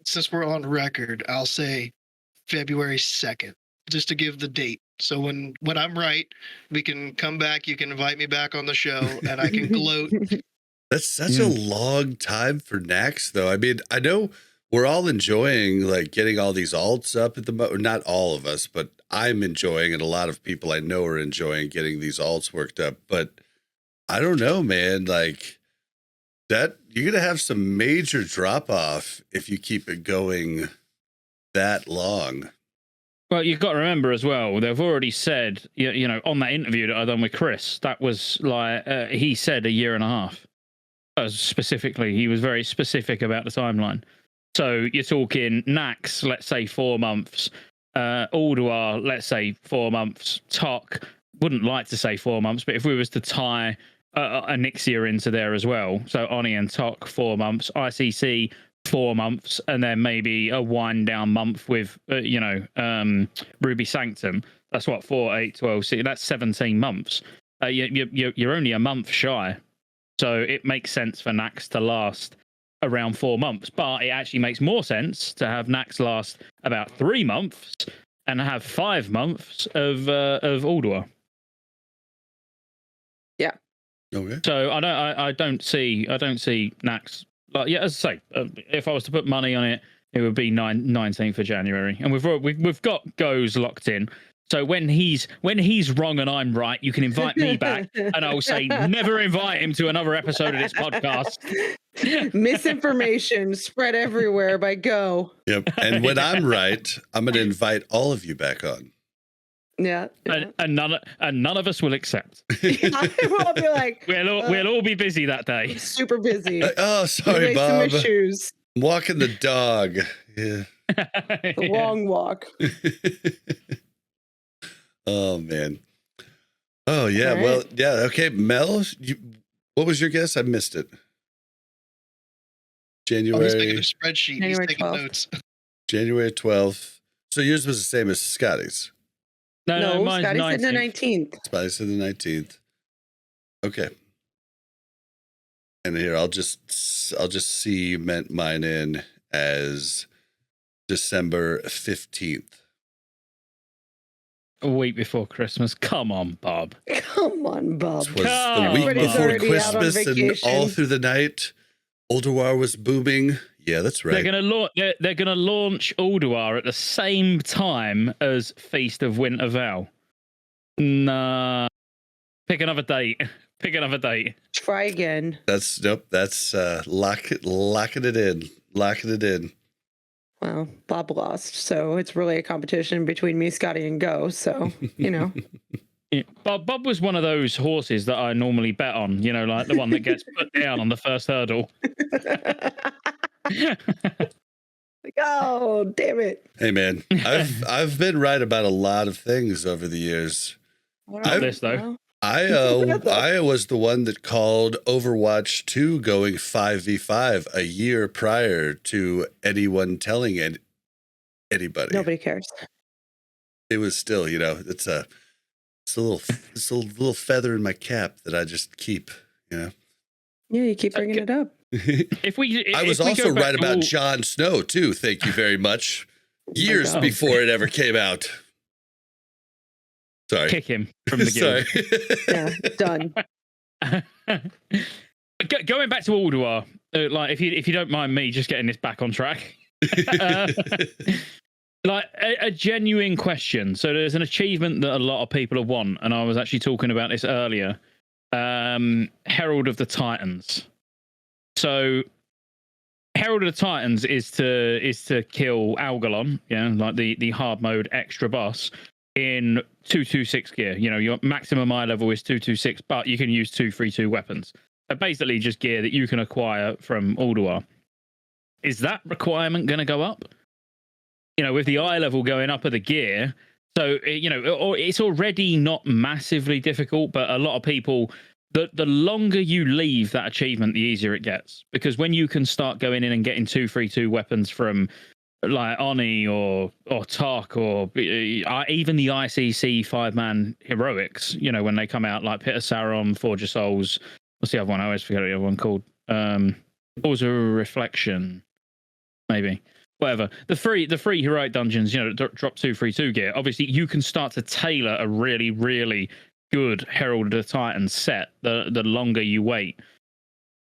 Since we're on record, I'll say February 2nd, just to give the date. So when I'm right, we can come back. You can invite me back on the show, and I can gloat. That's such a long time for Nax, though. I mean, I know we're all enjoying getting all these alts up at the moment. Not all of us, but I'm enjoying, and a lot of people I know are enjoying getting these alts worked up. But I don't know, man. That you're gonna have some major drop off if you keep it going that long. Well, you've got to remember as well, they've already said, on that interview that I done with Chris, that was he said a year and a half. Specifically, he was very specific about the timeline. So you're talking Nax, let's say 4 months, Ulduar, let's say 4 months, Tok, wouldn't like to say 4 months, but if we was to tie Anixia into there as well, so Oni and Tok 4 months, ICC 4 months, and then maybe a wind down month with Ruby Sanctum. That's what 4, 8, 12. That's 17 months. You're only a month shy, so it makes sense for Nax to last around 4 months. But it actually makes more sense to have Nax last about 3 months and have 5 months of Ulduar. Yeah. Okay. So I don't see Nax. Like, yeah, as I say, if I was to put money on it, it would be 19th of January, and we've got goes locked in. So when he's wrong and I'm right, you can invite me back, and I'll say never invite him to another episode of this podcast. Misinformation spread everywhere by Go. Yep. And when I'm right, I'm going to invite all of you back on. Yeah. And none of us will accept. I will be like, we'll all be busy that day. Super busy. Oh, sorry, Bob. Some issues. I'm walking the dog. Yeah. The long walk. Oh man. Oh yeah. Right. Well, yeah. Okay, Mel. What was your guess? I missed it. Oh, he's making January a spreadsheet. January He's taking 12th. notes. January 12th. So yours was the same as Scotty's. No, mine's Scotty said the 19th. 19th. Spotty said the 19th. Okay. And here I'll just cement mine in as December 15th. A week before Christmas. Come on, Bob. Come on, Bob. This was Come the on, week Everybody's before already out on Christmas, and vacation. all through the night, Ulduar was booming. Yeah, that's right. They're gonna launch Ulduar at the same time as Feast of Winterfell. Nah. Pick another date. Pick another date. Try again. That's locking it in. Locking it in. Well, Bob lost, so it's really a competition between me, Scotty, and Go. So, Yeah. Bob was one of those horses that I normally bet on, like the one that gets put down on the first hurdle. Like, oh, damn it. Hey man, I've been right about a lot of things over the years. Not this though. I was the one that called Overwatch 2 going 5v5 a year prior to anyone telling anybody. Nobody cares. It was still, it's a little feather in my cap that I just keep, Yeah, you keep bringing it up. I was also right about Jon Snow too. Thank you very much. Years God. before it ever came out. Sorry. Kick him from the guild. Sorry. Yeah, done. Going back to Ulduar, like if you don't mind me just getting this back on track. Like a genuine question. So there's an achievement that a lot of people want, and I was actually talking about this earlier. Herald of the Titans. So Herald of the Titans is to kill Algalon, like the hard mode extra boss in 226 gear. Your maximum eye level is 226, but you can use 232 weapons. So basically just gear that you can acquire from Ulduar. Is that requirement going to go up? With the eye level going up of the gear. So, it's already not massively difficult, but a lot of people, the longer you leave that achievement, the easier it gets. Because when you can start going in and getting 232 weapons from like Oni or Tark or even the ICC 5-man heroics, when they come out, like Pit of Sauron, Forge of Souls, what's the other one? I always forget the other one called. Balls of Reflection, maybe. Whatever. The free heroic dungeons, drop 232 gear. Obviously, you can start to tailor a really, really good Herald of the Titans set the longer you wait.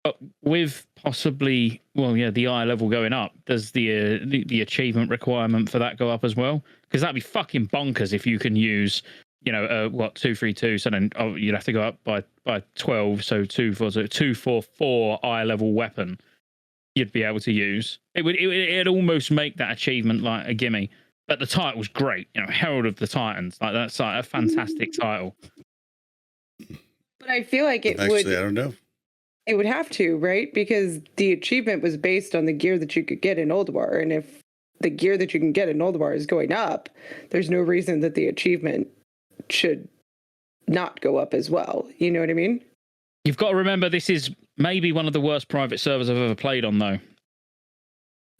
But with possibly, the eye level going up, does the achievement requirement for that go up as well? Because that'd be fucking bonkers if you can use, 232. So then you'd have to go up by 12. So 244 eye level weapon you'd be able to use. It'd almost make that achievement like a gimme. But the title was great, Herald of the Titans. Like that's like a fantastic title. But I feel like it Actually, I don't know. It would have to, right? Because the achievement was based on the gear that you could get in Ulduar. And if the gear that you can get in Ulduar is going up, there's no reason that the achievement should not go up as well. You know what I mean? You've got to remember this is maybe one of the worst private servers I've ever played on, though.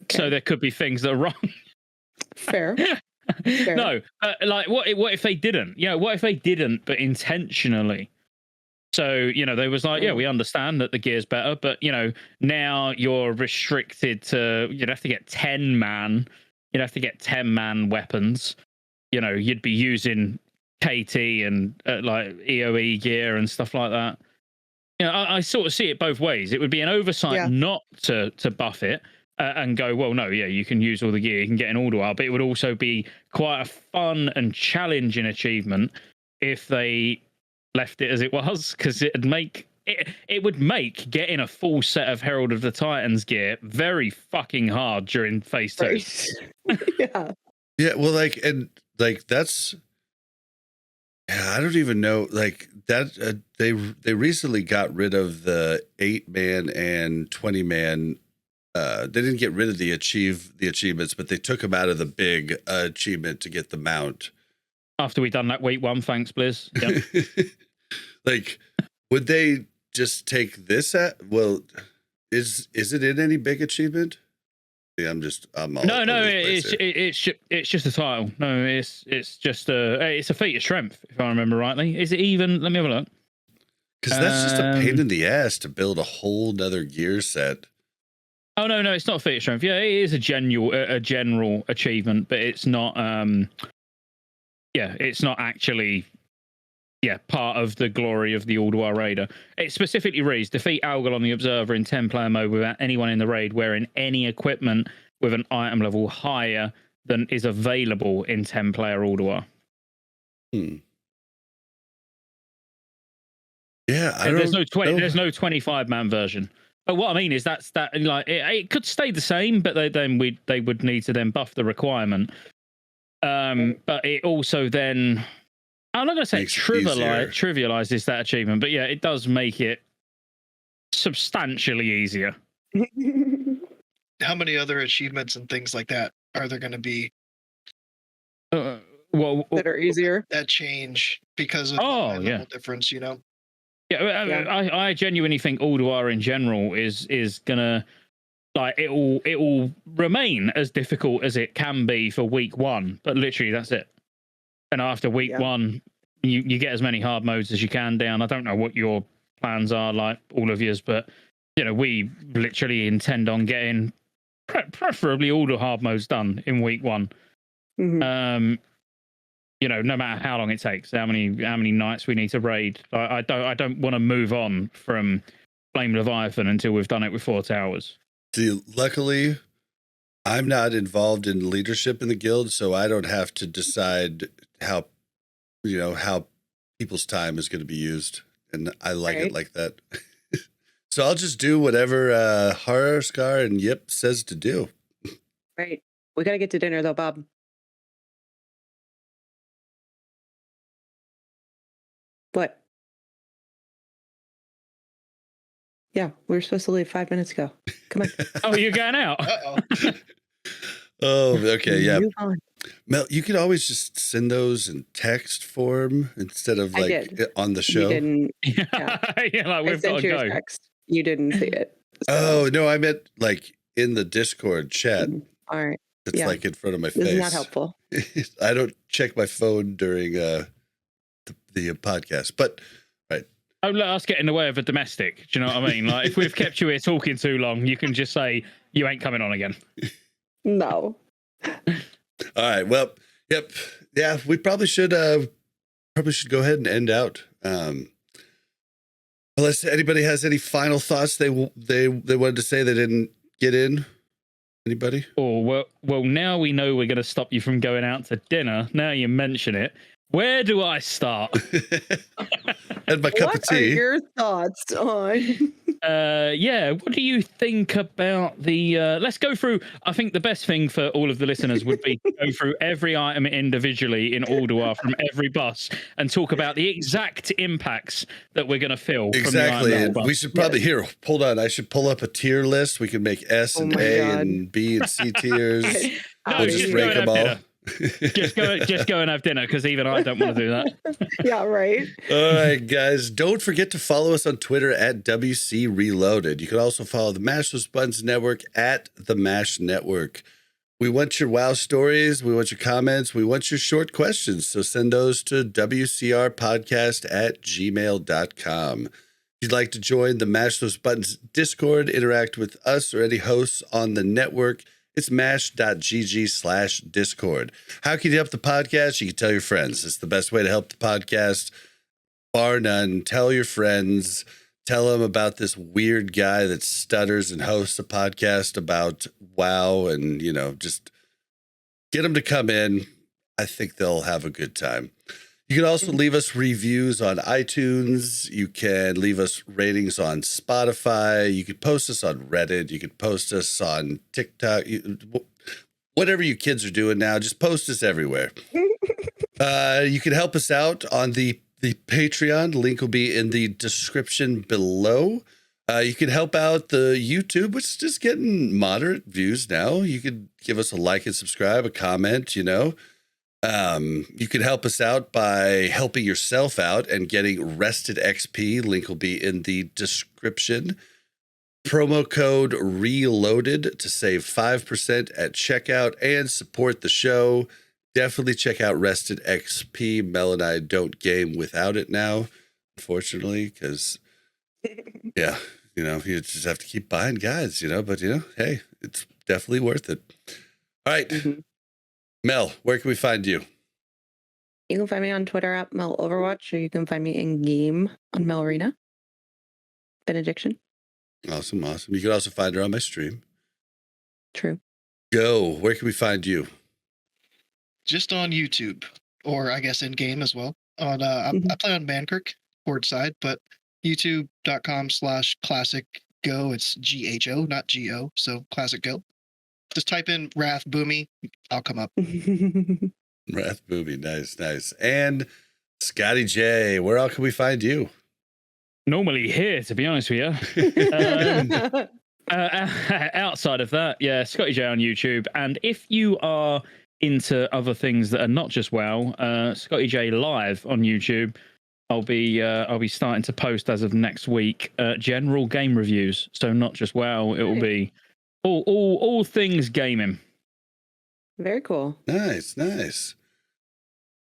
Okay. So there could be things that are wrong. Fair. Fair. No, like what if they didn't? You know, what if they didn't, but intentionally? So, you know, they was like, yeah, we understand that the gear's better, but, you know, now you're restricted to, you'd have to get 10-man. You'd have to get 10-man weapons. You know, you'd be using KT and like EOE gear and stuff like that. You know, I sort of see it both ways. It would be an oversight not to buff it and go, well, no, yeah, you can use all the gear, you can get an Ulduar, but it would also be quite a fun and challenging achievement if they left it as it was, because it would make getting a full set of Herald of the Titans gear very fucking hard during phase 2. Yeah. Yeah, well, that's. Yeah, I don't even know. Like that, they recently got rid of the 8-man and 20-man. They didn't get rid of the achievements, but they took them out of the big achievement to get the mount. After we done that week 1, thanks, Blizz. Yep. Like, would they just take this at? Well, is it in any big achievement? I'm all no. It's just a title. No, it's just it's a feat of strength, if I remember rightly. Is it even? Let me have a look. Because that's just a pain in the ass to build a whole nother gear set. Oh no, it's not a feat of strength. Yeah, it is a general achievement, but it's not. It's not actually. Yeah, part of the glory of the Ulduar Raider. It specifically reads, defeat Algal on the Observer in 10-player mode without anyone in the raid wearing any equipment with an item level higher than is available in 10-player Ulduar. Yeah, there's no 25-man version. But what I mean is that like it could stay the same, but they would need to then buff the requirement. But it also then... I'm not going to say trivializes that achievement, but yeah, it does make it substantially easier. How many other achievements and things like that are there going to be? That are easier? That change because of the level difference, you know? Yeah, I genuinely think Ulduar in general is gonna like it will remain as difficult as it can be for week 1, but literally that's it. And after week 1, you get as many hard modes as you can down. I don't know what your plans are, like all of yours, but you know, we literally intend on getting preferably all the hard modes done in week 1. Mm-hmm. You know, no matter how long it takes, how many nights we need to raid. I don't want to move on from Flame Leviathan until we've done it with 4 towers. See, luckily, I'm not involved in leadership in the guild, so I don't have to decide how people's time is going to be used, and I like it like that. So I'll just do whatever Horror Scar and Yip says to do. Right. We got to get to dinner though, Bob. What? Yeah, we were supposed to leave 5 minutes ago. Come on. Oh, you're going out? Uh-oh. Oh, okay, yeah. Move on. Mel, you could always just send those in text form instead of like on the show. You didn't. Yeah, like we've got to go. Text. You didn't see it. So. Oh no, I meant like in the Discord chat. All right. It's like in front of my face. This is not helpful. I don't check my phone during the podcast, but right. Don't let us get in the way of a domestic. Do you know what I mean? Like if we've kept you here talking too long, you can just say you ain't coming on again. No. All right. Well, yep. Yeah, we probably should go ahead and end out. Unless anybody has any final thoughts they wanted to say they didn't get in. Anybody? Oh, well, now we know we're going to stop you from going out to dinner. Now you mention it. Where do I start? And my cup of tea. What are your thoughts on? What do you think about the? Let's go through. I think the best thing for all of the listeners would be to go through every item individually in Ulduar from every boss and talk about the exact impacts that we're going to feel. Exactly. From the we should probably hold on. I should pull up a tier list. We can make S and A and B and C tiers. No, just rank them all. Just go and have dinner, because even I don't want to do that. Yeah, right. All right, guys. Don't forget to follow us on Twitter at WC Reloaded. You can also follow the Mash Those Buttons Network at the Mash Network. We want your WoW stories. We want your comments. We want your short questions. So send those to wcrpodcast@gmail.com. If you'd like to join the Mash Those Buttons Discord, interact with us or any hosts on the network, it's mash.gg/Discord. How can you help the podcast? You can tell your friends. It's the best way to help the podcast, bar none. Tell your friends. Tell them about this weird guy that stutters and hosts a podcast about WoW, and, just get them to come in. I think they'll have a good time. You can also leave us reviews on iTunes. You can leave us ratings on Spotify. You could post us on Reddit. You could post us on TikTok. Whatever you kids are doing now, just post us everywhere. You can help us out on the Patreon. Link will be in the description below. You can help out the YouTube, which is just getting moderate views now. You could give us a like and subscribe, a comment, You could help us out by helping yourself out and getting Rested XP. Link will be in the description. Promo code RELOADED to save 5% at checkout and support the show. Definitely check out Rested XP. Mel and I don't game without it now, unfortunately, because, yeah, you just have to keep buying guides, but, hey, it's definitely worth it. All right. Mm-hmm. Mel, where can we find you? You can find me on Twitter at Mel Overwatch, or you can find me in game on Mel Arena. Benediction. Awesome. You can also find her on my stream. True. Go. Where can we find you? Just on YouTube, or I guess in game as well. On I play on Mankirk board side, but youtube.com/ClassicGho. It's GHO, not GO. So ClassicGho. Just type in Wrath Boomy. I'll come up. Wrath Boomy. Nice. And ScotteJaye, where else can we find you? Normally here, to be honest with you. Outside of that, yeah, ScotteJaye on YouTube. And if you are into other things that are not just WoW, ScotteJaye Live on YouTube, I'll be starting to post as of next week general game reviews. So not just WoW, it will be all things gaming. Very cool. Nice.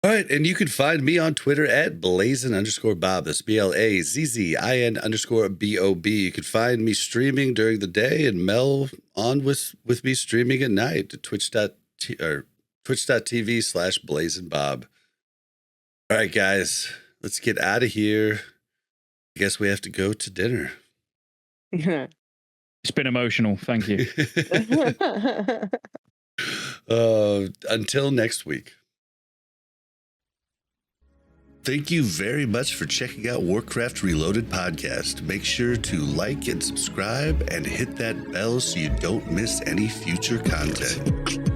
All right, and you can find me on Twitter at Blazin_Bob. That's BLAZZIN_BOB. You can find me streaming during the day, and Mel on with me streaming at night at twitch.tv/BlazinBob. All right, guys, let's get out of here. I guess we have to go to dinner. It's been emotional. Thank you. Until next week. Thank you very much for checking out Warcraft Reloaded podcast. Make sure to like and subscribe and hit that bell so you don't miss any future content.